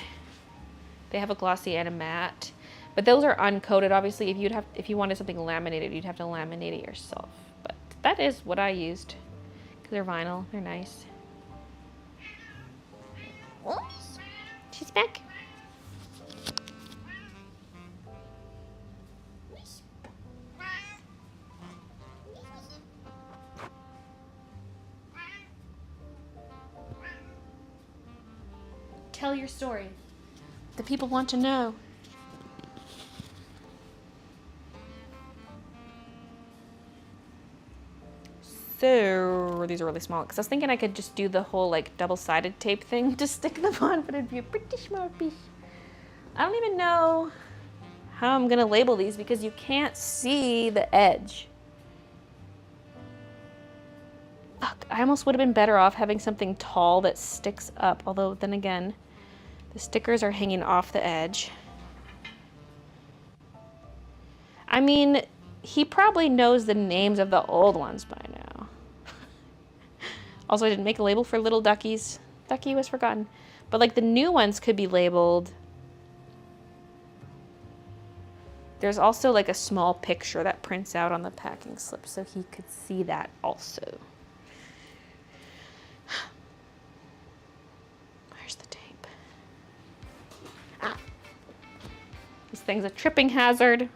S1: They have a glossy and a matte, but those are uncoated. Obviously, if you wanted something laminated, you'd have to laminate it yourself. But that is what I used because they're vinyl. They're nice. Oops. She's back. Tell your story. The people want to know. So, these are really small, because I was thinking I could just do the whole like double-sided tape thing to stick them on, but it'd be a pretty small piece. I don't even know how I'm gonna label these because you can't see the edge. Fuck, I almost would have been better off having something tall that sticks up, although then again, the stickers are hanging off the edge. I mean, he probably knows the names of the old ones by now. Also, I didn't make a label for little duckies. Ducky was forgotten. But like the new ones could be labeled. There's also like a small picture that prints out on the packing slip, so he could see that also. Where's the tape? Ah. This thing's a tripping hazard.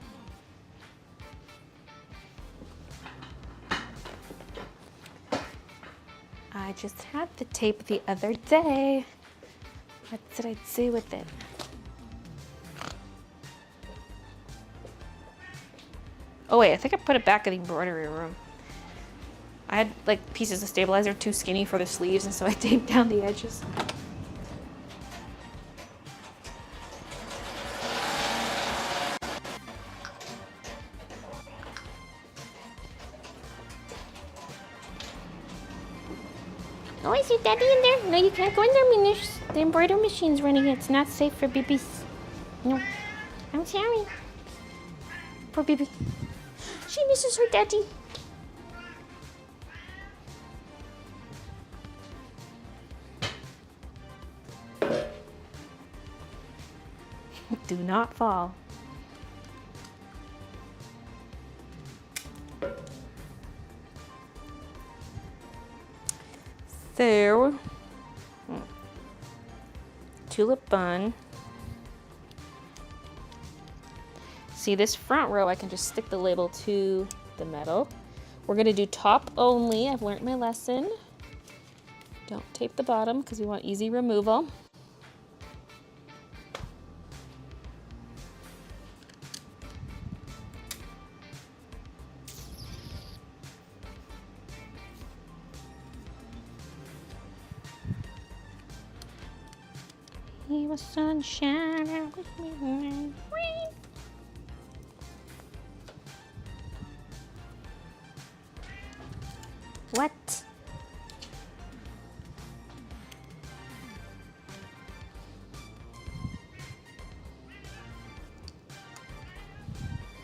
S1: I just had the tape the other day. What did I do with it? Oh wait, I think I put it back in the embroidery room. I had like pieces of stabilizer too skinny for the sleeves, and so I taped down the edges. Oh, I see Daddy in there. No, you can't go in there, Minish. The embroidery machine's running. It's not safe for babies. No, I'm sorry. Poor baby. She misses her daddy. Do not fall. So, tulip bun. See, this front row, I can just stick the label to the metal. We're gonna do top only. I've learned my lesson. Don't tape the bottom because we want easy removal. He was sunshine out with me when rain. What?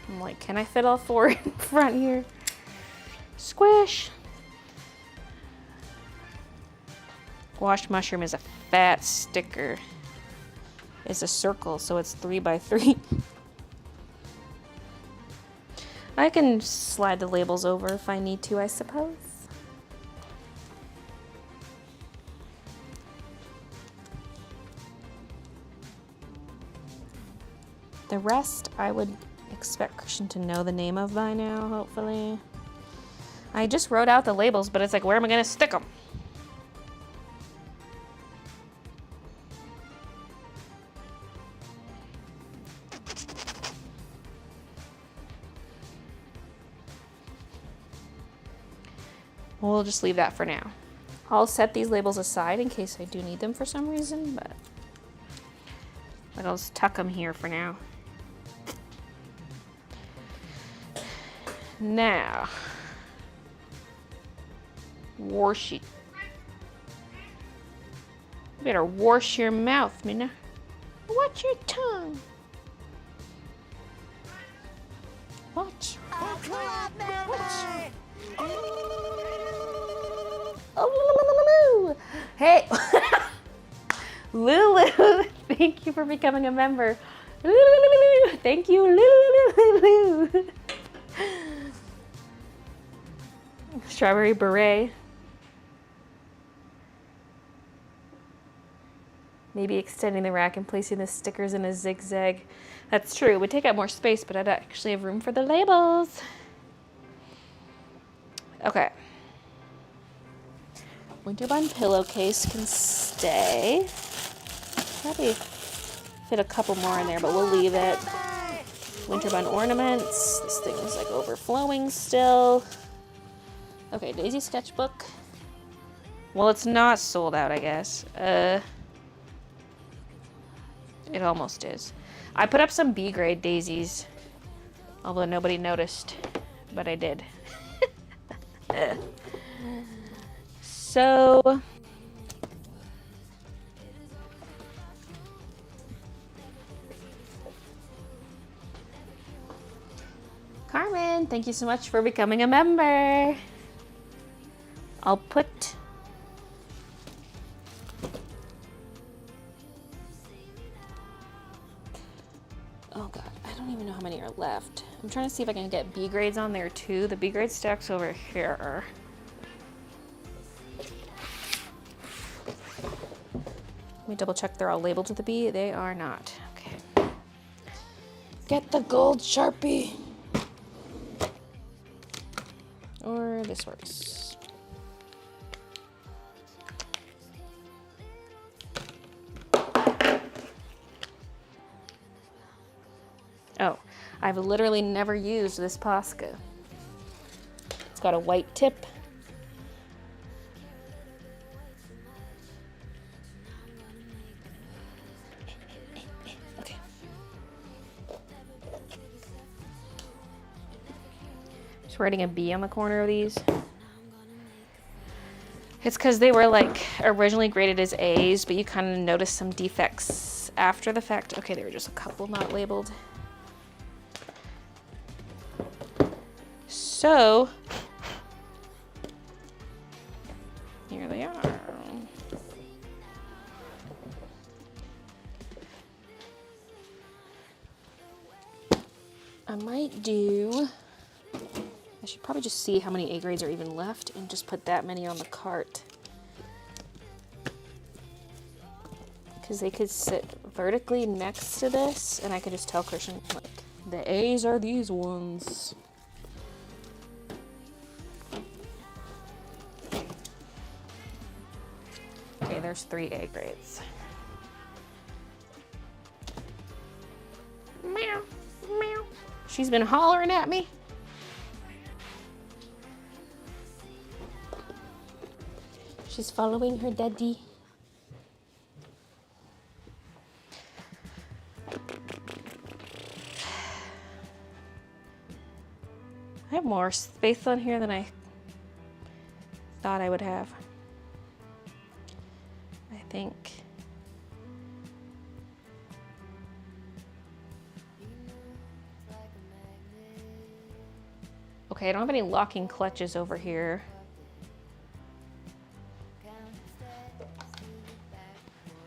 S1: I'm like, can I fit all four in front here? Squish. Washed mushroom is a fat sticker. It's a circle, so it's 3 by 3. I can slide the labels over if I need to, I suppose. The rest, I would expect Christian to know the name of by now, hopefully. I just wrote out the labels, but it's like, where am I gonna stick them? We'll just leave that for now. I'll set these labels aside in case I do need them for some reason, but I'll just tuck them here for now. Now, Washi. You better wash your mouth, Minna. Watch your tongue. Watch.
S2: Watch.
S1: Oh, Lulu. Hey. Lulu, thank you for becoming a member. Lulu, thank you, Lulu. Strawberry beret. Maybe extending the rack and placing the stickers in a zigzag. That's true. It would take up more space, but I'd actually have room for the labels. Okay. Winter bun pillowcase can stay. Probably fit a couple more in there, but we'll leave it. Winter bun ornaments. This thing is like overflowing still. Okay, Daisy sketchbook. Well, it's not sold out, I guess. It almost is. I put up some B grade daisies, although nobody noticed, but I did. So, Carmen, thank you so much for becoming a member. I'll put oh god, I don't even know how many are left. I'm trying to see if I can get B grades on there too. The B grade stacks over here. Let me double check they're all labeled with a B. They are not. Okay. Get the gold Sharpie. Or this works. Oh, I've literally never used this Posca. It's got a white tip. Okay. Just writing a B on the corner of these. It's because they were like originally graded as A's, but you kind of notice some defects after the fact. Okay, there were just a couple not labeled. So, here they are. I might do, I should probably just see how many A grades are even left and just put that many on the cart. Because they could sit vertically next to this and I could just tell Christian, like, the A's are these ones. Okay, there's 3 A grades. Meow, meow. She's been hollering at me. She's following her daddy. I have more space on here than I thought I would have. I think. Okay, I don't have any locking clutches over here.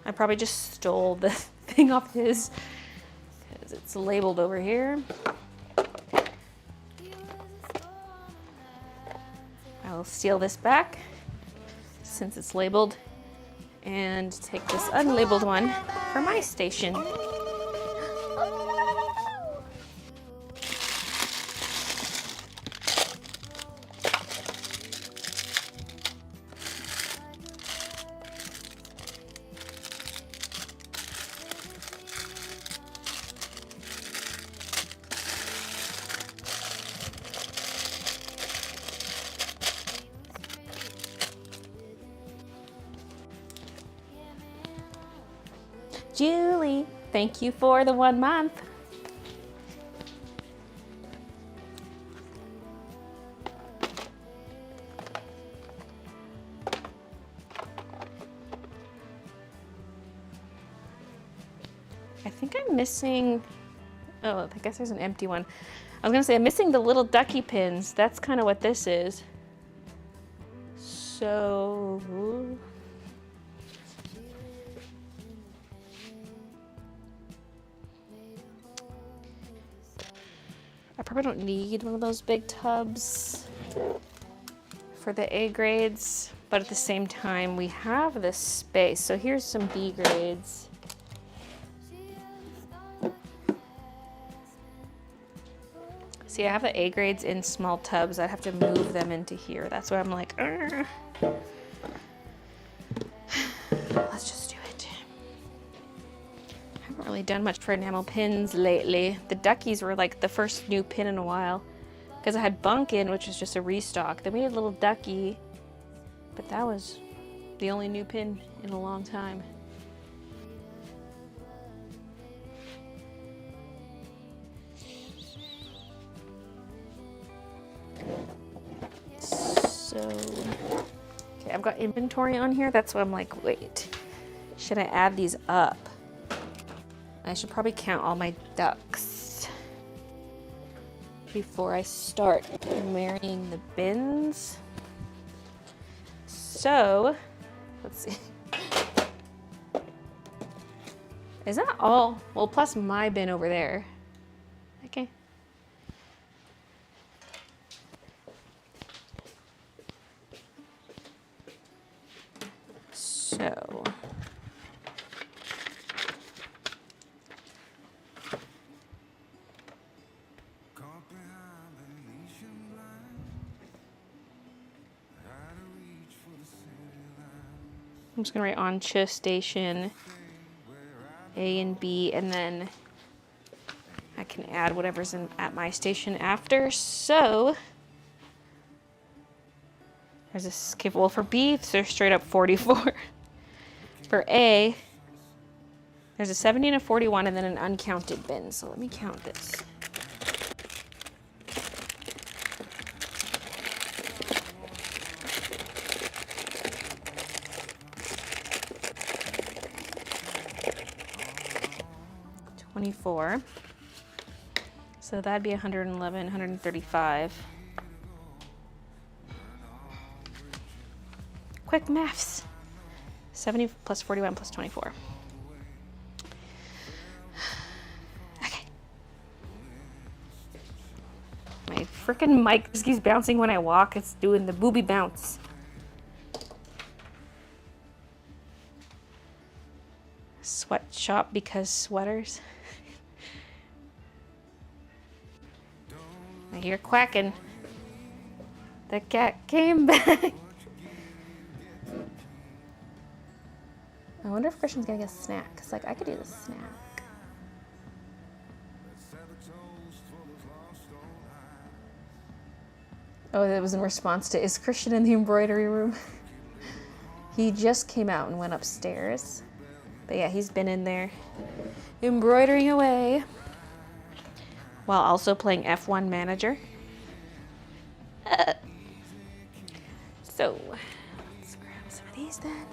S1: I probably just stole the thing off his because it's labeled over here. I'll steal this back since it's labeled and take this unlabeled one for my station. Julie, thank you for the 1 month. I think I'm missing, oh, I guess there's an empty one. I was gonna say, I'm missing the little ducky pins. That's kind of what this is. So... I probably don't need one of those big tubs for the A grades, but at the same time, we have this space. So here's some B grades. See, I have the A grades in small tubs. I'd have to move them into here. That's why I'm like, "Ugh." Let's just do it. I haven't really done much for enamel pins lately. The duckies were like the first new pin in a while because I had Bunkin, which was just a restock. Then we had little ducky, but that was the only new pin in a long time. So, okay, I've got inventory on here. That's why I'm like, wait, should I add these up? I should probably count all my ducks before I start marrying the bins. So, let's see. Is that all? Well, plus my bin over there. Okay. So, I'm just gonna write on station A and B, and then I can add whatever's in at my station after. So there's a skip. Well, for B, they're straight up 44. For A, there's a 70 and a 41, and then an uncounted bin. So let me count this. $24. So that'd be 111, 135. Quick maths. 70 plus 41 plus 24. Okay. My freaking mic just keeps bouncing when I walk. It's doing the booby bounce. Sweatshop because sweaters. I hear quacking. The cat came back. I wonder if Christian's gonna get a snack. Cause like I could use a snack. Oh, that was in response to, is Christian in the embroidery room? He just came out and went upstairs. But yeah, he's been in there embroidering away while also playing F1 manager. So let's grab some of these then.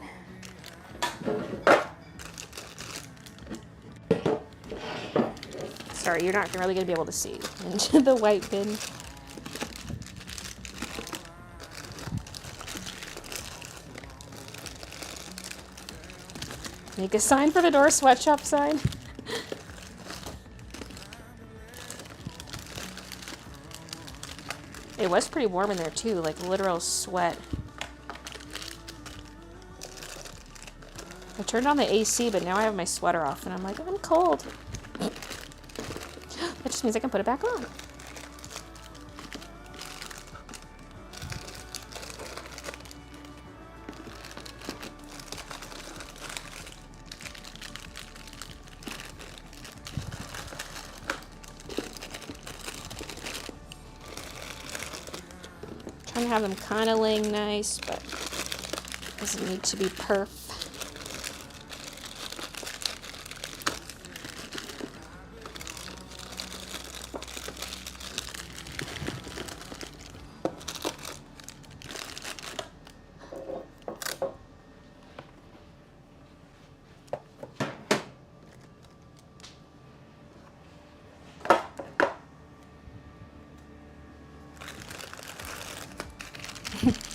S1: Sorry, you're not really gonna be able to see into the white bin. Make a sign for the door, sweatshop sign. It was pretty warm in there too, like literal sweat. I turned on the AC, but now I have my sweater off and I'm like, I'm cold. That just means I can put it back on. Trying to have them kind of laying nice, but doesn't need to be perf.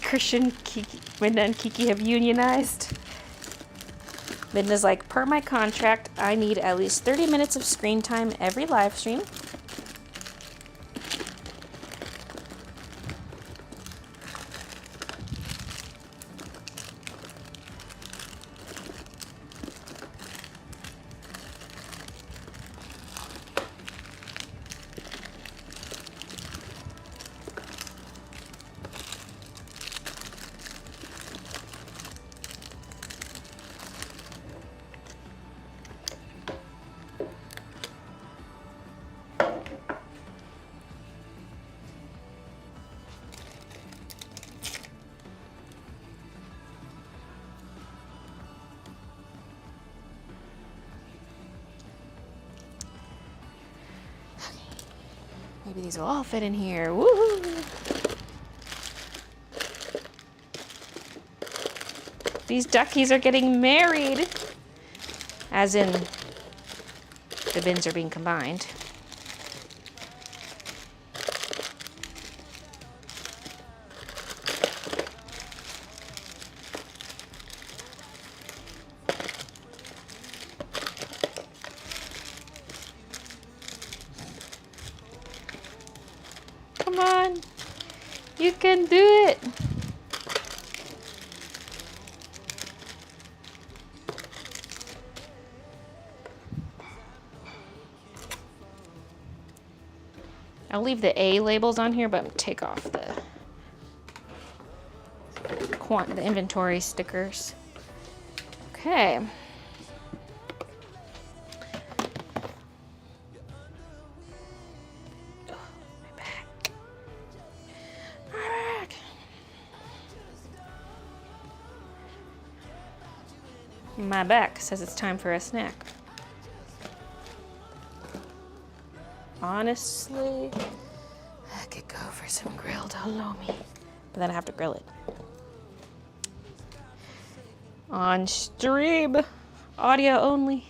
S1: Christian, Kiki, Midna, and Kiki have unionized. Midna's like, per my contract, I need at least 30 minutes of screen time every live stream. Maybe these will all fit in here. Woohoo! These duckies are getting married. As in, the bins are being combined. Come on, you can do it. I'll leave the A labels on here, but take off the inventory stickers. Okay. My back says it's time for a snack. Honestly, I could go for some grilled halloumi, but then I have to grill it. On stream, audio only.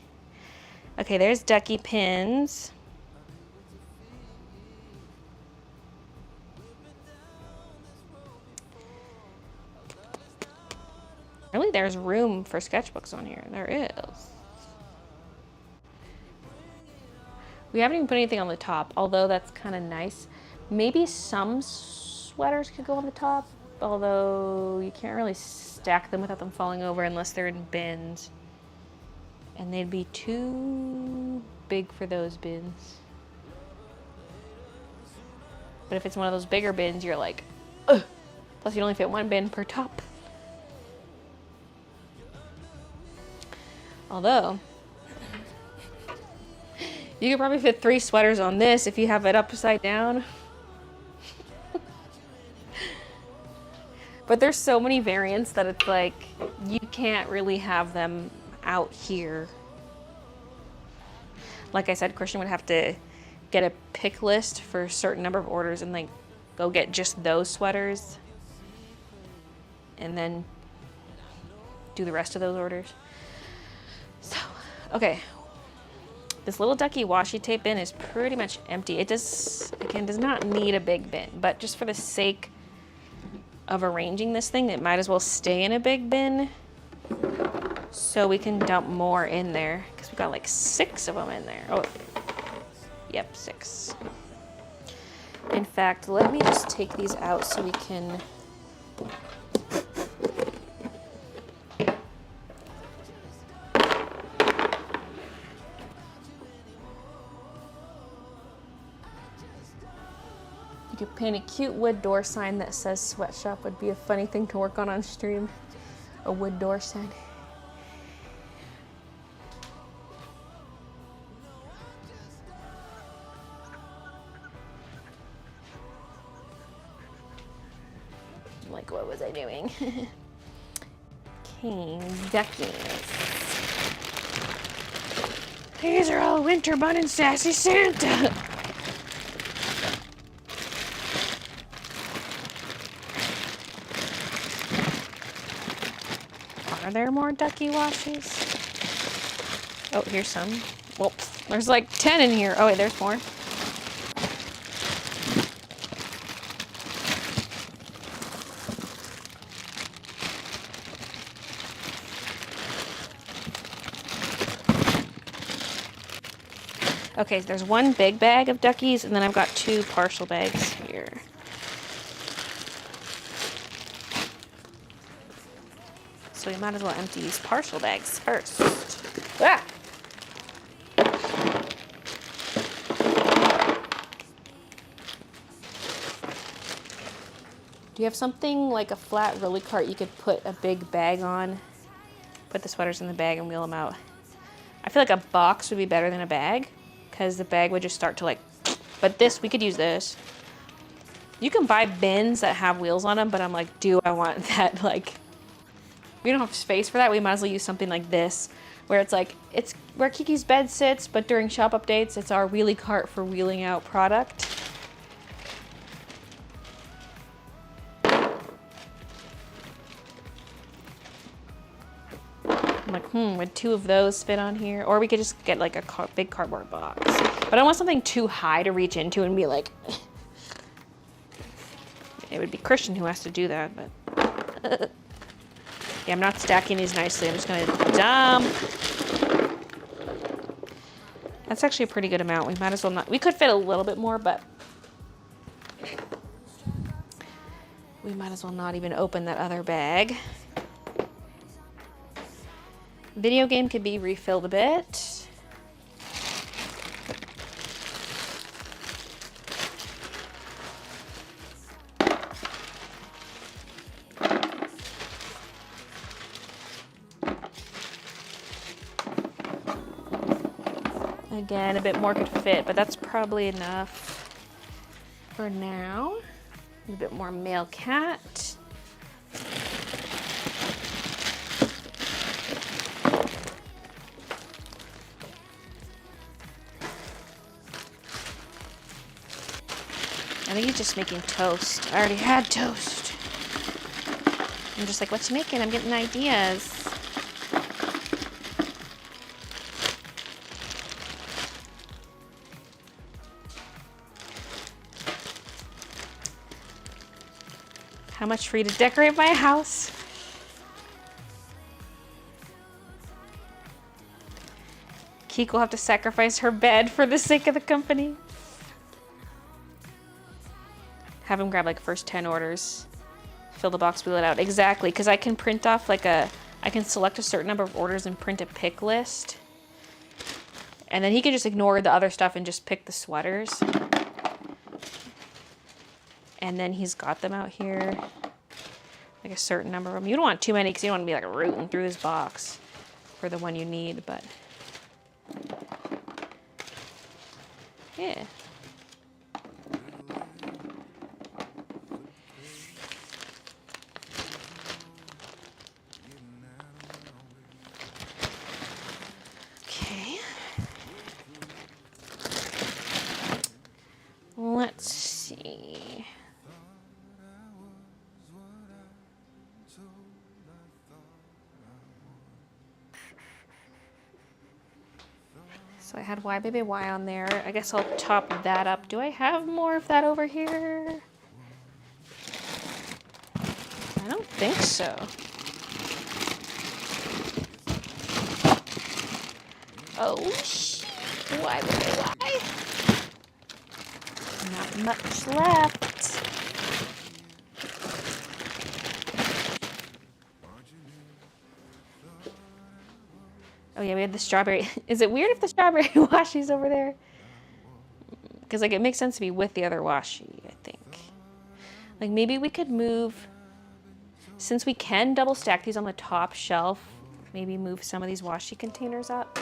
S1: Okay, there's ducky pins. Really, there's room for sketchbooks on here. There is. We haven't even put anything on the top, although that's kind of nice. Maybe some sweaters could go on the top, although you can't really stack them without them falling over unless they're in bins. And they'd be too big for those bins. But if it's one of those bigger bins, you're like, ugh. Plus you only fit one bin per top. Although, you could probably fit 3 sweaters on this if you have it upside down. But there's so many variants that it's like, you can't really have them out here. Like I said, Christian would have to get a pick list for a certain number of orders and like go get just those sweaters. And then do the rest of those orders. So, okay. This little ducky washi tape bin is pretty much empty. It does not need a big bin, but just for the sake of arranging this thing, it might as well stay in a big bin so we can dump more in there because we got like 6 of them in there. Oh, yep, 6. In fact, let me just take these out so we can You could paint a cute wood door sign that says sweatshop would be a funny thing to work on stream. A wood door sign. Like, what was I doing? King duckies. These are all Winter Bun and Sassy Santa. Are there more ducky washes? Oh, here's some. Well, there's like 10 in here. Oh, wait, there's more. Okay, so there's one big bag of duckies, and then I've got 2 partial bags here. So we might as well empty these partial bags first. Ah! Do you have something like a flat rolly cart you could put a big bag on? Put the sweaters in the bag and wheel them out. I feel like a box would be better than a bag, because the bag would just start to like, but this, we could use this. You can buy bins that have wheels on them, but I'm like, do I want that? Like, we don't have space for that. We might as well use something like this, where it's like, it's where Kiki's bed sits, but during shop updates, it's our wheelie cart for wheeling out product. I'm like, would 2 of those fit on here? Or we could just get like a big cardboard box. But I don't want something too high to reach into and be like, it would be Christian who has to do that, but. Yeah, I'm not stacking these nicely. I'm just gonna dump. That's actually a pretty good amount. We might as well not, we could fit a little bit more, but we might as well not even open that other bag. Video game could be refilled a bit. Again, a bit more could fit, but that's probably enough for now. A bit more male cat. I think he's just making toast. I already had toast. I'm just like, what you making? I'm getting ideas. How much for you to decorate my house? Keek will have to sacrifice her bed for the sake of the company. Have him grab like first 10 orders. Fill the box, wheel it out. Exactly, because I can print off like I can select a certain number of orders and print a pick list. And then he can just ignore the other stuff and just pick the sweaters. And then he's got them out here, like a certain number of them. You don't want too many because you don't want to be like rooting through this box for the one you need, but yeah. Okay. Let's see. So I had Why Baby Why on there. I guess I'll top that up. Do I have more of that over here? I don't think so. Oh, Why Baby Why? Not much left. Oh yeah, we had the strawberry. Is it weird if the strawberry washi's over there? Because like it makes sense to be with the other washi, I think. Like maybe we could move, since we can double stack these on the top shelf, maybe move some of these washi containers up.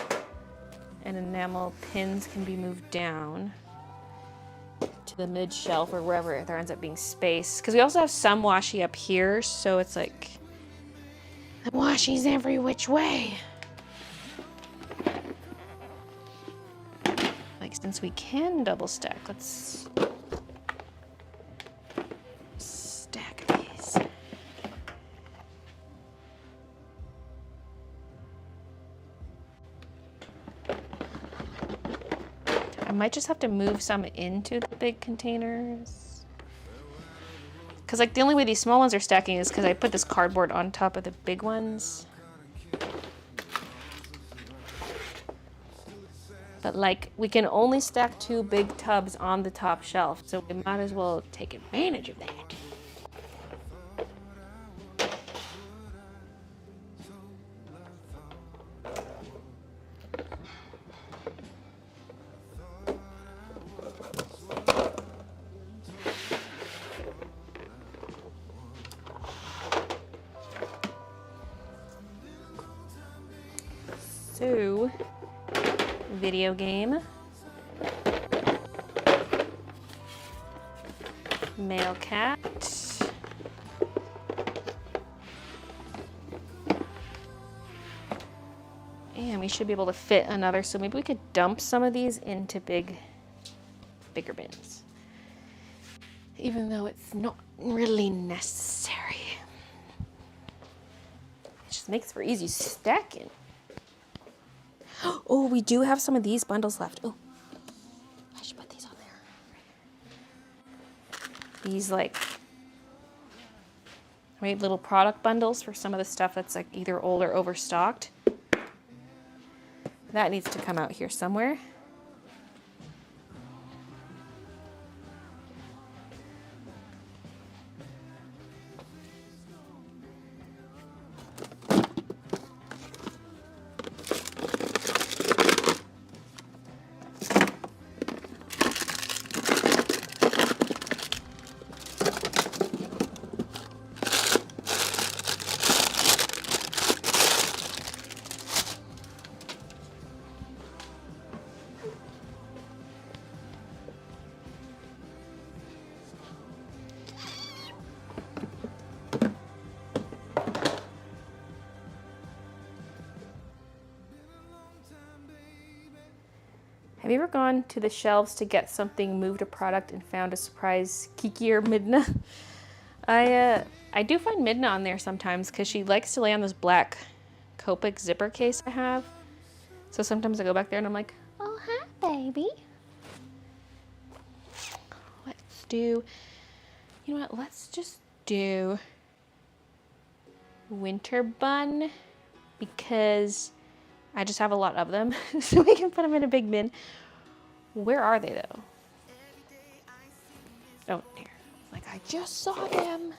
S1: And enamel pins can be moved down to the mid shelf or wherever there ends up being space. Because we also have some washi up here, so it's like the washi's every which way. Like since we can double stack, let's stack these. I might just have to move some into the big containers. Because like the only way these small ones are stacking is because I put this cardboard on top of the big ones. But like, we can only stack 2 big tubs on the top shelf, so we might as well take advantage of that. So, video game, male cat, and we should be able to fit another, so maybe we could dump some of these into bigger bins, even though it's not really necessary. It just makes for easy stacking. Oh, we do have some of these bundles left. Oh, I should put these on there. These like, right, little product bundles for some of the stuff that's like either old or overstocked. That needs to come out here somewhere. Have you ever gone to the shelves to get something, moved a product, and found a surprise Kiki or Midna? I do find Midna on there sometimes because she likes to lay on this black Copic zipper case I have. So sometimes I go back there and I'm like, oh, hi, baby. Let's do, you know what, let's just do winter bun because I just have a lot of them, so we can put them in a big bin. Where are they, though? Oh, here. Like, I just saw them.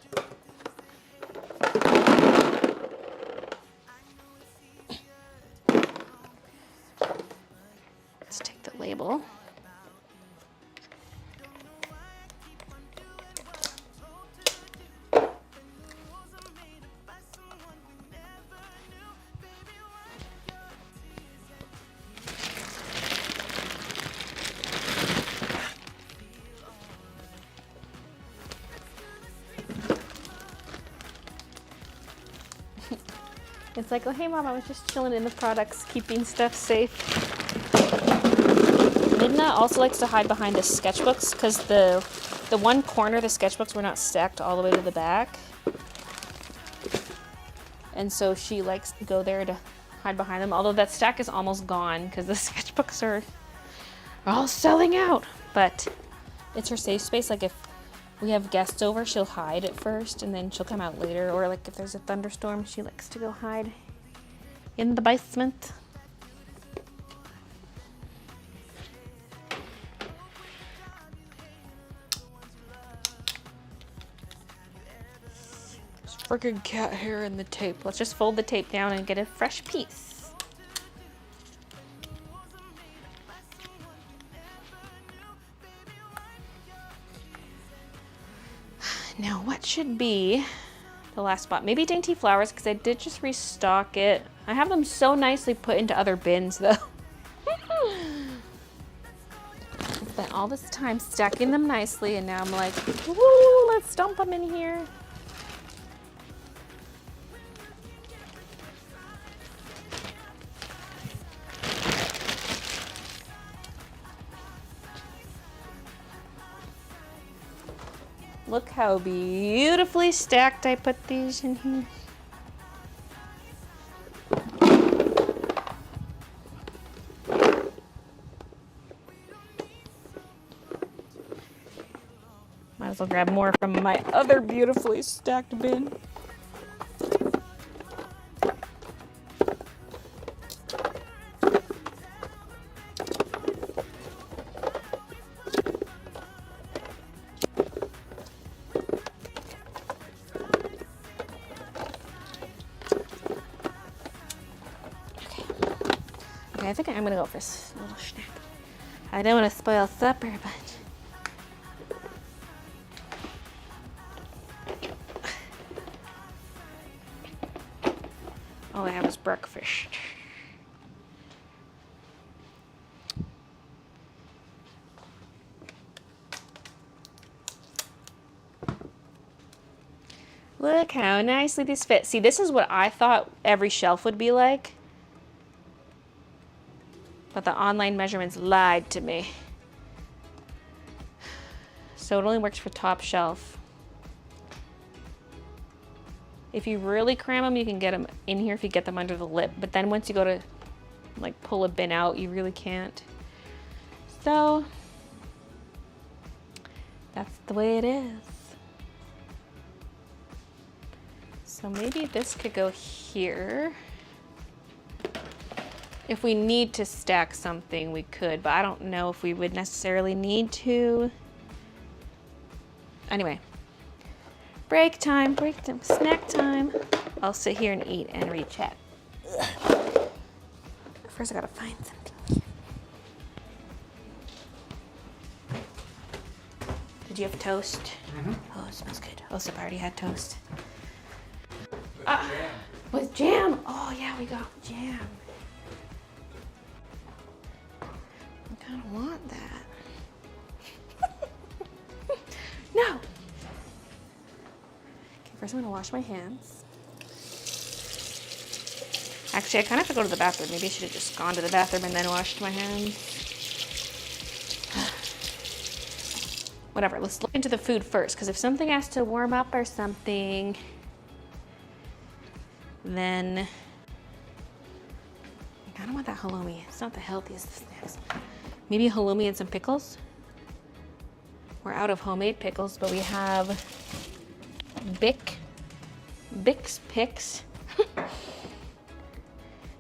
S1: Let's take the label. It's like, oh, hey, Mom, I was just chilling in the products, keeping stuff safe. Midna also likes to hide behind the sketchbooks because the one corner of the sketchbooks were not stacked all the way to the back. And so she likes to go there to hide behind them, although that stack is almost gone because the sketchbooks are all selling out. But it's her safe space. Like if we have guests over, she'll hide at first and then she'll come out later. Or like if there's a thunderstorm, she likes to go hide in the basement. There's freaking cat hair in the tape. Let's just fold the tape down and get a fresh piece. Now, what should be the last spot? Maybe Dainty Flowers, because I did just restock it. I have them so nicely put into other bins, though. I spent all this time stacking them nicely, and now I'm like, woo, let's dump them in here. Look how beautifully stacked I put these in here. Might as well grab more from my other beautifully stacked bin. Okay, I think I'm gonna go for a little snack. I don't want to spoil supper, but all I have is breakfast. Look how nicely this fits. See, this is what I thought every shelf would be like. But the online measurements lied to me. So it only works for top shelf. If you really cram them, you can get them in here if you get them under the lip. But then once you go to like pull a bin out, you really can't. So that's the way it is. So maybe this could go here. If we need to stack something, we could, but I don't know if we would necessarily need to. Anyway, break time, snack time. I'll sit here and eat and read chat. Ugh. First I gotta find something. Did you have toast? Mm-hmm. Oh, it smells good. Oh, so I already had toast.
S3: Jam.
S1: With jam. Oh yeah, we got jam. I kind of want that. No. Okay, first I'm gonna wash my hands. Actually, I kind of have to go to the bathroom. Maybe I should have just gone to the bathroom and then washed my hands. Whatever, let's look into the food first, because if something has to warm up or something, then I don't want that halloumi. It's not the healthiest of snacks. Maybe halloumi and some pickles. We're out of homemade pickles, but we have Bix Picks.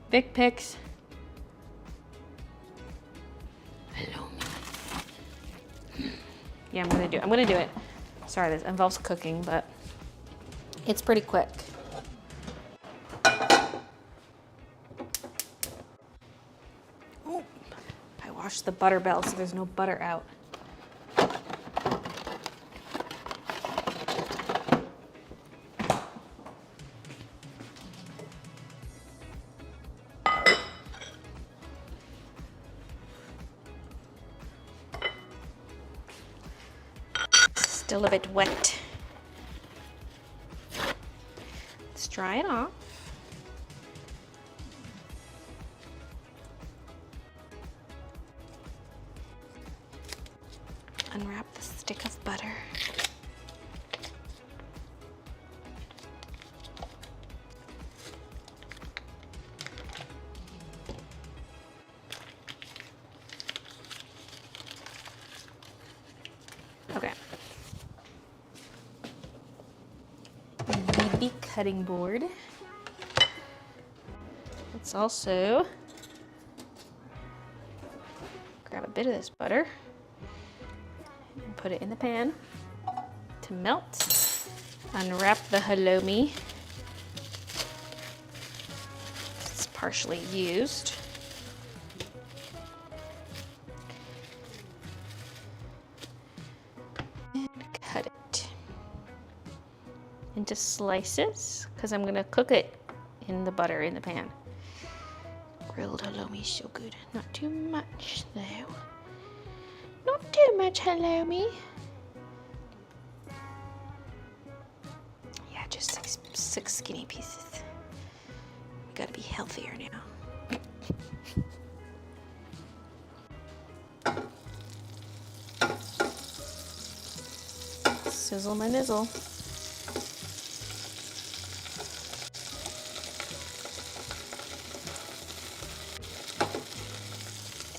S1: Bic Picks. Halloumi. Yeah, I'm gonna do it. Sorry, this involves cooking, but it's pretty quick. Wash the butter belt so there's no butter out. Still a bit wet. Let's dry it off. Unwrap the stick of butter. Okay. BB cutting board. Let's also grab a bit of this butter. Put it in the pan to melt. Unwrap the halloumi. It's partially used. And cut it into slices because I'm gonna cook it in the butter in the pan. Grilled halloumi is so good. Not too much though. Not too much halloumi. Yeah, just six skinny pieces. We gotta be healthier now. Sizzle my nizzle.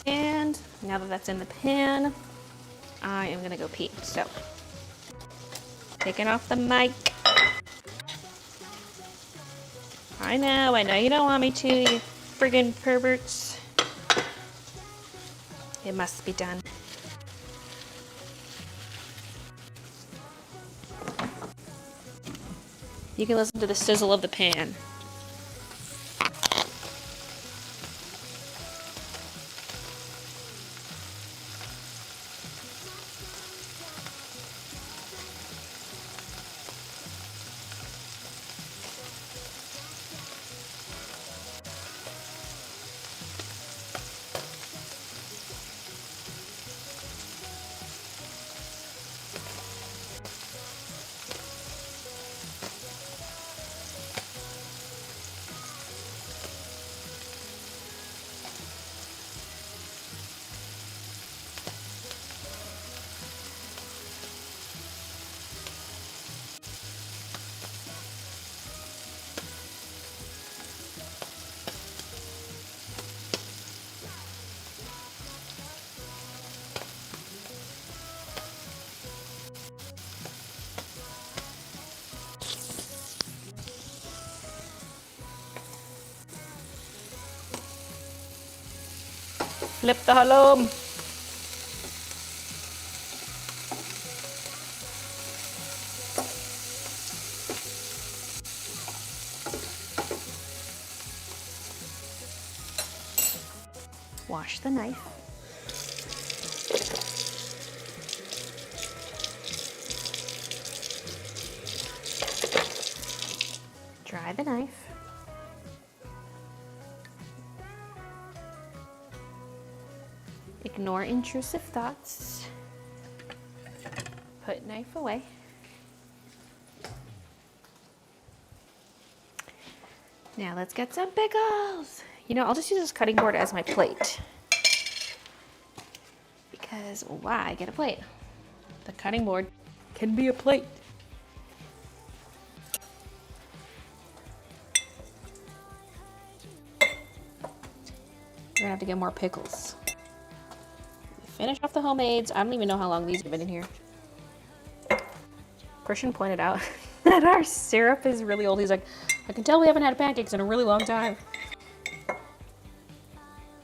S1: And now that that's in the pan, I am gonna go pee. So, taking off the mic. I know you don't want me to, you friggin' perverts. It must be done. You can listen to the sizzle of the pan. Flip the halloum. Wash the knife. Dry the knife. Ignore intrusive thoughts. Put knife away. Now let's get some pickles. You know, I'll just use this cutting board as my plate. Because why get a plate? The cutting board can be a plate. We're gonna have to get more pickles. Finish off the homemades. I don't even know how long these have been in here. Christian pointed out that our syrup is really old. He's like, I can tell we haven't had pancakes in a really long time.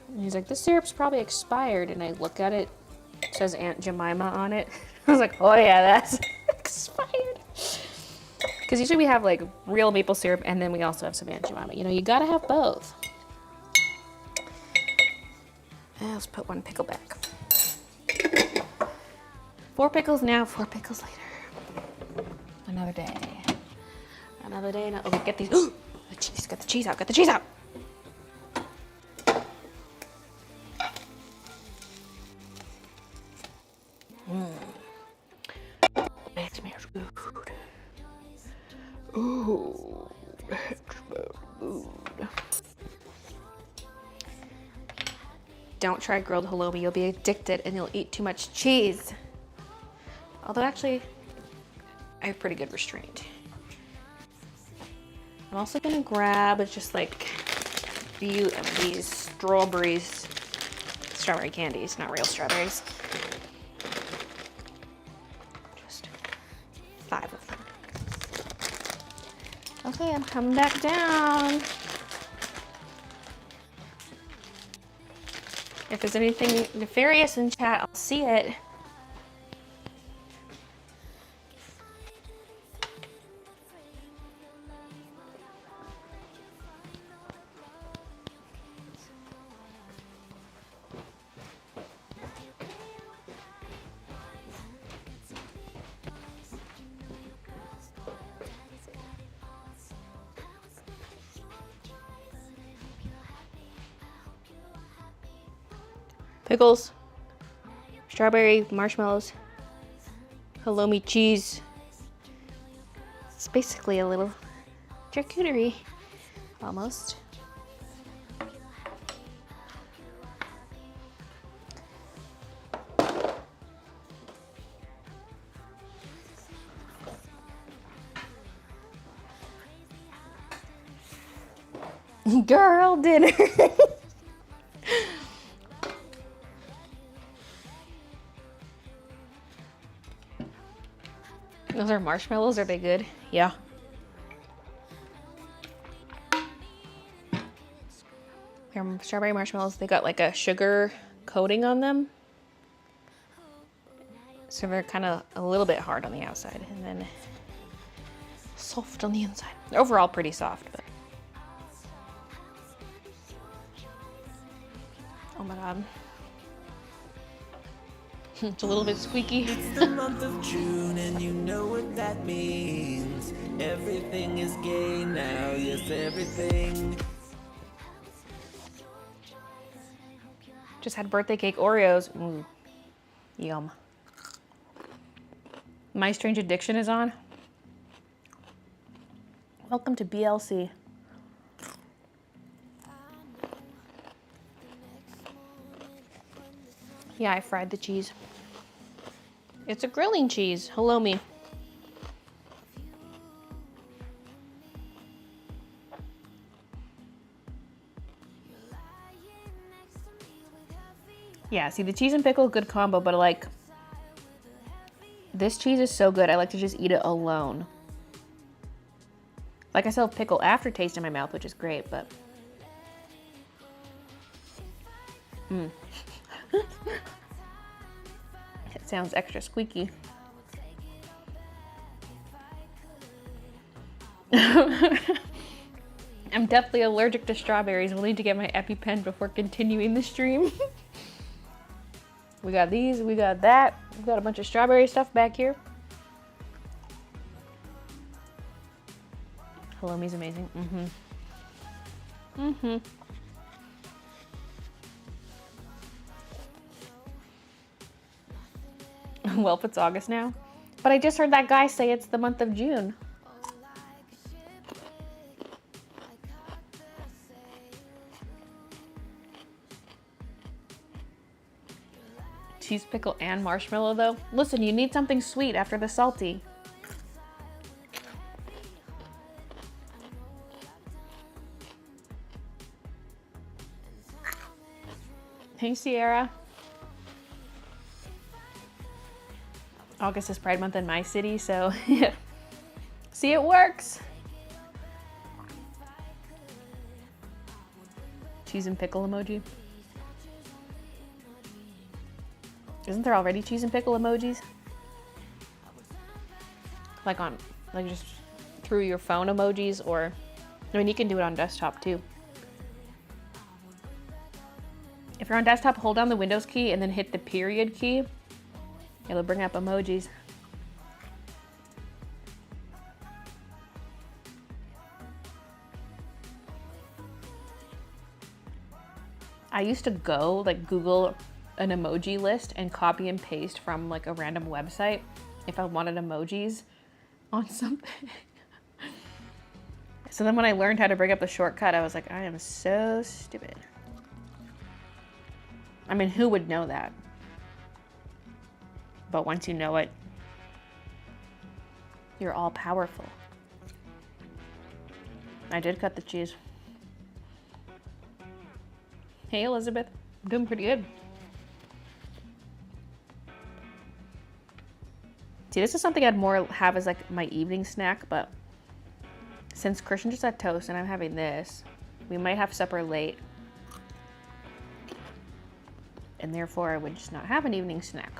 S1: And he's like, this syrup's probably expired. And I look at it, it says Aunt Jemima on it. I was like, oh yeah, that's expired. Because usually we have like real maple syrup and then we also have some Aunt Jemima. You know, you gotta have both. And let's put one pickle back. 4 pickles now, 4 pickles later. Another day. Another day. Okay, get these. Ooh, the cheese. Get the cheese out. Get the cheese out. It smells good. Ooh, it smells good. Don't try grilled halloumi. You'll be addicted and you'll eat too much cheese. Although actually, I have pretty good restraint. I'm also gonna grab just like these strawberry candies, not real strawberries. Just 5 of them. Okay, I'm coming back down. If there's anything nefarious in chat, I'll see it. Pickles, strawberry, marshmallows, halloumi cheese. It's basically a little charcuterie, almost. Girl dinner. Those are marshmallows, are they good? Yeah. They're strawberry marshmallows. They got like a sugar coating on them. So they're kind of a little bit hard on the outside and then soft on the inside. They're overall pretty soft, but. Oh my God. It's a little bit squeaky.
S9: It's the month of June and you know what that means. Everything is gay now, yes, everything.
S1: Just had birthday cake Oreos. Yum. My Strange Addiction is on. Welcome to BLC. Yeah, I fried the cheese. It's a grilling cheese, halloumi. Yeah, see the cheese and pickle, good combo, but like, this cheese is so good, I like to just eat it alone. Like I still have pickle aftertaste in my mouth, which is great, but. It sounds extra squeaky. I'm definitely allergic to strawberries. We'll need to get my EpiPen before continuing the stream. We got these, we got that. We got a bunch of strawberry stuff back here. Halloumi's amazing. Well, if it's August now. But I just heard that guy say it's the month of June. Cheese pickle and marshmallow though. Listen, you need something sweet after the salty. Hey, Sierra. August is Pride Month in my city, so yeah. See, it works. Cheese and pickle emoji. Isn't there already cheese and pickle emojis? Like just through your phone emojis, or, I mean, you can do it on desktop too. If you're on desktop, hold down the Windows key and then hit the period key. It'll bring up emojis. I used to go Google an emoji list and copy and paste from a random website if I wanted emojis on something. So then when I learned how to bring up the shortcut, I was like, I am so stupid. I mean, who would know that? But once you know it, you're all powerful. I did cut the cheese. Hey, Elizabeth. I'm doing pretty good. See, this is something I'd more have as my evening snack, but since Christian just had toast and I'm having this, we might have supper late. And therefore I would just not have an evening snack.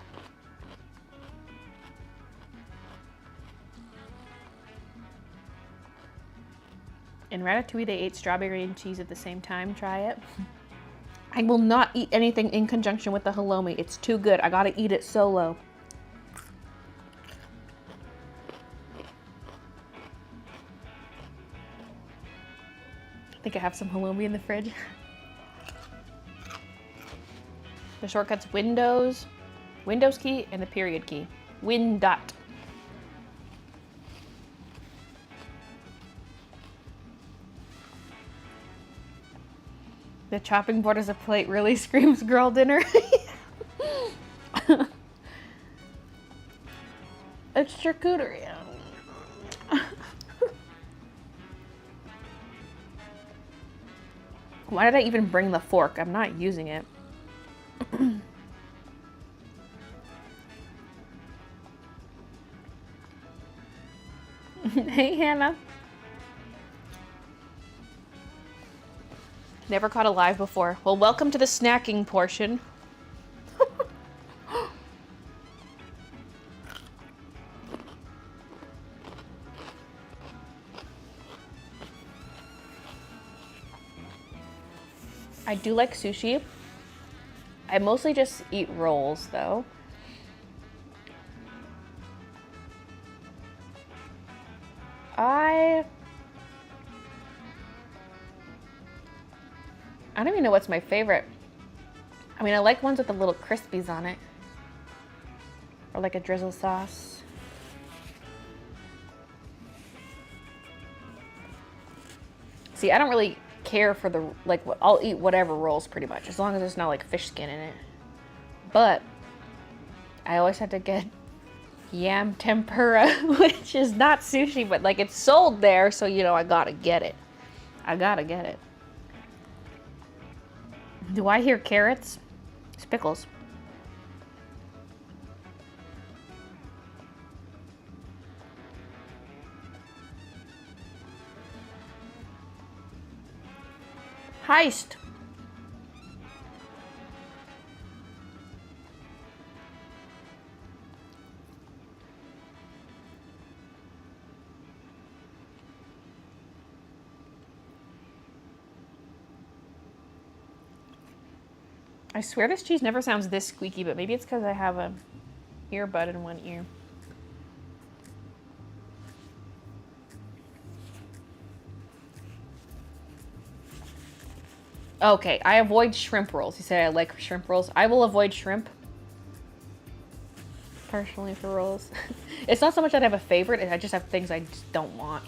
S1: In Ratatouille, they ate strawberry and cheese at the same time. Try it. I will not eat anything in conjunction with the halloumi. It's too good. I gotta eat it solo. I think I have some halloumi in the fridge. The shortcut's Windows key, and the period key. Win dot. The chopping board as a plate really screams girl dinner. It's charcuterie. Why did I even bring the fork? I'm not using it. Hey, Hannah. Never caught a live before. Well, welcome to the snacking portion. I do like sushi. I mostly just eat rolls, though. I don't even know what's my favorite. I mean, I like ones with the little crispies on it. Or like a drizzle sauce. See, I don't really care for the, I'll eat whatever rolls pretty much, as long as there's not fish skin in it. But I always have to get yam tempura, which is not sushi, but it's sold there, so I gotta get it. I gotta get it. Do I hear carrots? It's pickles. Heist. I swear this cheese never sounds this squeaky, but maybe it's because I have a earbud in one ear. Okay, I avoid shrimp rolls. You say I like shrimp rolls. I will avoid shrimp. Personally for rolls. It's not so much that I have a favorite, I just have things I just don't want.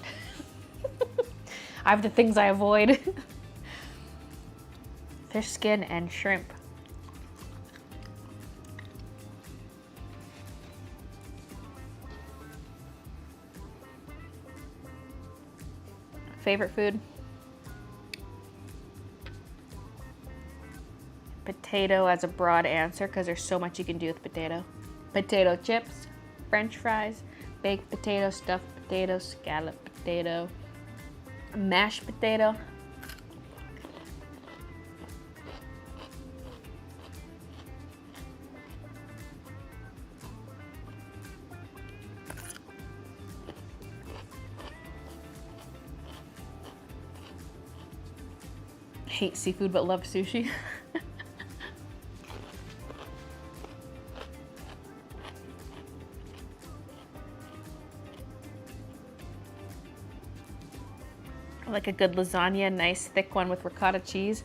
S1: I have the things I avoid. Fish skin and shrimp. Favorite food? Potato as a broad answer because there's so much you can do with potato. Potato chips, French fries, baked potato, stuffed potato, scalloped potato, mashed potato. Hate seafood but love sushi. I like a good lasagna, nice thick one with ricotta cheese.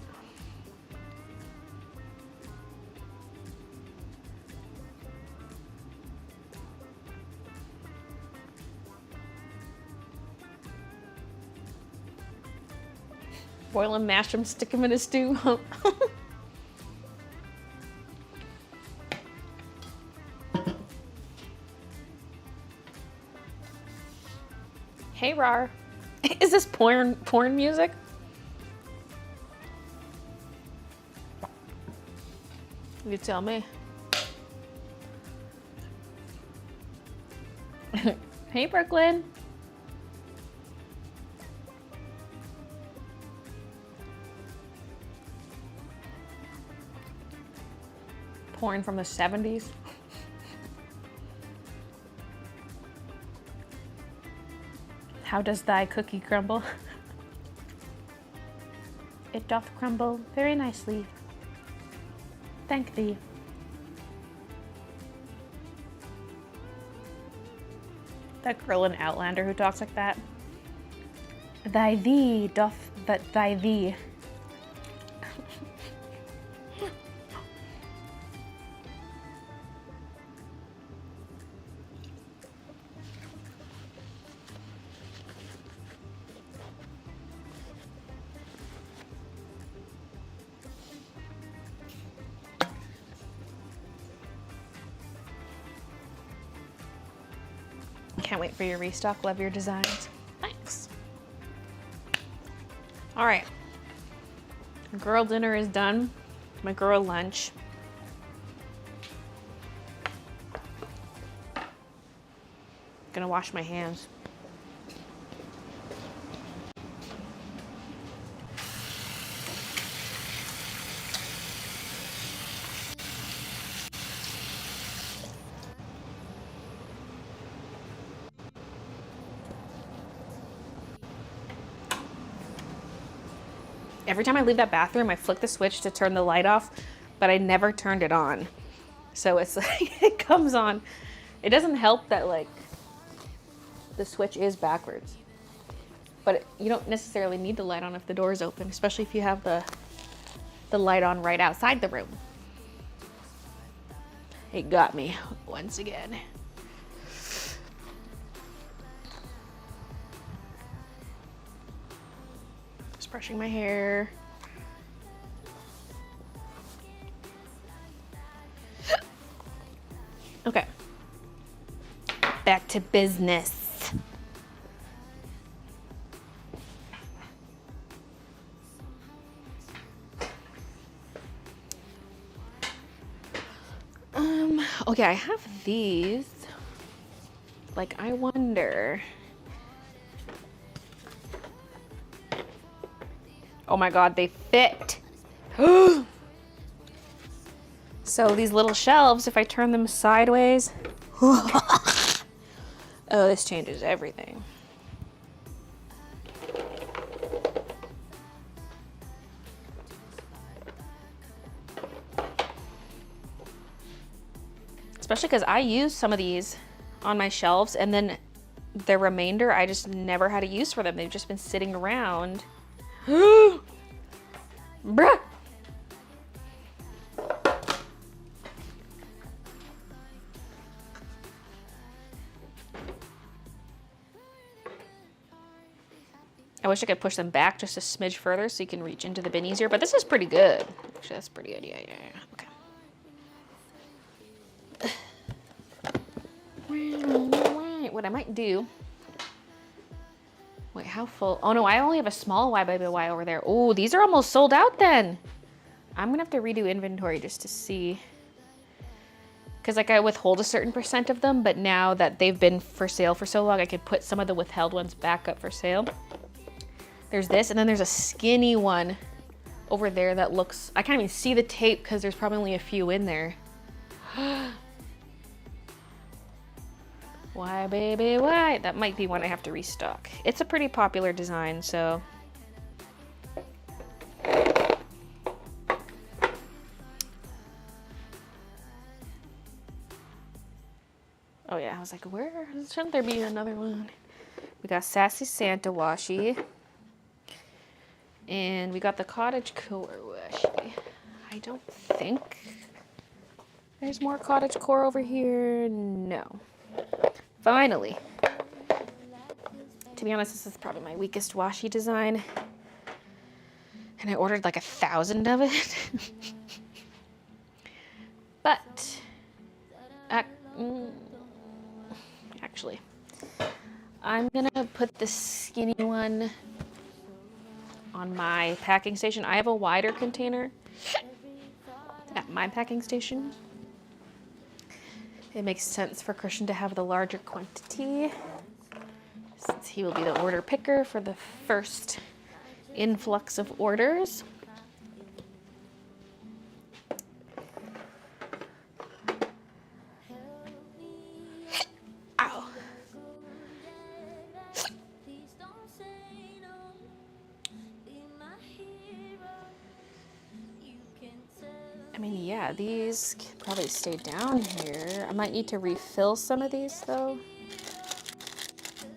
S1: Boil them, mash them, stick them in a stew. Hey, Rar. Is this porn music? You tell me. Hey, Brooklyn. Porn from the 70s. How does thy cookie crumble? It doth crumble very nicely. Thank thee. That girl in Outlander who talks like that. Thy thee doth but thy thee. Can't wait for your restock. Love your designs. Thanks. All right. Girl dinner is done. My girl lunch. Gonna wash my hands. Every time I leave that bathroom, I flick the switch to turn the light off, but I never turned it on. So it's like, it comes on. It doesn't help that like the switch is backwards, but you don't necessarily need the light on if the door is open, especially if you have the light on right outside the room. It got me once again. Brushing my hair. Okay. Back to business. Okay, I have these. Like, I wonder. Oh my God, they fit. So these little shelves, if I turn them sideways, oh, this changes everything. especially because I use some of these on my shelves, and then the remainder I just never had a use for them. They've just been sitting around. Bruh! I wish I could push them back just a smidge further so you can reach into the bin easier, but this is pretty good. Actually, that's pretty good. Yeah. Okay. What I might do... Wait, how full? Oh no, I only have a small Y by Y over there. Oh, these are almost sold out then. I'm gonna have to redo inventory just to see. Because like I withhold a certain percent of them, but now that they've been for sale for so long, I could put some of the withheld ones back up for sale. There's this, and then there's a skinny one over there that looks... I can't even see the tape because there's probably only a few in there. Why, baby, why? That might be one I have to restock. It's a pretty popular design, so... Oh yeah, I was like, where? Shouldn't there be another one? We got Sassy Santa washi. And we got the Cottage Core washi. I don't think there's more Cottage Core over here. No. Finally. To be honest, this is probably my weakest washi design. And I ordered like 1,000 of it. But, actually, I'm gonna put the skinny one on my packing station. I have a wider container at my packing station. It makes sense for Christian to have the larger quantity since he will be the order picker for the first influx of orders. Ow. I mean, yeah, these can probably stay down here. I might need to refill some of these though.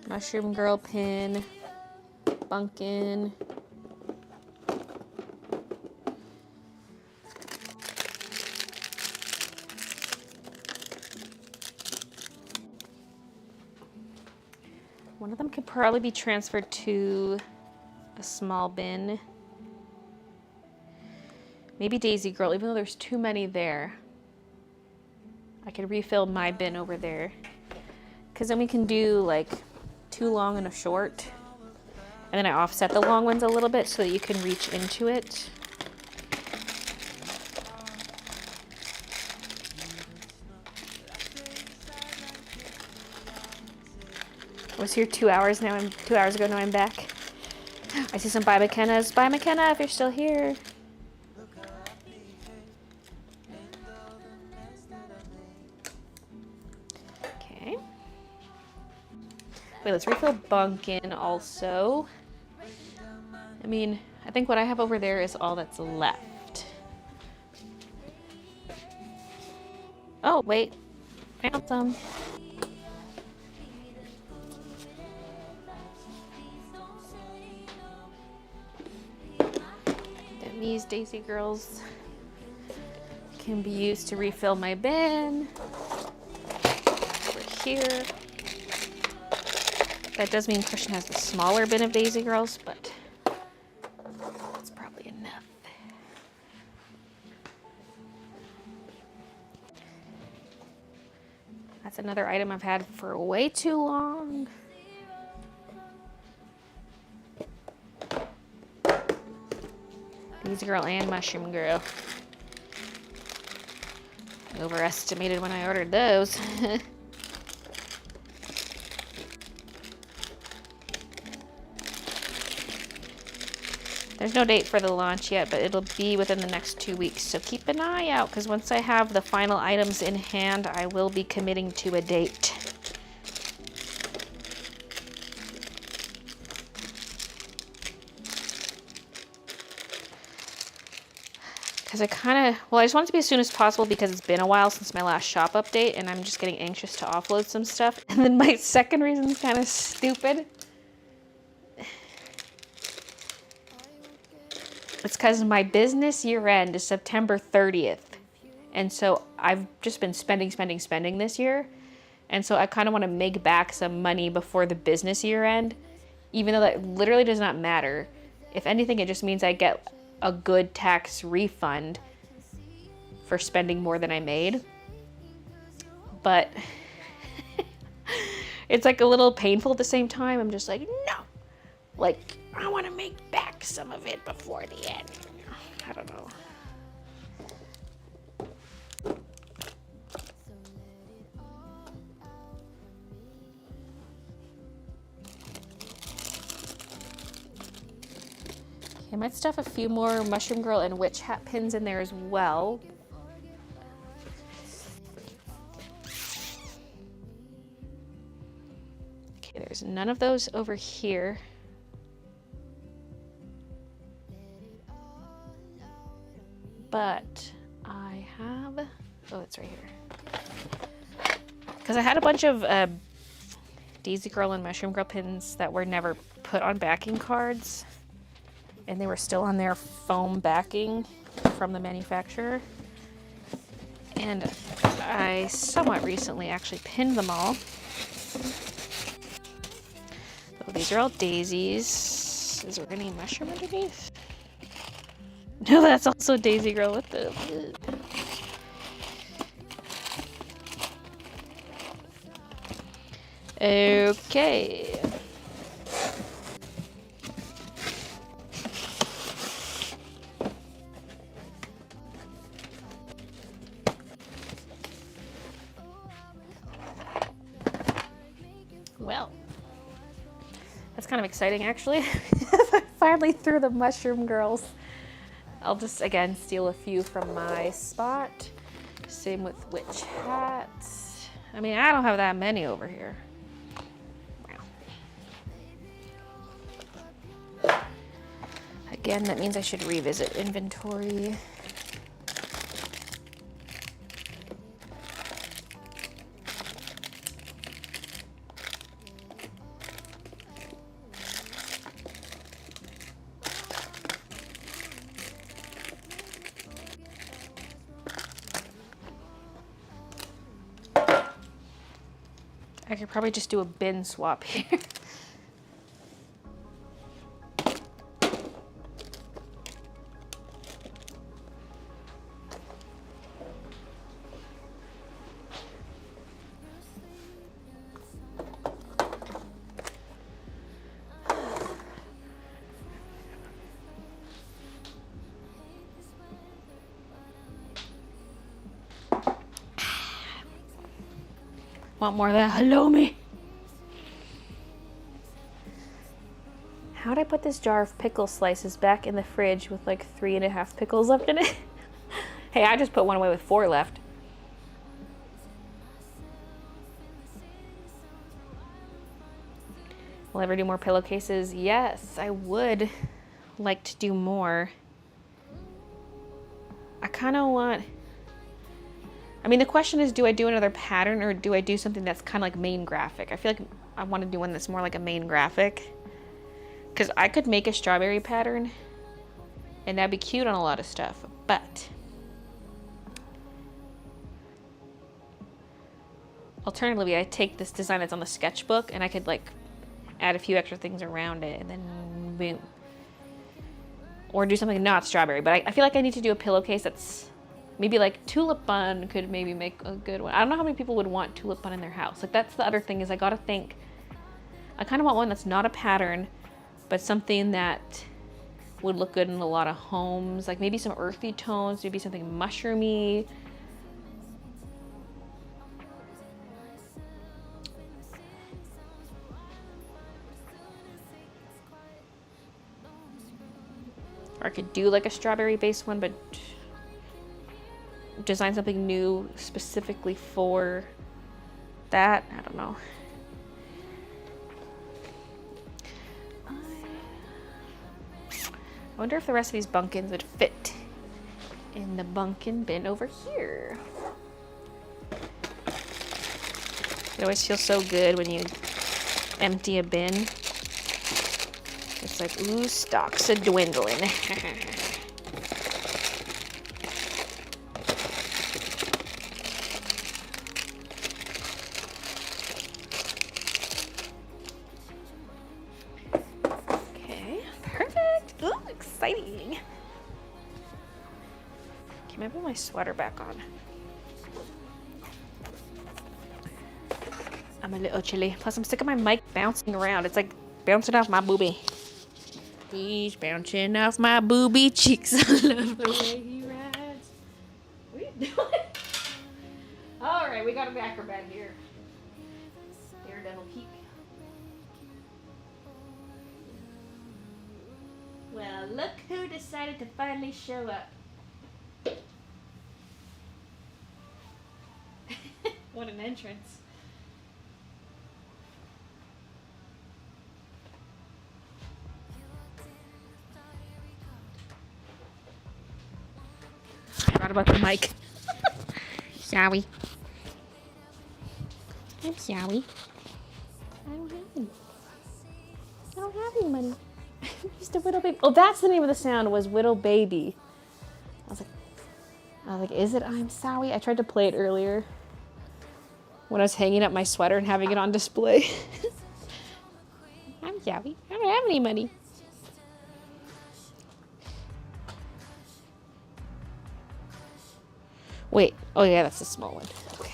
S1: Mushroom Girl pin, Bunkin. One of them could probably be transferred to a small bin. Maybe Daisy Girl, even though there's too many there. I could refill my bin over there. Because then we can do like 2 long and a short. And then I offset the long ones a little bit so that you can reach into it. I was here 2 hours now. 2 hours ago. Now I'm back. I see some Bye McKenna's. Bye McKenna if you're still here. Okay. Wait, let's refill Bunkin also. I mean, I think what I have over there is all that's left. Oh, wait. Found some. These Daisy Girls can be used to refill my bin. Over here. That does mean Christian has the smaller bin of Daisy Girls, but that's probably enough. That's another item I've had for way too long. Daisy Girl and Mushroom Girl. I overestimated when I ordered those. There's no date for the launch yet, but it'll be within the next 2 weeks. So keep an eye out, because once I have the final items in hand, I will be committing to a date. because I just want it to be as soon as possible because it's been a while since my last shop update and I'm just getting anxious to offload some stuff. And then my second reason is kind of stupid. It's because my business year end is September 30th. And so I've just been spending this year. And so I kind of want to make back some money before the business year end, even though that literally does not matter. If anything, it just means I get a good tax refund for spending more than I made. But it's like a little painful at the same time. I'm just like, no, like I want to make back some of it before the end. I don't know. I might stuff a few more Mushroom Girl and Witch Hat pins in there as well. Okay, there's none of those over here. But I have, oh, it's right here. Because I had a bunch of Daisy Girl and Mushroom Girl pins that were never put on backing cards. And they were still on their foam backing from the manufacturer. And I somewhat recently actually pinned them all. So these are all daisies. Is there any mushroom underneath? No, that's also Daisy Girl. What the? Okay. Well, that's kind of exciting actually. I finally threw the Mushroom Girls. I'll just again steal a few from my spot. Same with Witch Hats. I mean, I don't have that many over here. Wow. Again, that means I should revisit inventory. I could probably just do a bin swap here. Want more of that? Hello me. How'd I put this jar of pickle slices back in the fridge with like 3.5 pickles left in it? Hey, I just put one away with 4 left. Will I ever do more pillowcases? Yes, I would like to do more. I kind of want... I mean, the question is, do I do another pattern or do I do something that's kind of like main graphic? I feel like I want to do one that's more like a main graphic. Because I could make a strawberry pattern and that'd be cute on a lot of stuff. But alternatively, I take this design that's on the sketchbook and I could like add a few extra things around it and then boom. Or do something not strawberry. But I feel like I need to do a pillowcase that's maybe like tulip bun could maybe make a good one. I don't know how many people would want tulip bun in their house. Like that's the other thing is I gotta think. I kind of want one that's not a pattern, but something that would look good in a lot of homes. Like maybe some earthy tones, maybe something mushroomy. Or I could do like a strawberry based one, but design something new specifically for that. I don't know. I wonder if the rest of these bumpkins would fit in the bunkin bin over here. It always feels so good when you empty a bin. It's like, ooh, stocks are dwindling. Okay, perfect. Ooh, exciting. Can I put my sweater back on? I'm a little chilly. Plus, I'm sick of my mic bouncing around. It's like bouncing off my boobie. He's bouncing off my booby cheeks. I love the way he rides. What are you doing? All right, we got an acrobat here. Daredevil peek. Well, look who decided to finally show up. What an entrance. I forgot about the mic. Sorry. I'm sorry. I don't have any. I don't have any money. Just a Whittle Baby. Oh, that's the name of the sound, was Whittle Baby. I was like, is it I'm sorry? I tried to play it earlier when I was hanging up my sweater and having it on display. I'm sorry. I don't have any money. Wait. Oh, yeah, that's the small one. Okay.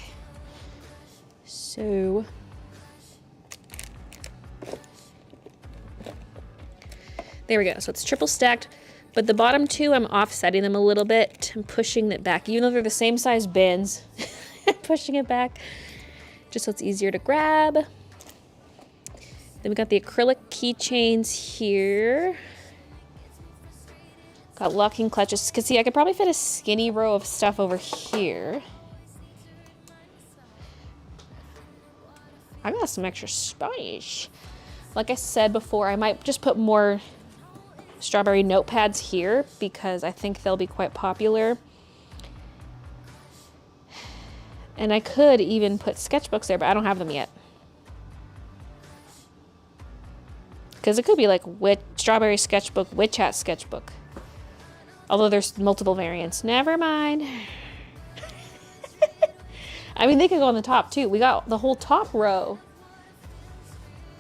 S1: So... there we go. So it's triple stacked, but the bottom two, I'm offsetting them a little bit. I'm pushing it back, even though they're the same size bins. I'm pushing it back just so it's easier to grab. Then we got the acrylic keychains here. Got locking clutches. Because see, I could probably fit a skinny row of stuff over here. I got some extra space. Like I said before, I might just put more strawberry notepads here because I think they'll be quite popular. And I could even put sketchbooks there, but I don't have them yet. Because it could be like strawberry sketchbook, witch hat sketchbook. Although there's multiple variants. Never mind. I mean, they could go on the top too. We got the whole top row.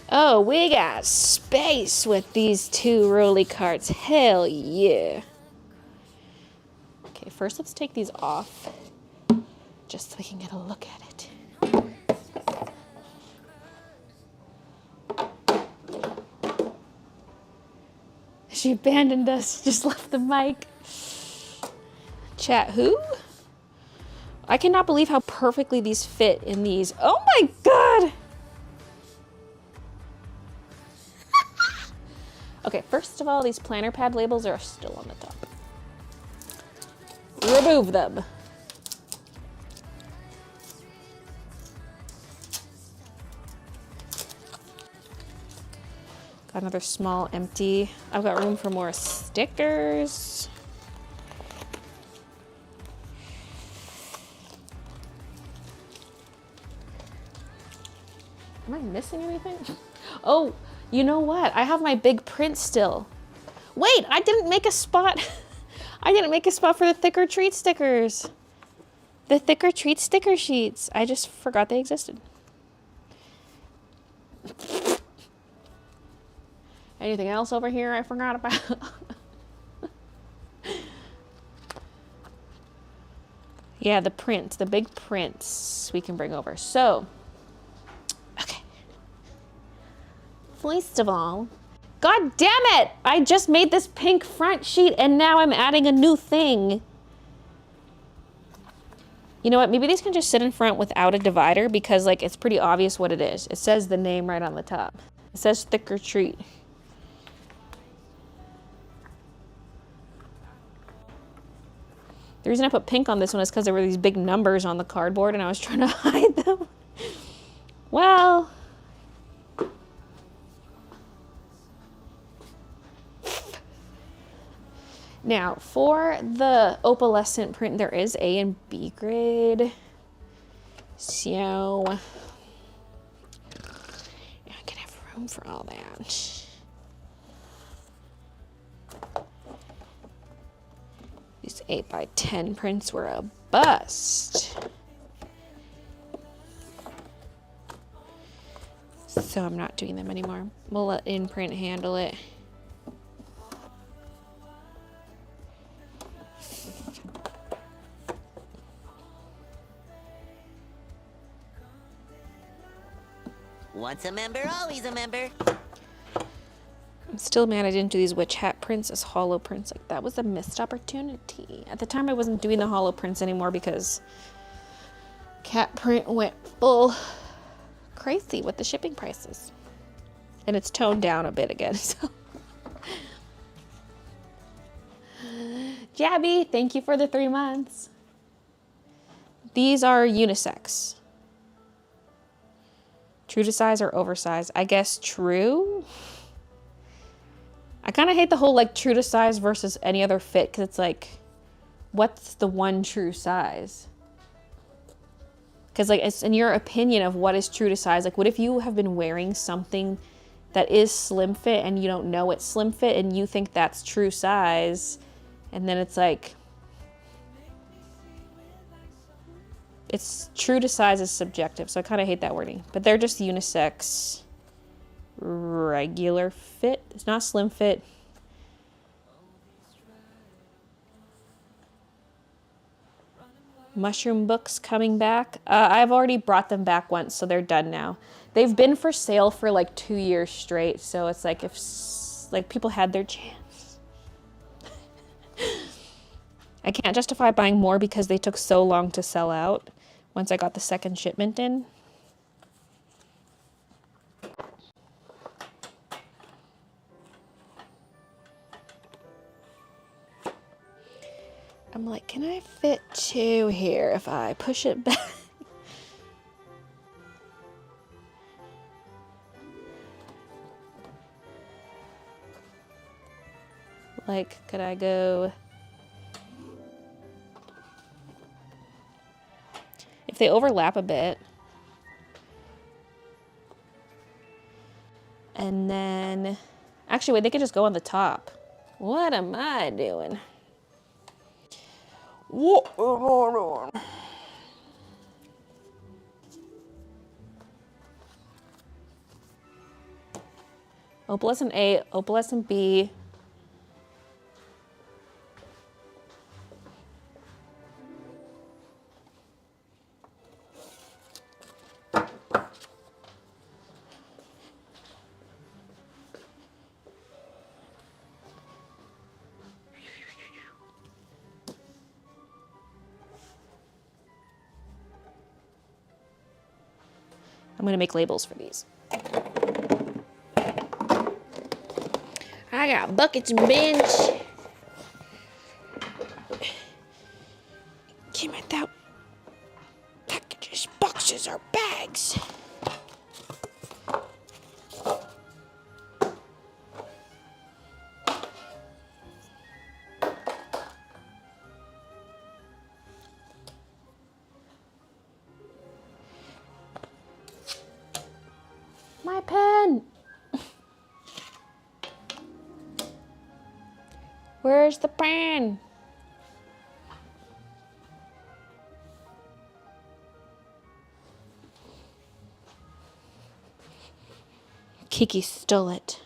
S1: Oh, we got space with these two rolly carts. Hell yeah. Okay, first let's take these off. Just so we can get a look at it. She abandoned us, just left the mic. Chat, who? I cannot believe how perfectly these fit in these. Oh my god! Okay, first of all, these planner pad labels are still on the top. Remove them. Got another small empty. I've got room for more stickers. Am I missing anything? Oh, you know what? I have my big print still. Wait, I didn't make a spot. I didn't make a spot for the thicker treat stickers. The thicker treat sticker sheets. I just forgot they existed. Anything else over here I forgot about? Yeah, the prints, the big prints we can bring over. So, okay. First of all, god damn it! I just made this pink front sheet and now I'm adding a new thing. You know what? Maybe these can just sit in front without a divider because like it's pretty obvious what it is. It says the name right on the top. It says thicker treat. The reason I put pink on this one is because there were these big numbers on the cardboard and I was trying to hide them. Well. Now, for the opalescent print, there is A and B grade. So, I can have room for all that. These 8x10 prints were a bust. So I'm not doing them anymore. We'll let InPrint handle it.
S2: Once a member, always a member.
S1: I'm still mad I didn't do these witch hat prints as hollow prints. Like, that was a missed opportunity. At the time, I wasn't doing the hollow prints anymore because cat print went full crazy with the shipping prices. And it's toned down a bit again, so. Jabby, thank you for the 3 months. These are unisex. True to size or oversized? I guess true. I kind of hate the whole like true to size versus any other fit because it's like, what's the one true size? Because like it's in your opinion of what is true to size. Like what if you have been wearing something that is slim fit and you don't know it's slim fit and you think that's true size, and then it's like, it's true to size is subjective, so I kind of hate that wording. But they're just unisex, regular fit. It's not slim fit. Mushroom books coming back. I've already brought them back once, so they're done now. They've been for sale for like 2 years straight, so it's like if like people had their chance. I can't justify buying more because they took so long to sell out once I got the second shipment in. I'm like, can I fit 2 here if I push it back? Like, could I go... If they overlap a bit. And then... Actually, wait, they could just go on the top. What am I doing? What am I doing? Opalescent A, opalescent B. I'm gonna make labels for these. I got buckets and bins. Came without packages, boxes, or bags. My pen. Where's the pen? Kiki stole it.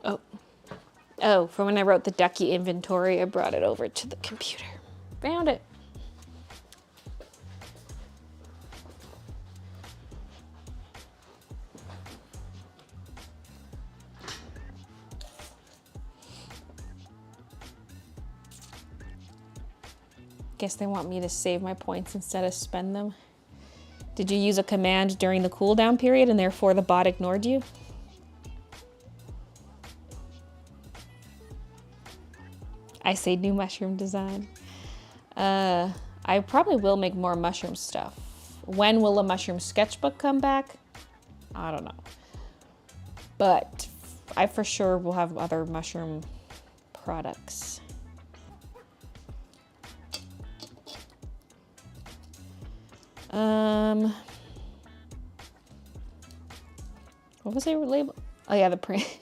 S1: Oh, from when I wrote the Ducky inventory, I brought it over to the computer. Found it. Guess they want me to save my points instead of spend them. Did you use a command during the cooldown period and therefore the bot ignored you? I say new mushroom design. I probably will make more mushroom stuff. When will a mushroom sketchbook come back? I don't know. But I for sure will have other mushroom products. What was the label? Oh yeah, the print.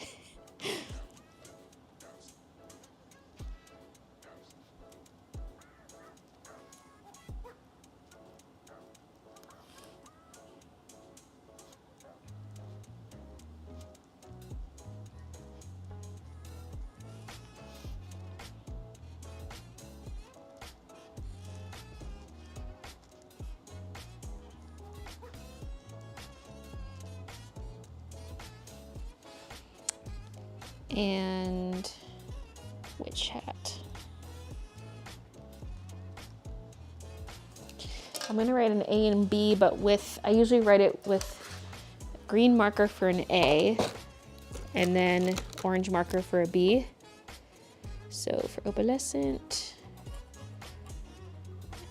S1: And witch hat. I'm gonna write an A and B, but I usually write it with green marker for an A and then orange marker for a B. So for opalescent,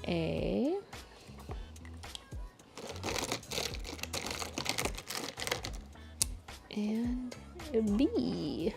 S1: A. And a B.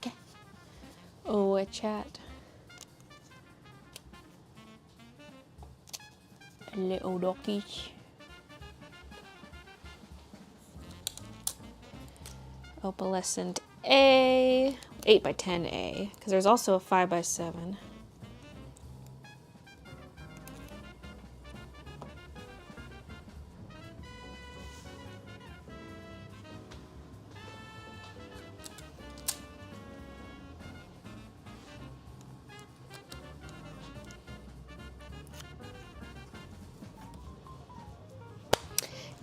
S1: Okay. Oh, a chat. A little doggies. Opalescent A, 8x10A, because there's also a 5x7.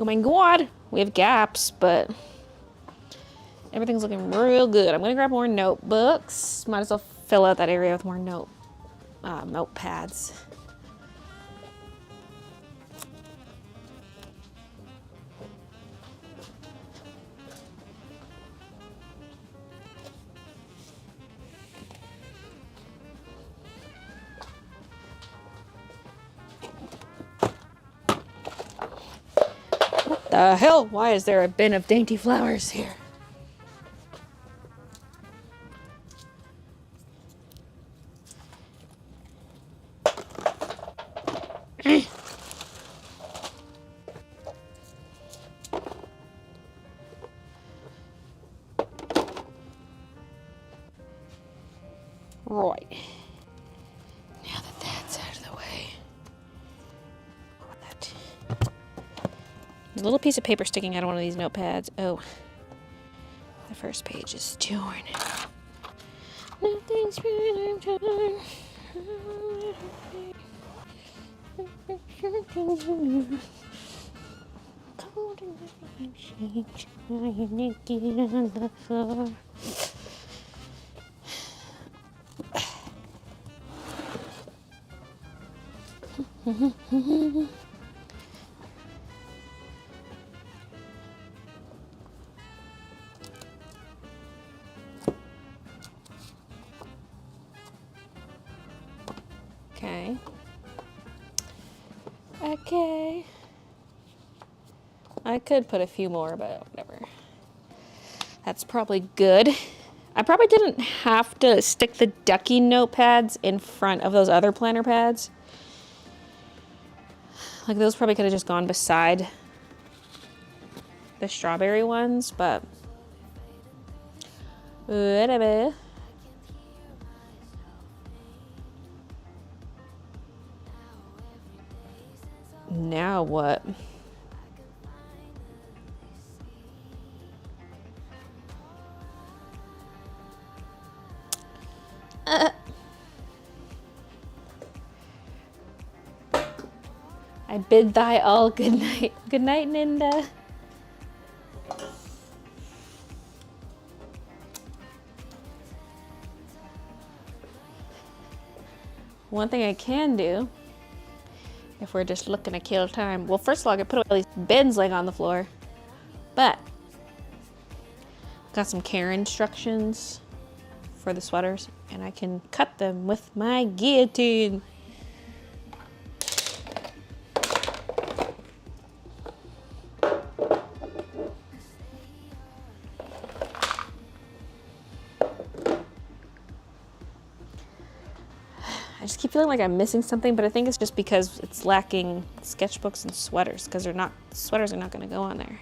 S1: Oh my god, we have gaps, but everything's looking real good. I'm gonna grab more notebooks. Might as well fill out that area with more notepads. What the hell? Why is there a bin of dainty flowers here? Right. Now that that's out of the way. That. There's a little piece of paper sticking out of one of these notepads. Oh. The first page is torn. Nothing's really torn. Cold and sheets lying naked on the floor. Okay. Okay. I could put a few more, but whatever. That's probably good. I probably didn't have to stick the ducky notepads in front of those other planner pads. Like those probably could have just gone beside the strawberry ones, but Whatever. Now what? I bid thy all good night. Good night, Ninda. One thing I can do, if we're just looking to kill time, well, first of all, I could put all these bins like on the floor, but got some care instructions for the sweaters, and I can cut them with my guillotine. I just keep feeling like I'm missing something, but I think it's just because it's lacking sketchbooks and sweaters, because sweaters are not going to go on there.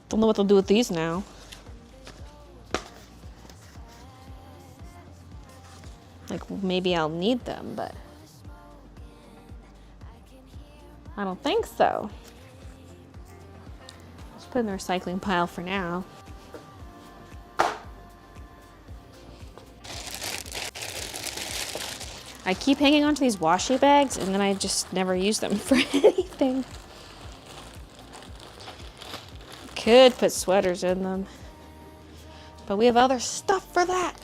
S1: Don't know what they'll do with these now. Like, maybe I'll need them, but I don't think so. Let's put it in the recycling pile for now. I keep hanging on to these washi bags, and then I just never use them for anything. Could put sweaters in them, but we have other stuff for that.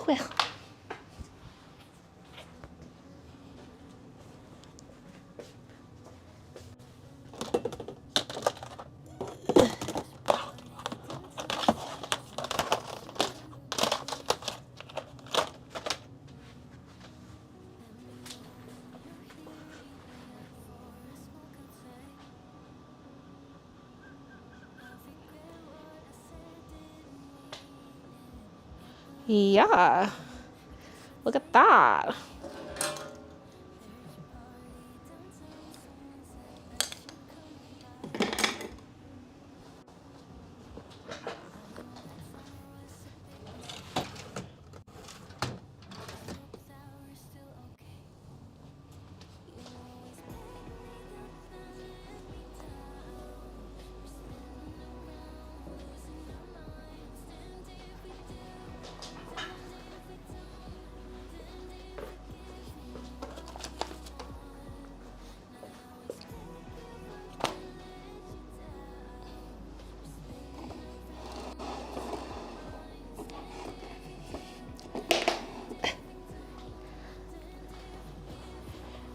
S1: Well, yeah. Look at that.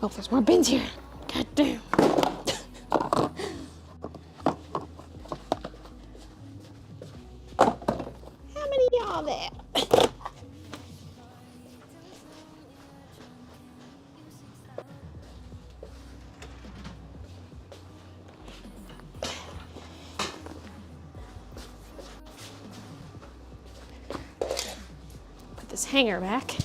S1: Oh, there's more bins here. God damn. How many y'all there? Put this hanger back.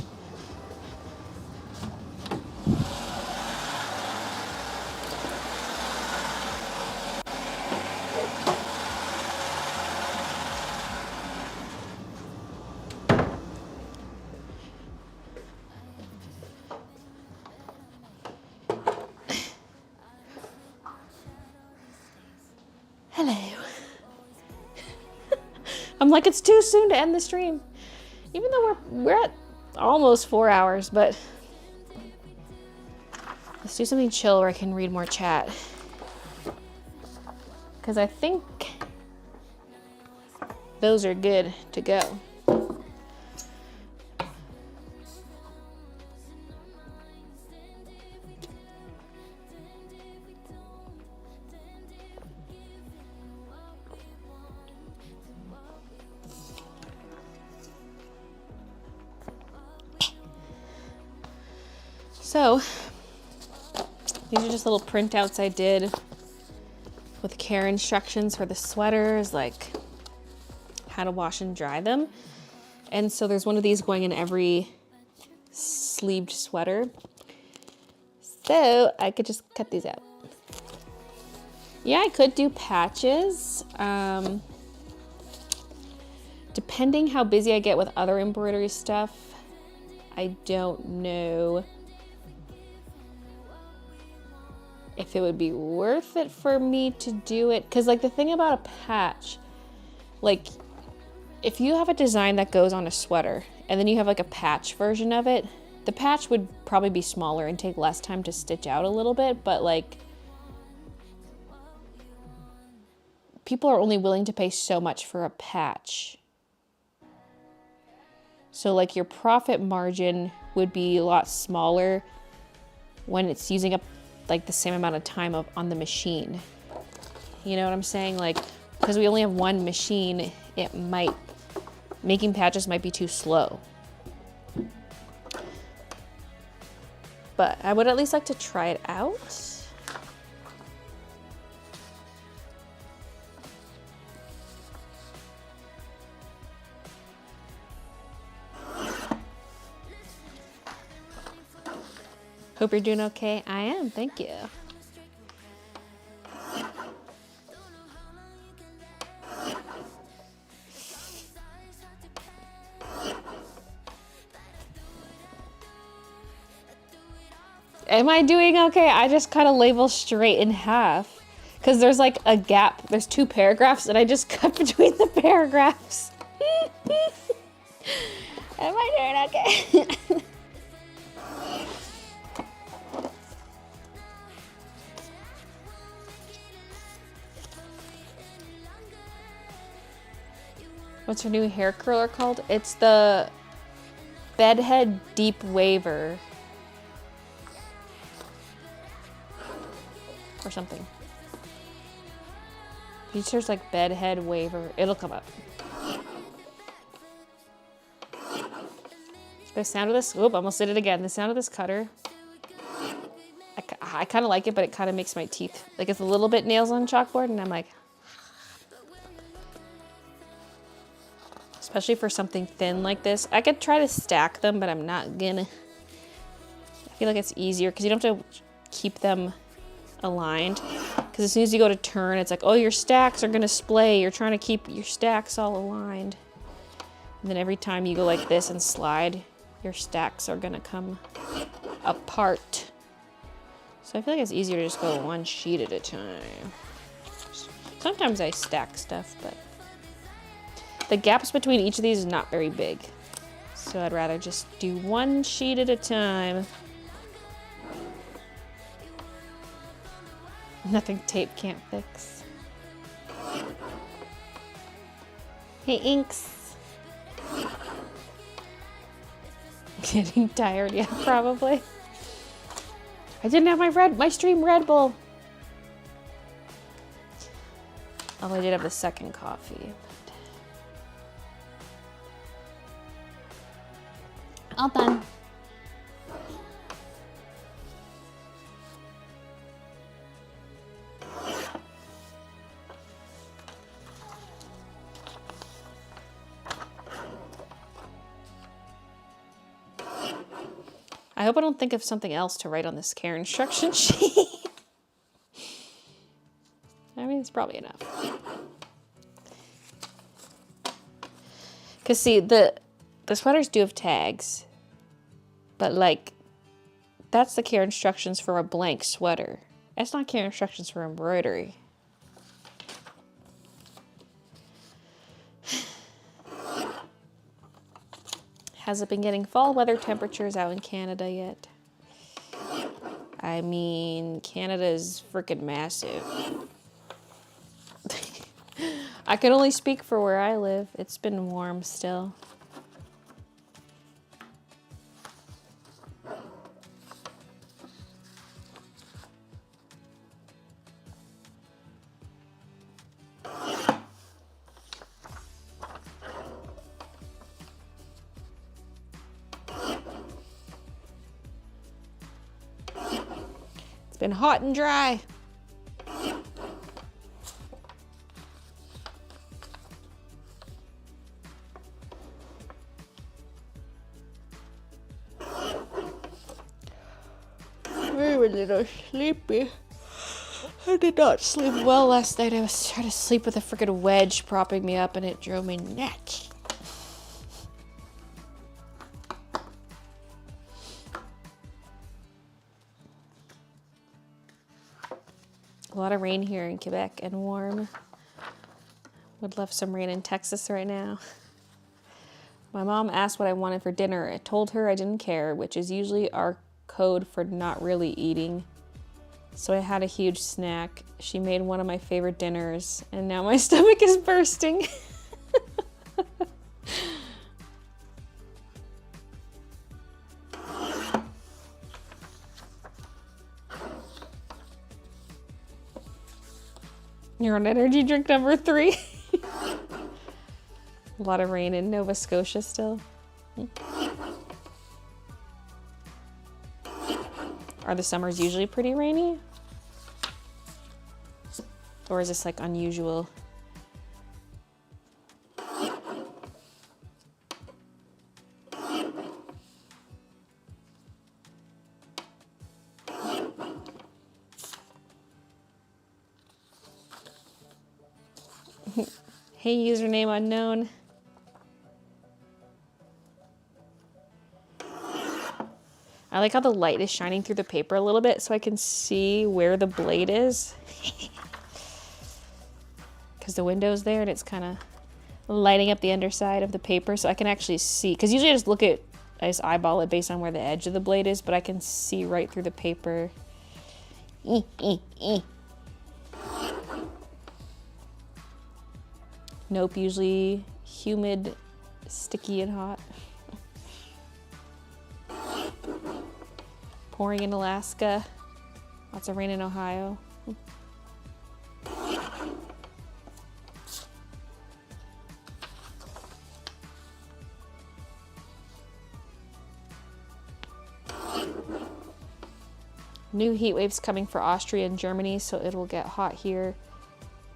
S1: Hello. I'm like, it's too soon to end the stream. Even though we're at almost 4 hours, but let's do something chill where I can read more chat. Because I think those are good to go. So, these are just little printouts I did with care instructions for the sweaters, like how to wash and dry them. And so there's one of these going in every sleeved sweater. So I could just cut these out. Yeah, I could do patches. Depending how busy I get with other embroidery stuff, I don't know if it would be worth it for me to do it. Cause like the thing about a patch, like if you have a design that goes on a sweater and then you have like a patch version of it, the patch would probably be smaller and take less time to stitch out a little bit, but like people are only willing to pay so much for a patch. So like your profit margin would be a lot smaller when it's using up like the same amount of time on the machine. You know what I'm saying? Like, because we only have one machine, making patches might be too slow. But I would at least like to try it out. Hope you're doing okay. I am, thank you. Am I doing okay? I just cut a label straight in half because there's like a gap. There's 2 paragraphs and I just cut between the paragraphs. Am I doing okay? What's her new hair curler called? It's the Bedhead Deep Waver. Or something. You search like Bedhead Waver. It'll come up. The sound of this, oop, almost did it again. The sound of this cutter. I kind of like it, but it kind of makes my teeth, like it's a little bit nails on chalkboard and I'm like, especially for something thin like this. I could try to stack them, but I'm not gonna. I feel like it's easier because you don't have to keep them aligned. Because as soon as you go to turn, it's like, oh, your stacks are gonna splay. You're trying to keep your stacks all aligned. And then every time you go like this and slide, your stacks are gonna come apart. So I feel like it's easier to just go one sheet at a time. Sometimes I stack stuff, but the gaps between each of these is not very big. So I'd rather just do one sheet at a time. Nothing tape can't fix. Hey, Inks. Getting tired, yeah, probably. I didn't have my stream Red Bull. Oh, I did have the second coffee. All done. I hope I don't think of something else to write on this care instruction sheet. I mean, it's probably enough. Because see, the sweaters do have tags, but like, that's the care instructions for a blank sweater. That's not care instructions for embroidery. hasn't been getting fall weather temperatures out in Canada yet. I mean, Canada is freaking massive. I can only speak for where I live. It's been warm still. It's been hot and dry. I'm a little sleepy. I did not sleep well last night. I was trying to sleep with a freaking wedge propping me up and it drove me nuts. A lot of rain here in Quebec and warm. Would love some rain in Texas right now. My mom asked what I wanted for dinner. I told her I didn't care, which is usually our code for not really eating. So I had a huge snack. She made one of my favorite dinners, and now my stomach is bursting. You're on energy drink number 3. A lot of rain in Nova Scotia still. Are the summers usually pretty rainy? Or is this like unusual? Hey, username unknown. I like how the light is shining through the paper a little bit so I can see where the blade is. Because the window's there and it's kind of lighting up the underside of the paper so I can actually see. Because usually I just eyeball it based on where the edge of the blade is, but I can see right through the paper. Nope, usually humid, sticky, and hot. Pouring in Alaska. Lots of rain in Ohio. New heat waves coming for Austria and Germany, so it'll get hot here.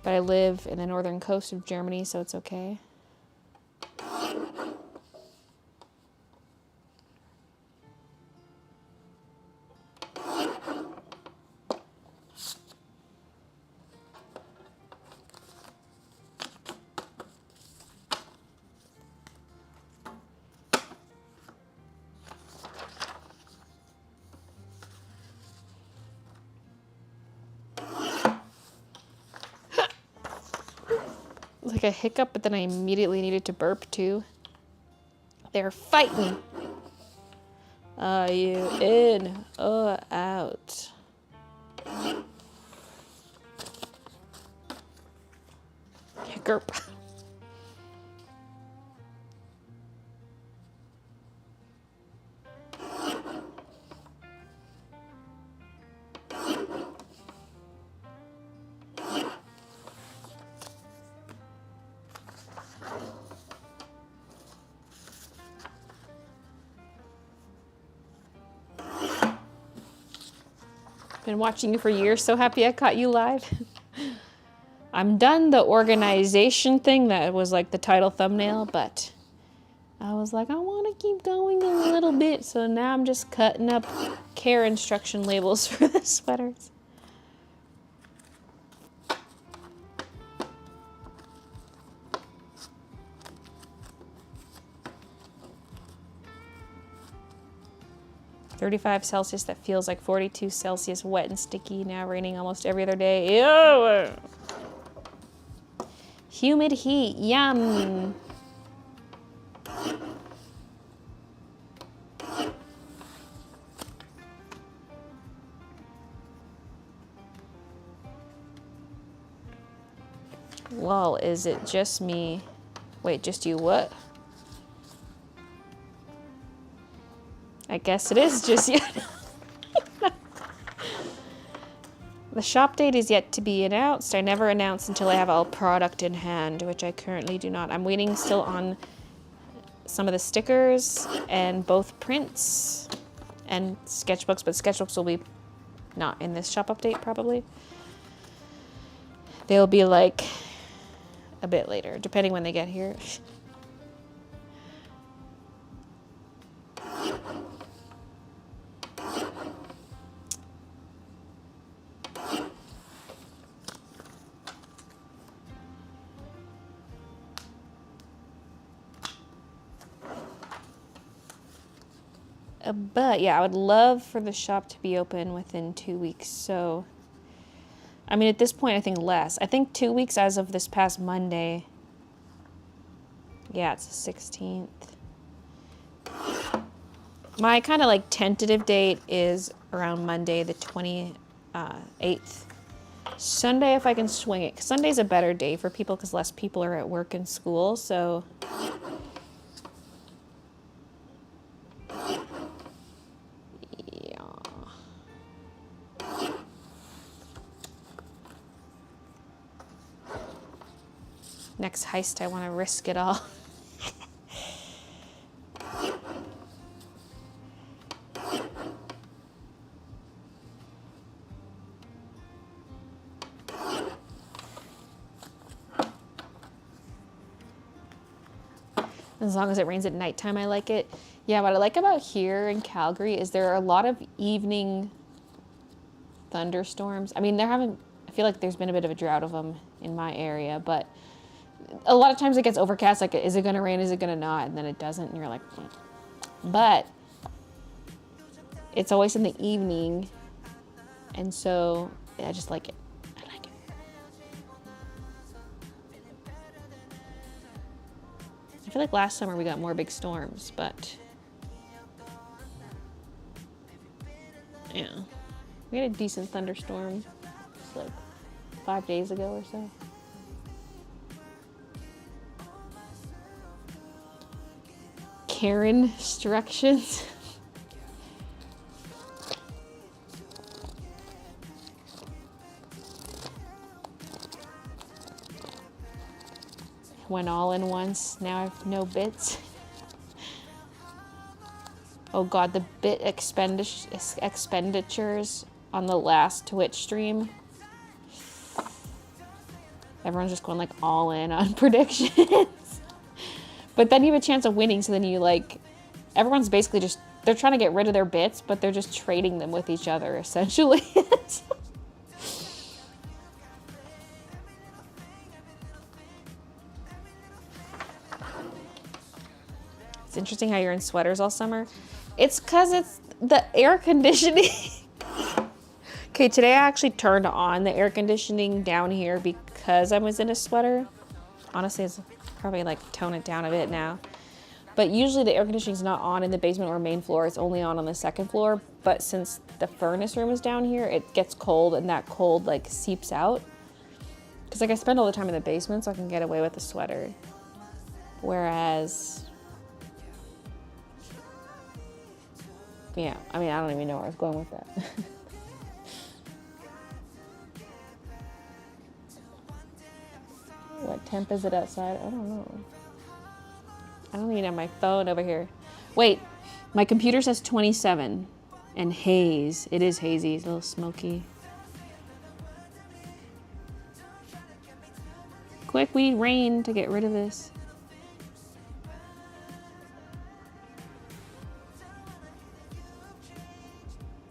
S1: But I live in the northern coast of Germany, so it's okay. Like a hiccup, but then I immediately needed to burp too. They're fighting. Are you in or out? Hiccup. Been watching you for years, so happy I caught you live. I'm done the organization thing that was like the title thumbnail, but I was like, I want to keep going a little bit, so now I'm just cutting up care instruction labels for the sweaters. (35°C) that feels like 42°C, wet and sticky, now raining almost every other day. Ew! Humid heat, yum! Lol, is it just me? Wait, just you what? I guess it is just you. The shop date is yet to be announced. I never announce until I have all product in hand, which I currently do not. I'm waiting still on some of the stickers and both prints and sketchbooks, but sketchbooks will be not in this shop update probably. They'll be like a bit later, depending when they get here. But yeah, I would love for the shop to be open within 2 weeks. So, I mean, at this point, I think less. I think 2 weeks as of this past Monday. Yeah, it's the 16th. My kind of like tentative date is around Monday, the 28th. Sunday, if I can swing it. 'Cause Sunday's a better day for people because less people are at work and school. So, next heist, I want to risk it all. As long as it rains at nighttime, I like it. Yeah, what I like about here in Calgary is there are a lot of evening thunderstorms. I mean, I feel like there's been a bit of a drought of them in my area, but a lot of times it gets overcast, like, is it gonna rain, is it gonna not? And then it doesn't, and you're like, but it's always in the evening, and so yeah, I just like it. I like it. I feel like last summer we got more big storms, but yeah, we had a decent thunderstorm just like 5 days ago or so. Karen instructions. Went all in once. Now I have no bits. Oh god, the bit expenditures on the last Twitch stream. Everyone's just going like all in on predictions. But then you have a chance of winning, so then you like, everyone's basically just, they're trying to get rid of their bits, but they're just trading them with each other, essentially. It's interesting how you're in sweaters all summer. It's because it's the air conditioning. Okay, today I actually turned on the air conditioning down here because I was in a sweater. Honestly, it's probably like tone it down a bit now. But usually the air conditioning is not on in the basement or main floor. It's only on the second floor. But since the furnace room is down here, it gets cold and that cold like seeps out. Because like I spend all the time in the basement, so I can get away with a sweater. Whereas, yeah, I mean, I don't even know where I was going with that. What temp is it outside? I don't know. I don't even have my phone over here. Wait, my computer says 27 and haze. It is hazy, it's a little smoky. Quick, we need rain to get rid of this.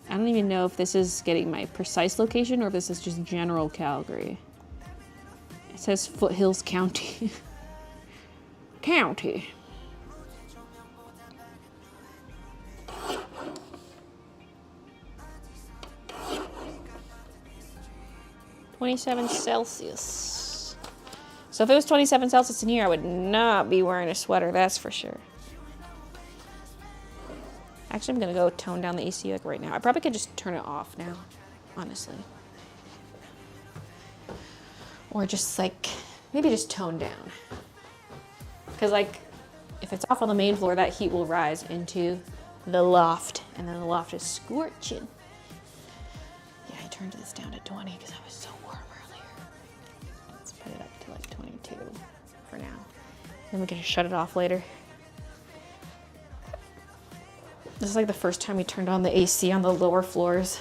S1: I don't even know if this is getting my precise location or if this is just general Calgary. It says Foothills County. County. (27 Celsius). So if it was 27 Celsius in here, I would not be wearing a sweater, that's for sure. Actually, I'm gonna go tone down the AC like right now. I probably could just turn it off now, honestly. Or just like maybe just tone down. Because like, if it's off on the main floor, that heat will rise into the loft, and then the loft is scorching. Yeah, I turned this down to 20 because I was so warm earlier. Let's put it up to like 22 for now. Then we can just shut it off later. This is like the first time we turned on the AC on the lower floors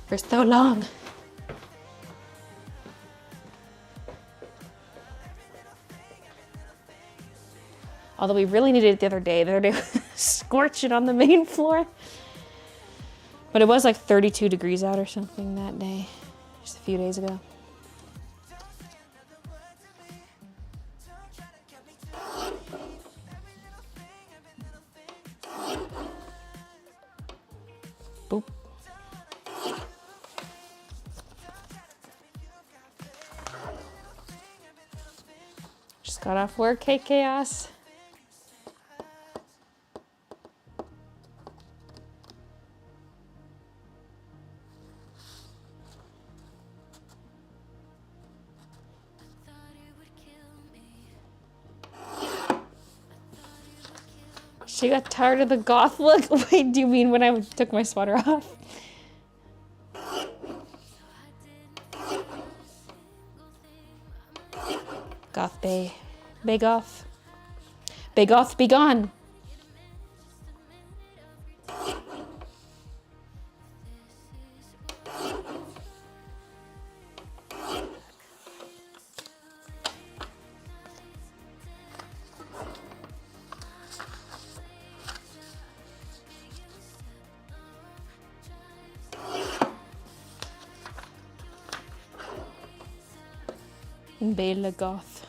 S1: for so long. Although we really needed it the other day. The other day was scorching on the main floor. But it was like 32 degrees out or something that day, just a few days ago. Boop. Just got off work, hey Chaos. She got tired of the goth look? Wait, do you mean when I took my sweater off? Goth Bay. Bay Goth. Bay Goth, be gone! Baylee Goth.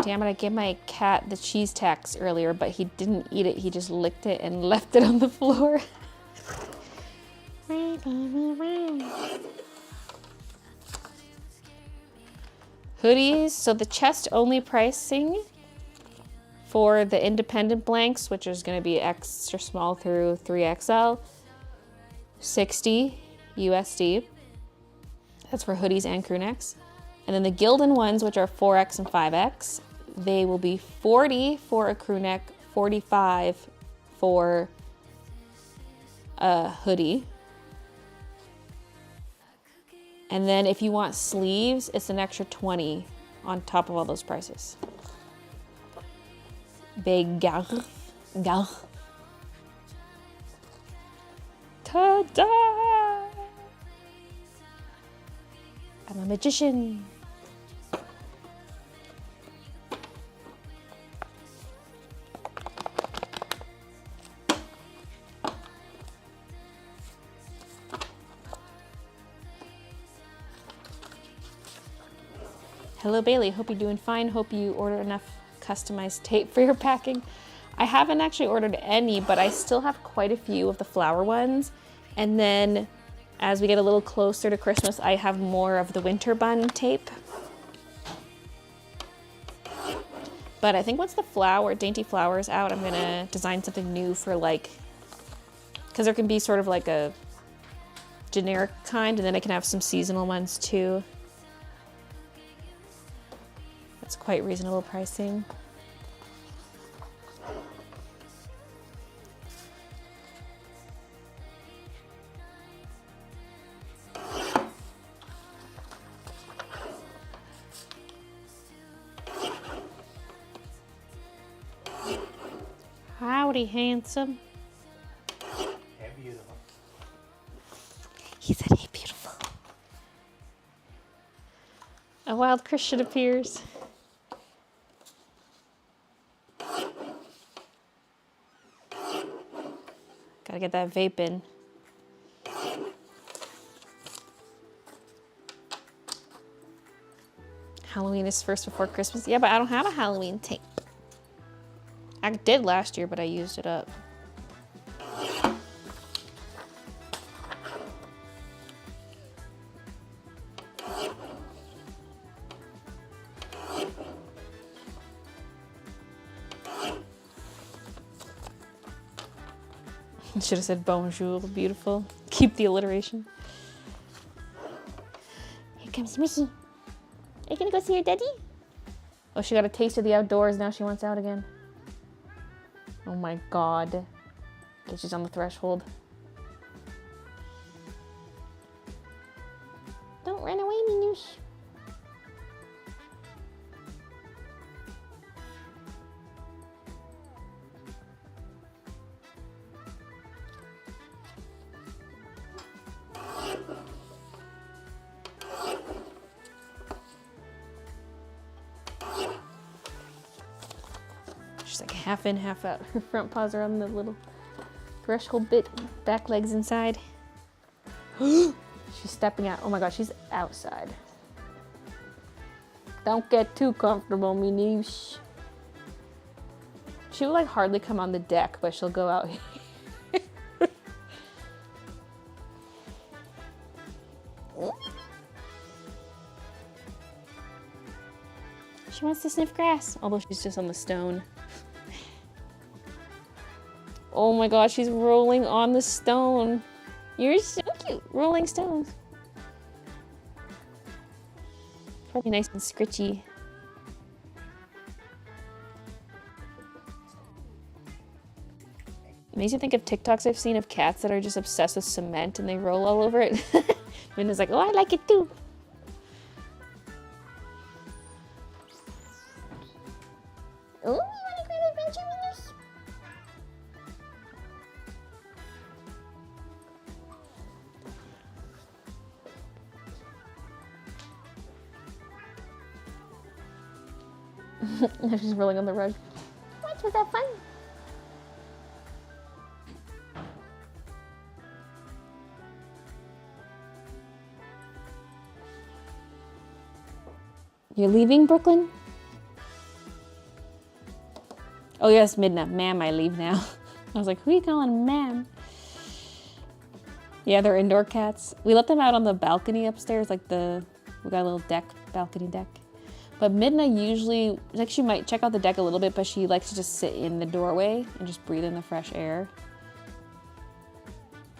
S1: Damn it, I gave my cat the cheese tax earlier, but he didn't eat it. He just licked it and left it on the floor. Hoodies, so the chest only pricing for the independent blanks, which is gonna be extra small through 3XL, $60 USD. That's for hoodies and crew necks. And then the Gildan ones, which are 4X and 5X, they will be $40 for a crew neck, $45 for a hoodie. And then if you want sleeves, it's an extra $20 on top of all those prices. Big gal. Ta-da! I'm a magician. Hello Baylee, hope you're doing fine. Hope you ordered enough customized tape for your packing. I haven't actually ordered any, but I still have quite a few of the flower ones. And then as we get a little closer to Christmas, I have more of the winter bun tape. But I think once the dainty flower is out, I'm gonna design something new for like, because there can be sort of like a generic kind, and then I can have some seasonal ones too. That's quite reasonable pricing. Howdy, handsome.
S3: Hey, beautiful.
S1: He said, hey, beautiful. A wild Christian appears. Gotta get that vape in. Halloween is first before Christmas. Yeah, but I don't have a Halloween tape. I did last year, but I used it up. Should have said bonjour, beautiful. Keep the alliteration. comes Mickey. Are you gonna go see your daddy? Oh, she got a taste of the outdoors. Now she wants out again. Oh my god. Okay, she's on the threshold. Don't run away, Minouche. She's like half in, half out. Her front paws are on the little threshold bit, back legs inside. She's stepping out. Oh my god, she's outside. Don't get too comfortable, Minouche. She will like hardly come on the deck, but she'll go out here. She wants to sniff grass, although she's just on the stone. Oh my gosh, she's rolling on the stone. You're so cute, rolling stones. Probably nice and scritchy. Makes you think of TikToks I've seen of cats that are just obsessed with cement and they roll all over it. Minna's like, oh, I like it too. Oh, you want a great adventure, Minus? Now she's rolling on the rug. What? Was that fun? You're leaving, Brooklyn? Oh yes, Midna. Ma'am, I leave now. I was like, who are you calling ma'am? Yeah, they're indoor cats. We let them out on the balcony upstairs, like we got a little deck, balcony deck. But Midna usually, like she might check out the deck a little bit, but she likes to just sit in the doorway and just breathe in the fresh air.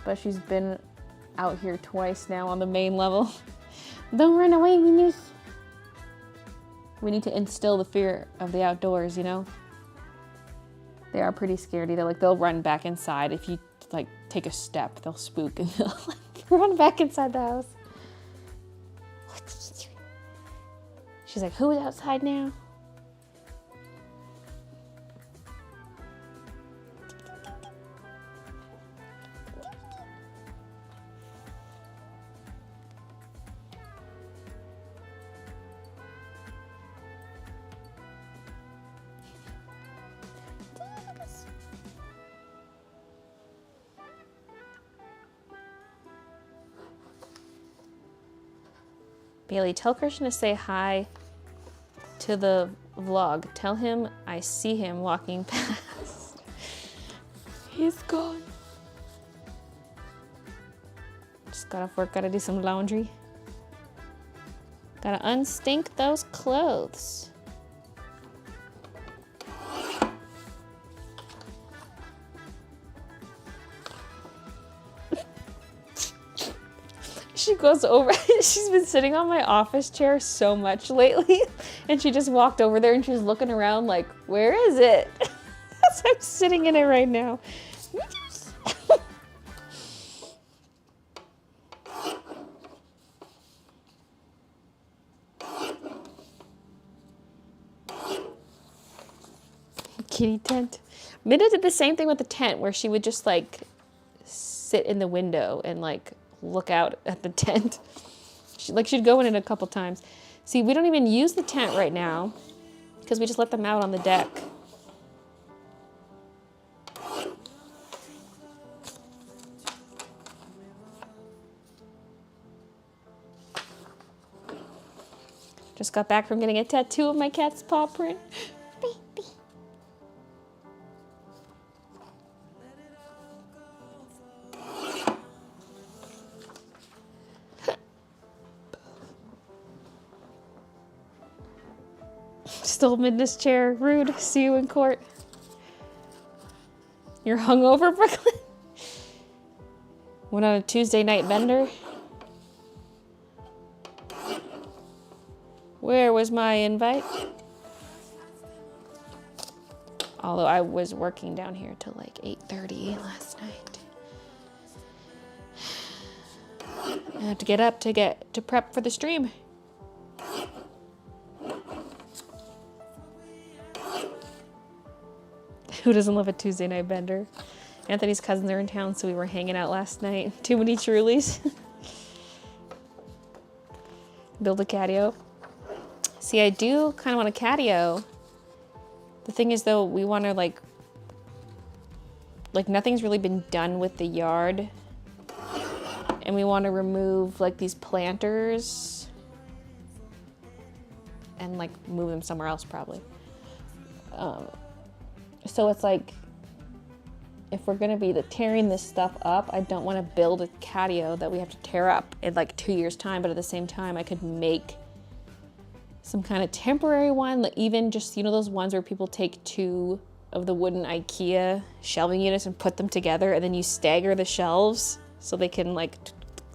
S1: But she's been out here twice now on the main level. Don't run away, Minus. We need to instill the fear of the outdoors, you know? They are pretty scaredy. They'll run back inside. If you like take a step, they'll spook and they'll like run back inside the house. She's like, who is outside now? Baylee, tell Christian to say hi to the vlog. Tell him I see him walking past. He's gone. Just got off work, gotta do some laundry. Gotta unstink those clothes. She goes over, she's been sitting on my office chair so much lately, and she just walked over there and she's looking around like, where is it? So I'm sitting in it right now. Kitty tent. Minna did the same thing with the tent where she would just like sit in the window and like look out at the tent. She'd go in it a couple times. See, we don't even use the tent right now because we just let them out on the deck. Just got back from getting a tattoo of my cat's paw print. Baby. Still in this chair. Rude. See you in court. You're hungover, Brooklyn? Went on a Tuesday night bender. Where was my invite? Although I was working down here till like 8:30 last night. I have to get up to prep for the stream. Who doesn't love a Tuesday night bender? Anthony's cousins are in town, so we were hanging out last night. Too many Trulies. Build a catio. See, I do kind of want a catio. The thing is, though, we want to like nothing's really been done with the yard. And we want to remove like these planters and like move them somewhere else probably. So it's like, if we're gonna be tearing this stuff up, I don't want to build a catio that we have to tear up in like 2 years' time, but at the same time, I could make some kind of temporary one, like even just, you know, those ones where people take 2 of the wooden IKEA shelving units and put them together, and then you stagger the shelves so they can like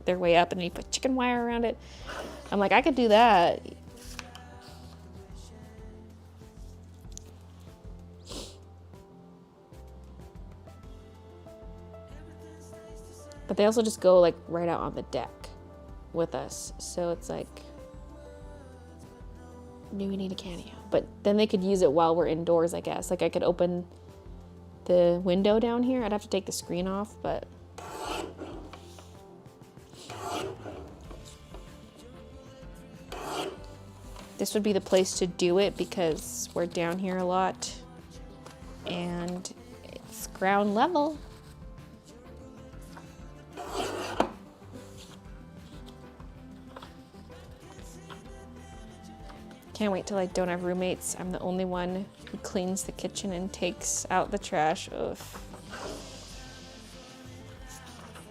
S1: their way up, and then you put chicken wire around it. I'm like, I could do that. But they also just go like right out on the deck with us. So it's like, do we need a catio? But then they could use it while we're indoors, I guess. Like I could open the window down here. I'd have to take the screen off, but this would be the place to do it because we're down here a lot and it's ground level. Can't wait till I don't have roommates. I'm the only one who cleans the kitchen and takes out the trash. Ugh.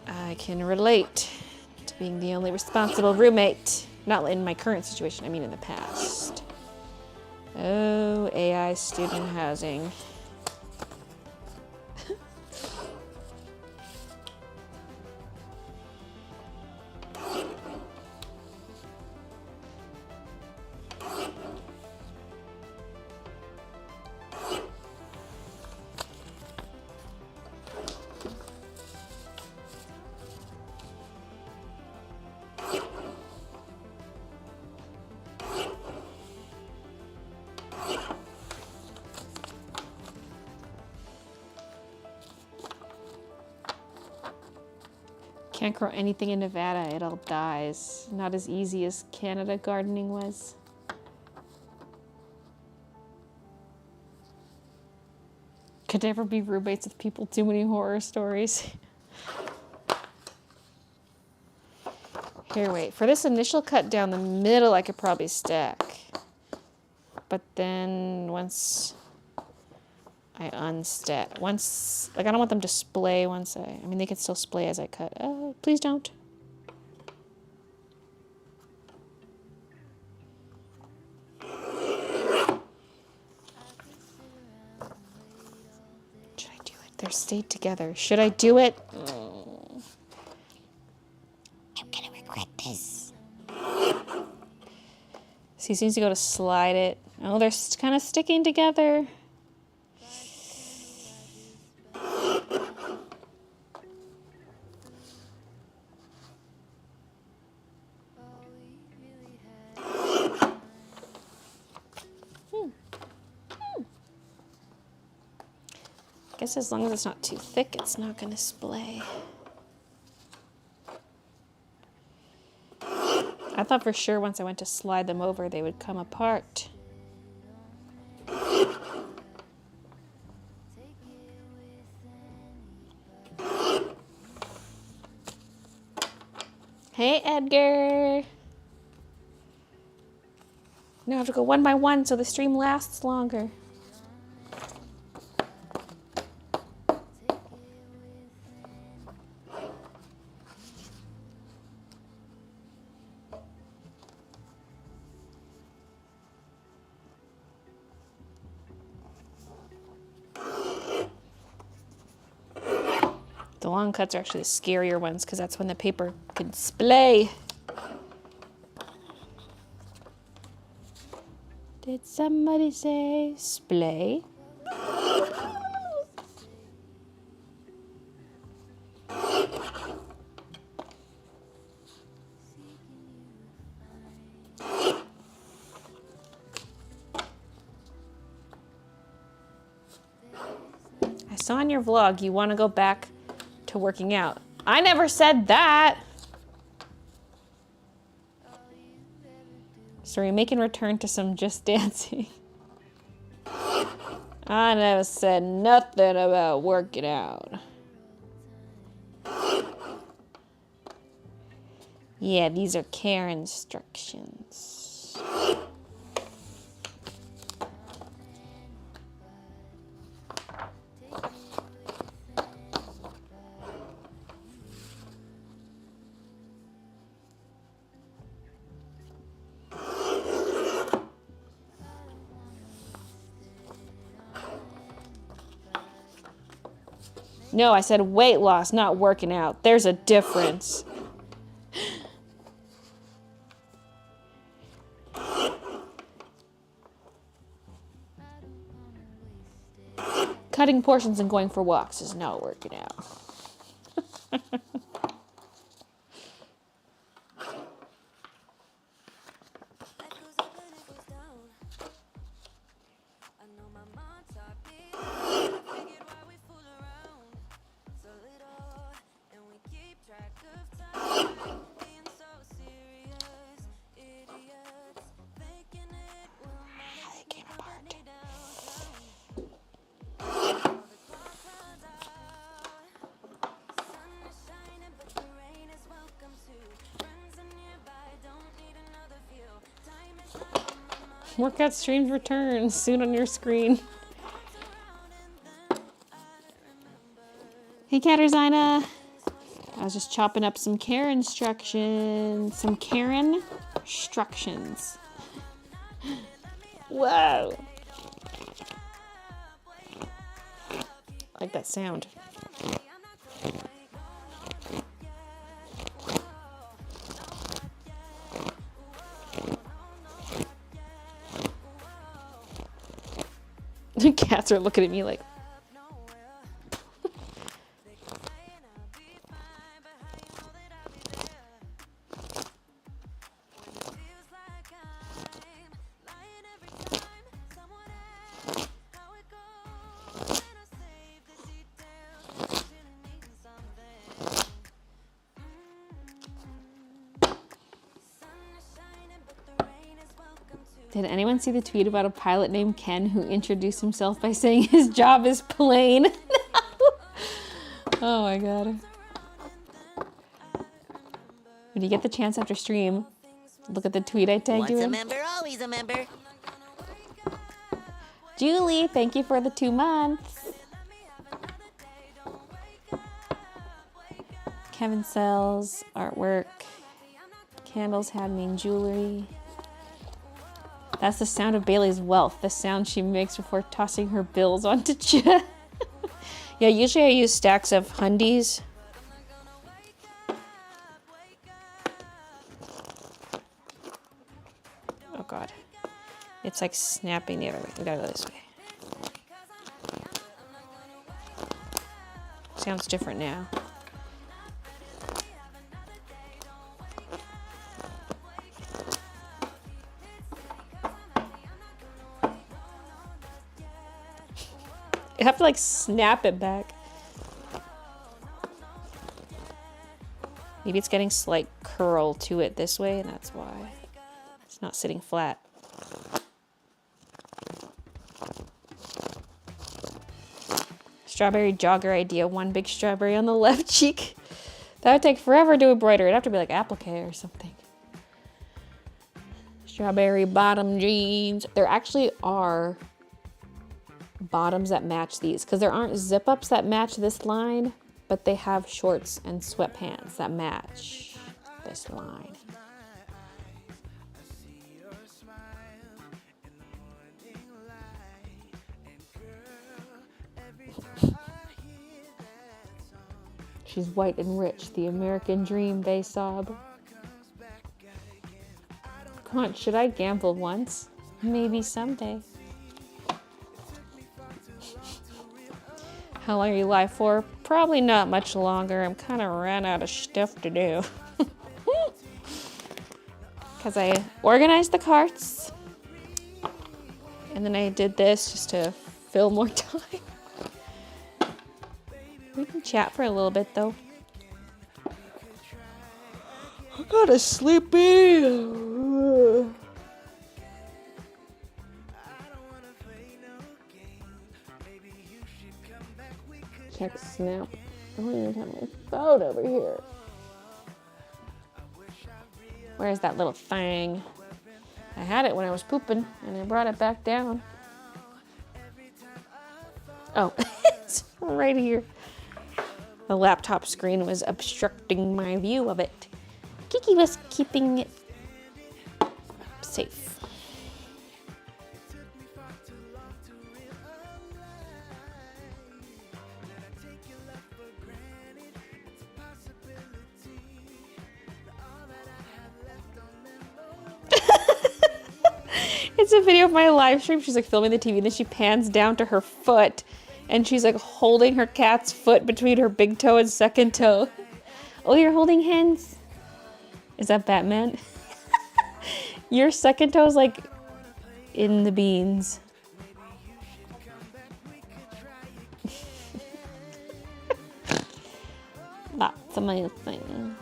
S1: I can relate to being the only responsible roommate. Not in my current situation, I mean in the past. Oh, AI student housing. Can't grow anything in Nevada, it all dies. Not as easy as Canada gardening was. Could never be roommates with people, too many horror stories. Here, wait, for this initial cut down the middle, I could probably stack. But then once I unstack, like I don't want them to splay once I mean, they can still splay as I cut. Please don't. Should I do it? They're stayed together. Should I do it?
S2: I'm gonna regret this.
S1: So he seems to go to slide it. Oh, they're kind of sticking together. I guess as long as it's not too thick, it's not going to splay. I thought for sure once I went to slide them over, they would come apart. Hey, Edgar. Now I have to go one by one so the stream lasts longer. The long cuts are actually the scarier ones because that's when the paper can splay. Did somebody say splay? I saw in your vlog you want to go back to working out. I never said that. So we're making return to some just dancing. I never said nothing about working out. Yeah, these are care instructions. No, I said weight loss, not working out. There's a difference. Cutting portions and going for walks is not working out. Workout streams return soon on your screen. Hey, Katarzyna. I was just chopping up some care instructions. Some Karen instructions. Whoa. I like that sound. The cats are looking at me like. Did anyone see the tweet about a pilot named Ken who introduced himself by saying his job is plain? Oh my god. When you get the chance after stream, look at the tweet I tagged you
S2: Once a
S1: in.
S2: member, always a member.
S1: Julie, thank you for the 2 months. Kevin sells artwork, candles, handmade jewelry. That's the sound of Baylee's wealth, the sound she makes before tossing her bills onto chat. Yeah, usually I use stacks of hundies. Oh god. It's like snapping the other way. We gotta go this way. Sounds different now. You have to like snap it back. Maybe it's getting slight curl to it this way, and that's why it's not sitting flat. Strawberry jogger idea, 1 big strawberry on the left cheek. That would take forever to embroider. It'd have to be like applique or something. Strawberry bottom jeans. There actually are bottoms that match these because there aren't zip ups that match this line, but they have shorts and sweatpants that match this line. She's white and rich, the American dream, they sob. Come on, should I gamble once? Maybe someday. How long are you live for? Probably not much longer. I'm kind of ran out of stuff to do. Because I organized the carts. And then I did this just to fill more time. We can chat for a little bit though. I gotta sleepy. Check Snap. I don't even have my phone over here. Where's that little thing? I had it when I was pooping and I brought it back down. Oh, it's right here. The laptop screen was obstructing my view of it. Kiki was keeping it safe. It's a video of my live stream. She's like filming the TV and then she pans down to her foot and she's like holding her cat's foot between her big toe and second toe. Oh, you're holding hands? Is that Batman? Your second toe's like in the beans. That's amazing.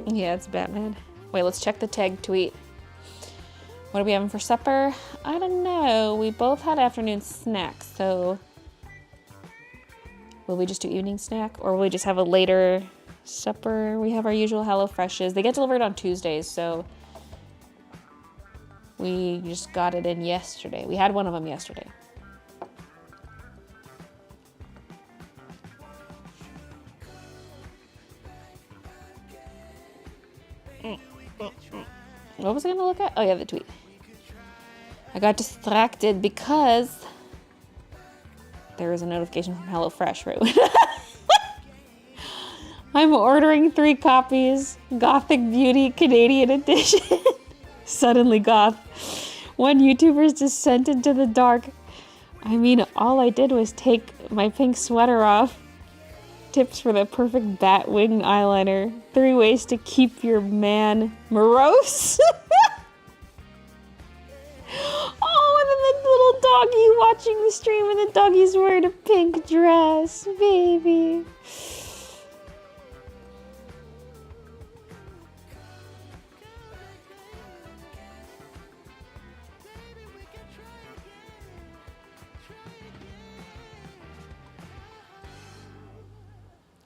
S1: Yeah, it's Batman. Wait, let's check the tag tweet. What are we having for supper? I don't know. We both had afternoon snacks, so will we just do evening snack or will we just have a later supper? We have our usual HelloFreshes. They get delivered on Tuesdays, so we just got it in yesterday. We had one of them yesterday. What was I gonna look at? Oh yeah, the tweet. I got distracted because there was a notification from HelloFresh right when I'm ordering 3 copies. Gothic Beauty Canadian Edition. Suddenly goth. One YouTuber's descent into the dark. I mean, all I did was take my pink sweater off. Tips for the perfect bat wing eyeliner. 3 ways to keep your man morose. Oh, and then the little doggy watching the stream and the doggy's wearing a pink dress. Baby.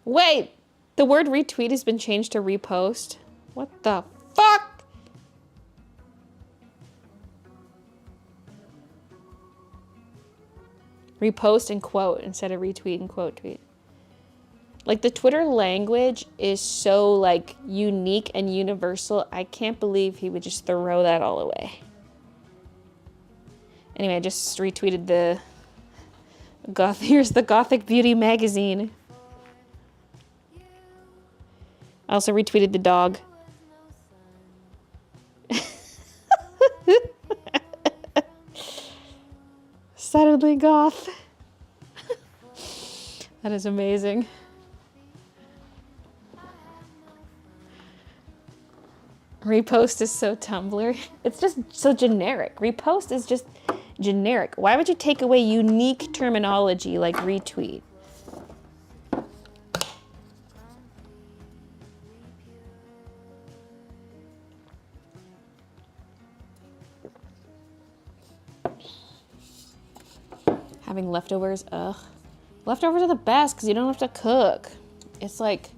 S1: Wait, the word retweet has been changed to repost. What the fuck? Repost and quote instead of retweet and quote tweet. Like the Twitter language is so like unique and universal. I can't believe he would just throw that all away. Anyway, I just retweeted here's the Gothic Beauty magazine. I also retweeted the dog. Suddenly goth. That is amazing. Repost is so Tumblr. It's just so generic. Repost is just generic. Why would you take away unique terminology like retweet? Having leftovers, ugh. Leftovers are the best because you don't have to cook. It's like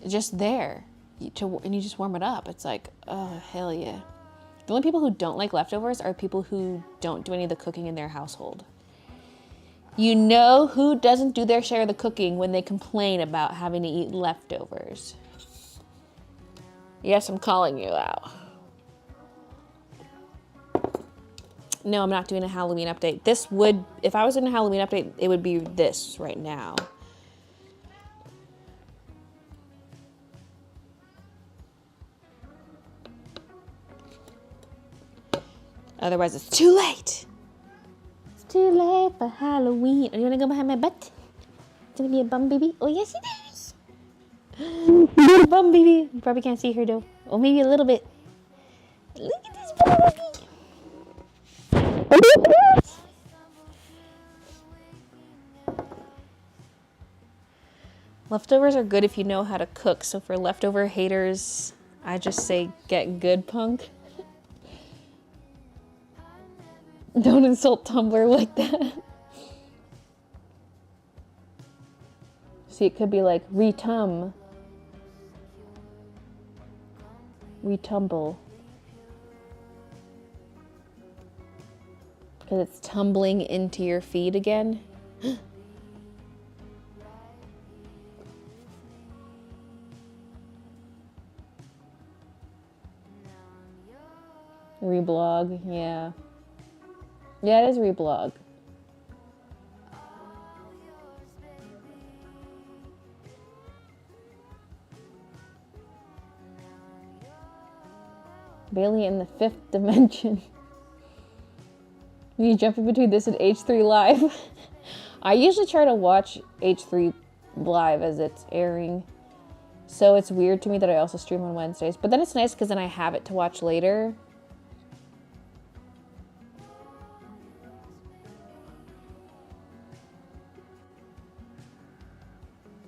S1: just there, and you just warm it up. It's like, oh, hell yeah. The only people who don't like leftovers are people who don't do any of the cooking in their household. You know who doesn't do their share of the cooking when they complain about having to eat leftovers. Yes, I'm calling you out. No, I'm not doing a Halloween update. This would, if I was in a Halloween update, it would be this right now. Otherwise, it's too late. It's too late for Halloween. You want to go behind my butt? It's going to be a bum baby. Oh, yes, it is. Little bum baby. You probably can't see her, though. Or maybe a little bit. Look at this bum baby. Leftovers are good if you know how to cook. So for leftover haters, I just say get good, punk. Don't insult Tumblr like that. See, it could be like retumble. Because it's tumbling into your feed again. Reblog, yeah. Yeah, it is reblog. Baylee in the 5th dimension. You jumping between this and H3 Live. I usually try to watch H3 Live as it's airing. So it's weird to me that I also stream on Wednesdays. But then it's nice because then I have it to watch later.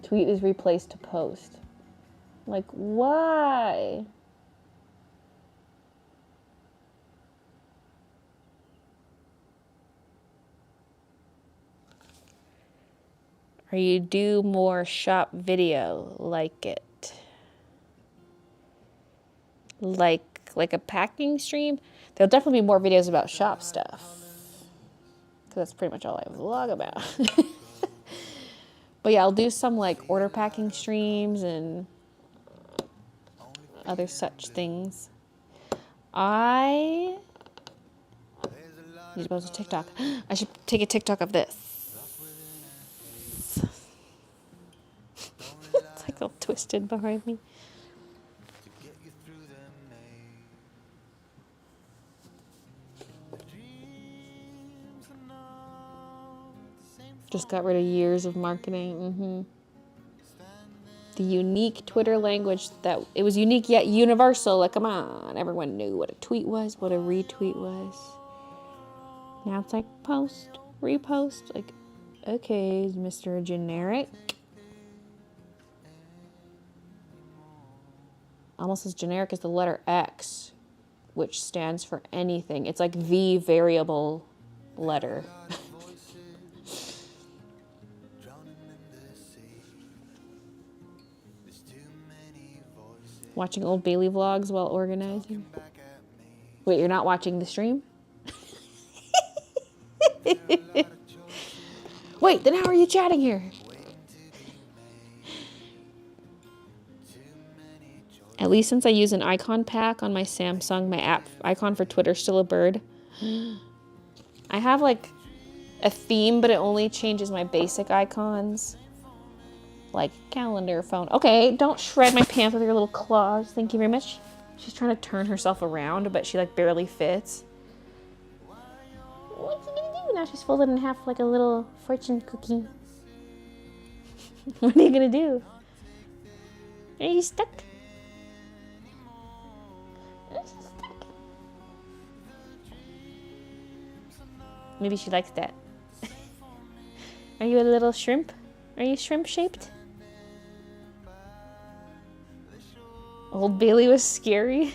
S1: Tweet is replaced to post. Like, why? Or you do more shop video, like it. Like a packing stream. There'll definitely be more videos about shop stuff. Because that's pretty much all I vlog about. But yeah, I'll do some like order packing streams and other such things. I need to post a TikTok. I should take a TikTok of this. It's like all twisted behind me. Just got rid of years of marketing. The unique Twitter language that it was unique yet universal. Like, come on, everyone knew what a tweet was, what a retweet was. Now it's like post, repost. Like, okay, Mr. Generic. Almost as generic as the letter X, which stands for anything. It's like the variable letter. Watching old Baylee vlogs while organizing. Wait, you're not watching the stream? Wait, then how are you chatting here? At least since I use an icon pack on my Samsung, my app icon for Twitter is still a bird. I have like a theme, but it only changes my basic icons. Like calendar, phone. Okay, don't shred my pants with your little claws. Thank you very much. She's trying to turn herself around, but she like barely fits. What's she gonna do? Now she's folded in half like a little fortune cookie. What are you gonna do? Are you stuck? Maybe she likes that. Are you a little shrimp? Are you shrimp shaped? Old Baylee was scary.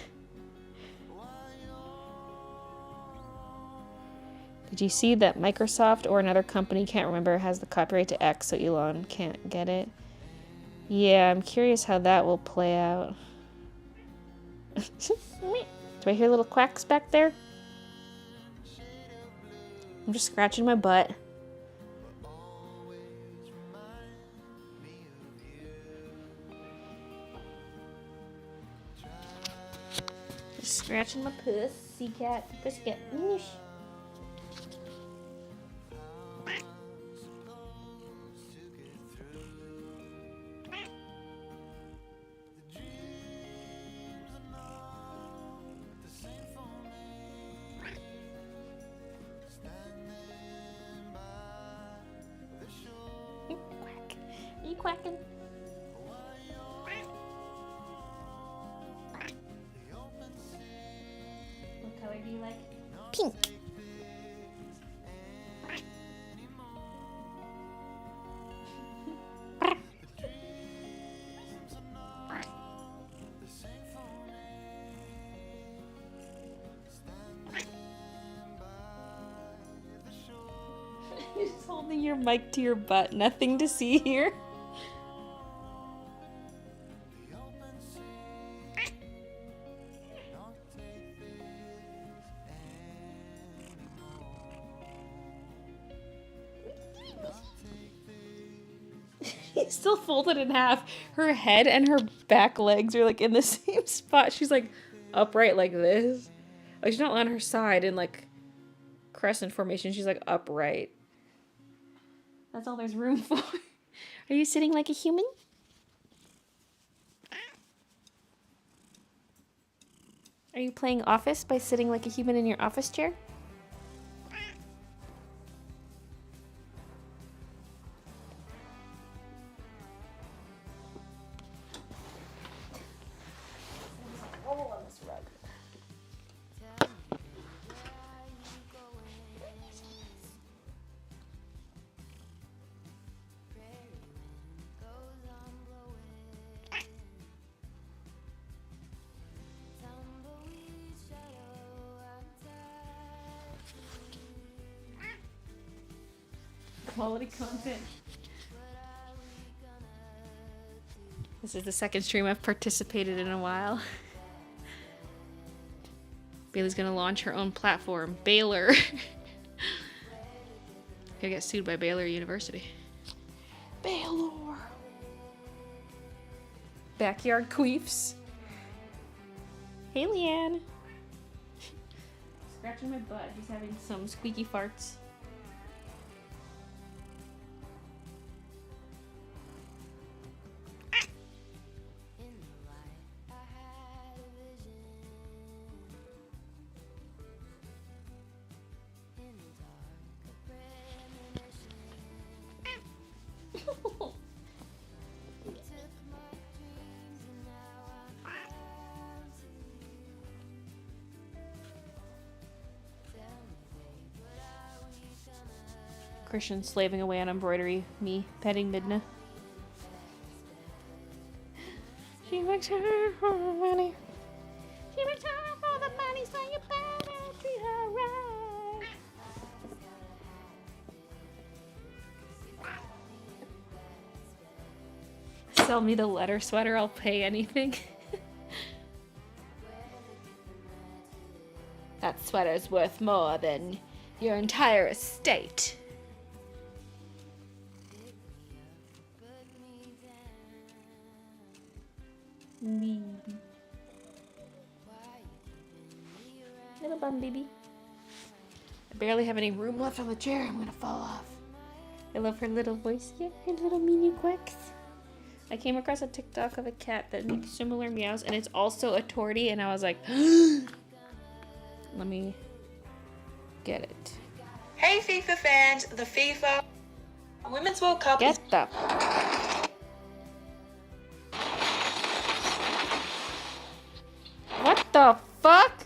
S1: Did you see that Microsoft or another company, can't remember, has the copyright to X, so Elon can't get it? Yeah, I'm curious how that will play out. Do I hear little quacks back there? I'm just scratching my butt. Just scratching my pussycat. Pussycat. Whoosh. you quacking? What color do you like? Pink. You're just holding your mic to your butt. Nothing to see here. He's still folded in half. Her head and her back legs are like in the same spot. She's like upright like this. Like she's not on her side in like crescent formation. She's like upright. That's all there's room for. Are you sitting like a human? Are you playing office by sitting like a human in your office chair? Quality content. This is the second stream I've participated in a while. Baylee's gonna launch her own platform, Baylor. Gonna get sued by Baylor University. Baylor. Backyard queefs. Hey, Leanne. Scratching my butt. He's having some squeaky farts. Christian slaving away on embroidery, me petting Midna. She works hard for the money. She works hard for the money, so you better treat her right. Sell me the letter sweater, I'll pay anything. That sweater's worth more than your entire estate. Baby. Little bum baby. I barely have any room left on the chair. I'm gonna fall off. I love her little voice. Yeah, her little mini quacks. I came across a TikTok of a cat that makes similar meows, and it's also a tortie, and I was like, let me get it.
S10: Hey FIFA fans, the FIFA Women's World Cup
S1: Get the... What the fuck?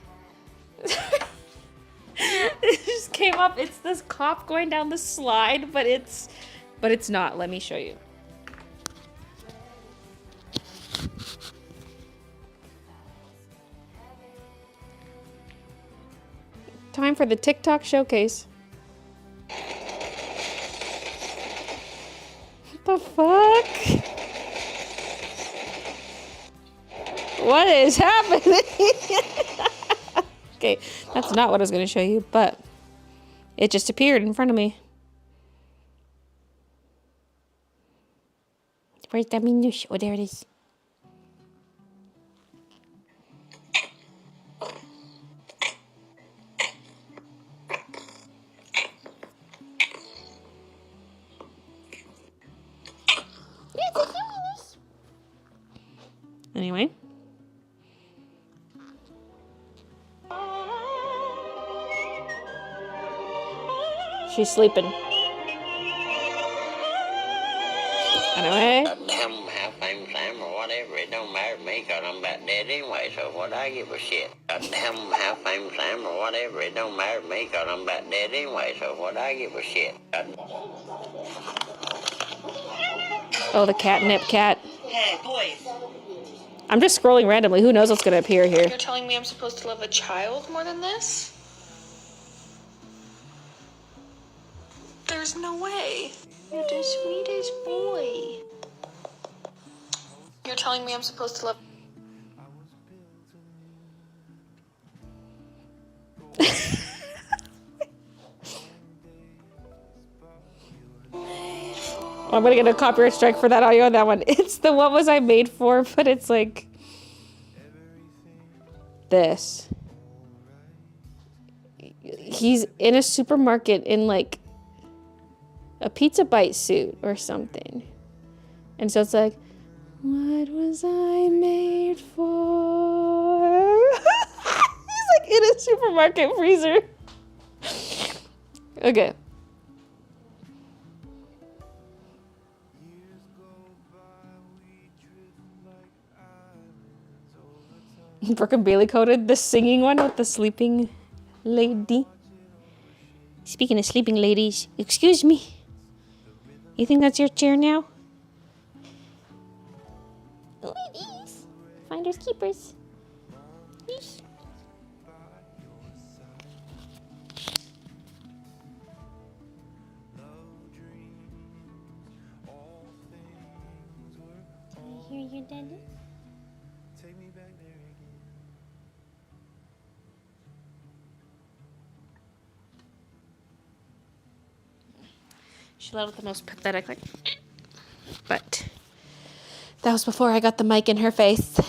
S1: It just came up. It's this cop going down the slide, but it's not. Let me show you. Time for the TikTok showcase. What the fuck? What is happening? Okay, that's not what I was going to show you, but it just appeared in front of me. Where's that minush? Oh, there it is. Anyway. She's sleeping. Anyway.
S2: Damn how famous I am or whatever, it don't matter to me because I'm about dead anyway, so what I give a shit. Damn how famous I am or whatever, it don't matter to me because I'm about dead anyway, so what I give a shit.
S1: Oh, the catnip cat.
S10: Hey, boys.
S1: I'm just scrolling randomly. Who knows what's going to appear here?
S10: You're telling me I'm supposed to love a child more than this? There's no way. You're the sweetest boy. You're telling me I'm supposed to love...
S1: I'm gonna get a copyright strike for that audio on that one. It's the what was I made for, but it's like this. He's in a supermarket in like a Pizza Bite suit or something. And so it's like, what was I made for? He's like in a supermarket freezer. Okay. Brooke and Baylee coded the singing one with the sleeping lady. Speaking of sleeping ladies, excuse me. You think that's your chair now? Ladies, finders keepers. Yeesh. Can I hear your daddy? She let out the most pathetic, like, but that was before I got the mic in her face.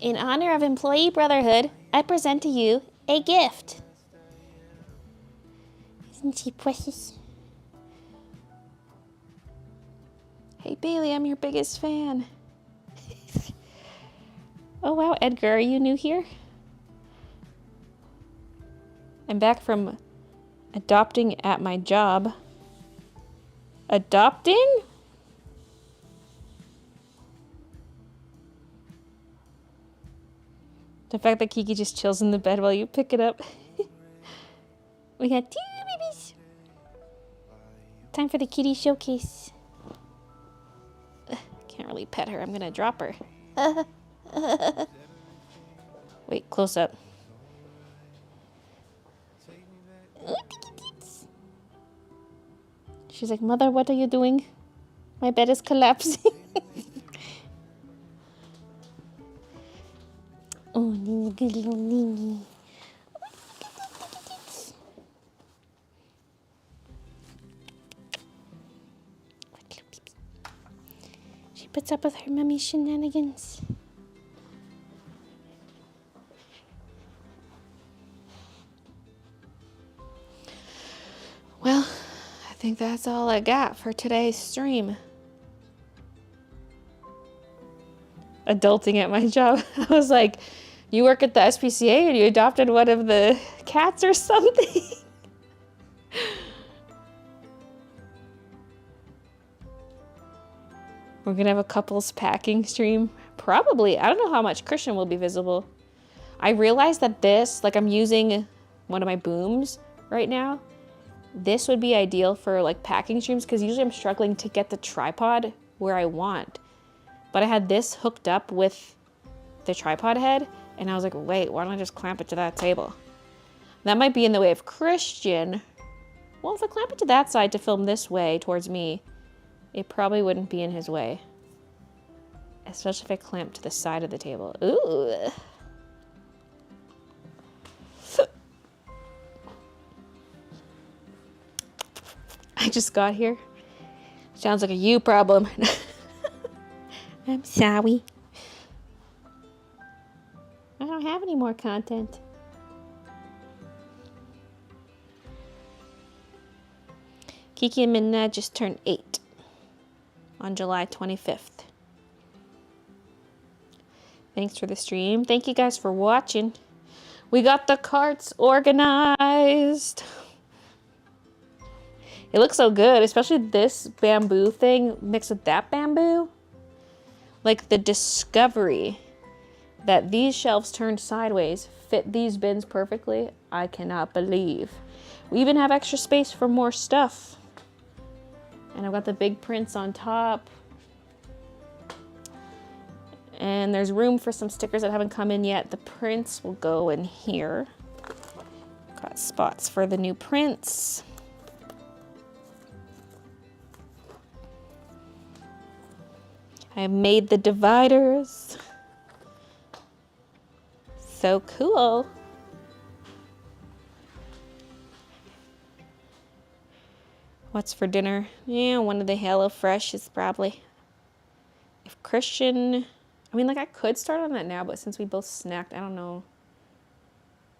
S1: In honor of Employee Brotherhood, I present to you a gift. Isn't she precious? Hey Baylee, I'm your biggest fan. Oh wow, Edgar, are you new here? I'm back from adopting at my job. Adopting? The fact that Kiki just chills in the bed while you pick it up. We got 2 babies. Time for the kitty showcase. Can't really pet her. I'm gonna drop her. Wait, close up. She's like, Mother, what are you doing? My bed is collapsing. Oh, good little Nini. She puts up with her mummy's shenanigans. Well, I think that's all I got for today's stream. Adulting at my job. I was like, you work at the SPCA and you adopted one of the cats or something? We're gonna have a couples packing stream. Probably. I don't know how much Christian will be visible. I realized that this, like I'm using one of my booms right now. This would be ideal for like packing streams because usually I'm struggling to get the tripod where I want. But I had this hooked up with the tripod head and I was like, wait, why don't I just clamp it to that table? That might be in the way of Christian. Well, if I clamp it to that side to film this way towards me, it probably wouldn't be in his way. Especially if I clamp to the side of the table. Ooh. I just got here. Sounds like a you problem. I'm sorry. I don't have any more content. Kiki and Midna just turned 8 on July 25th. Thanks for the stream. Thank you guys for watching. We got the carts organized. It looks so good, especially this bamboo thing mixed with that bamboo. Like the discovery that these shelves turned sideways fit these bins perfectly, I cannot believe. We even have extra space for more stuff. And I've got the big prints on top. And there's room for some stickers that haven't come in yet. The prints will go in here. Got spots for the new prints. I made the dividers. So cool. What's for dinner? Yeah, one of the HelloFresh is probably. If Christian, I mean, like I could start on that now, but since we both snacked, I don't know.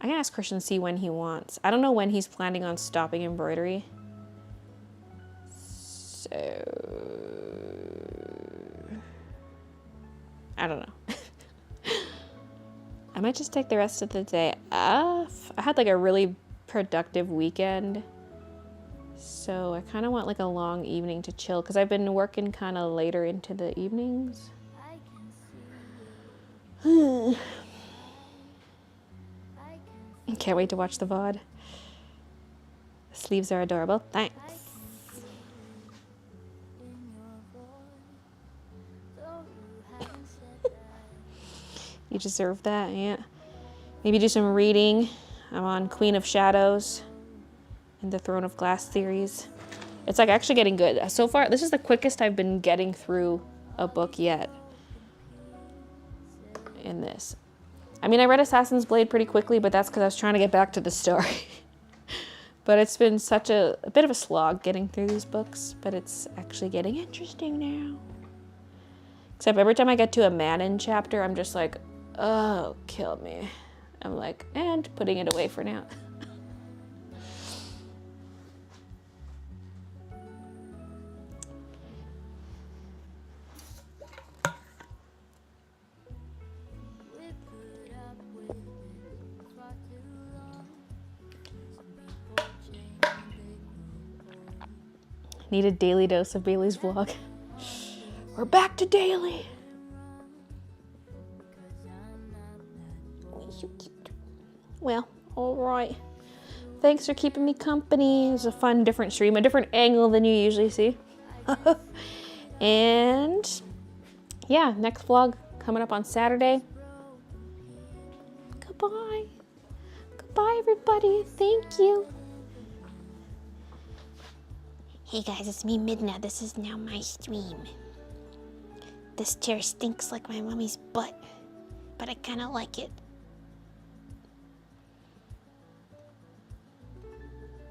S1: I can ask Christian to see when he wants. I don't know when he's planning on stopping embroidery. So, I don't know. I might just take the rest of the day off. I had like a really productive weekend. So I kind of want like a long evening to chill because I've been working kind of later into the evenings. Can't wait to watch the VOD. The sleeves are adorable. Thanks. You deserve that, yeah. Maybe do some reading. I'm on Queen of Shadows and the Throne of Glass series. It's like actually getting good. So far, this is the quickest I've been getting through a book yet in this. I mean, I read Assassin's Blade pretty quickly, but that's because I was trying to get back to the story. But it's been such a bit of a slog getting through these books, but it's actually getting interesting now. Except every time I get to a Manon chapter, I'm just like, oh, kill me. I'm like, and putting it away for now. Need a daily dose of Baylee's vlog. We're back to daily. Well, all right. Thanks for keeping me company. It was a fun, different stream, a different angle than you usually see. And yeah, next vlog coming up on Saturday. Goodbye. Goodbye, everybody. Thank you.
S11: Hey guys, it's me, Midna. This is now my stream. This chair stinks like my mommy's butt, but I kind of like it.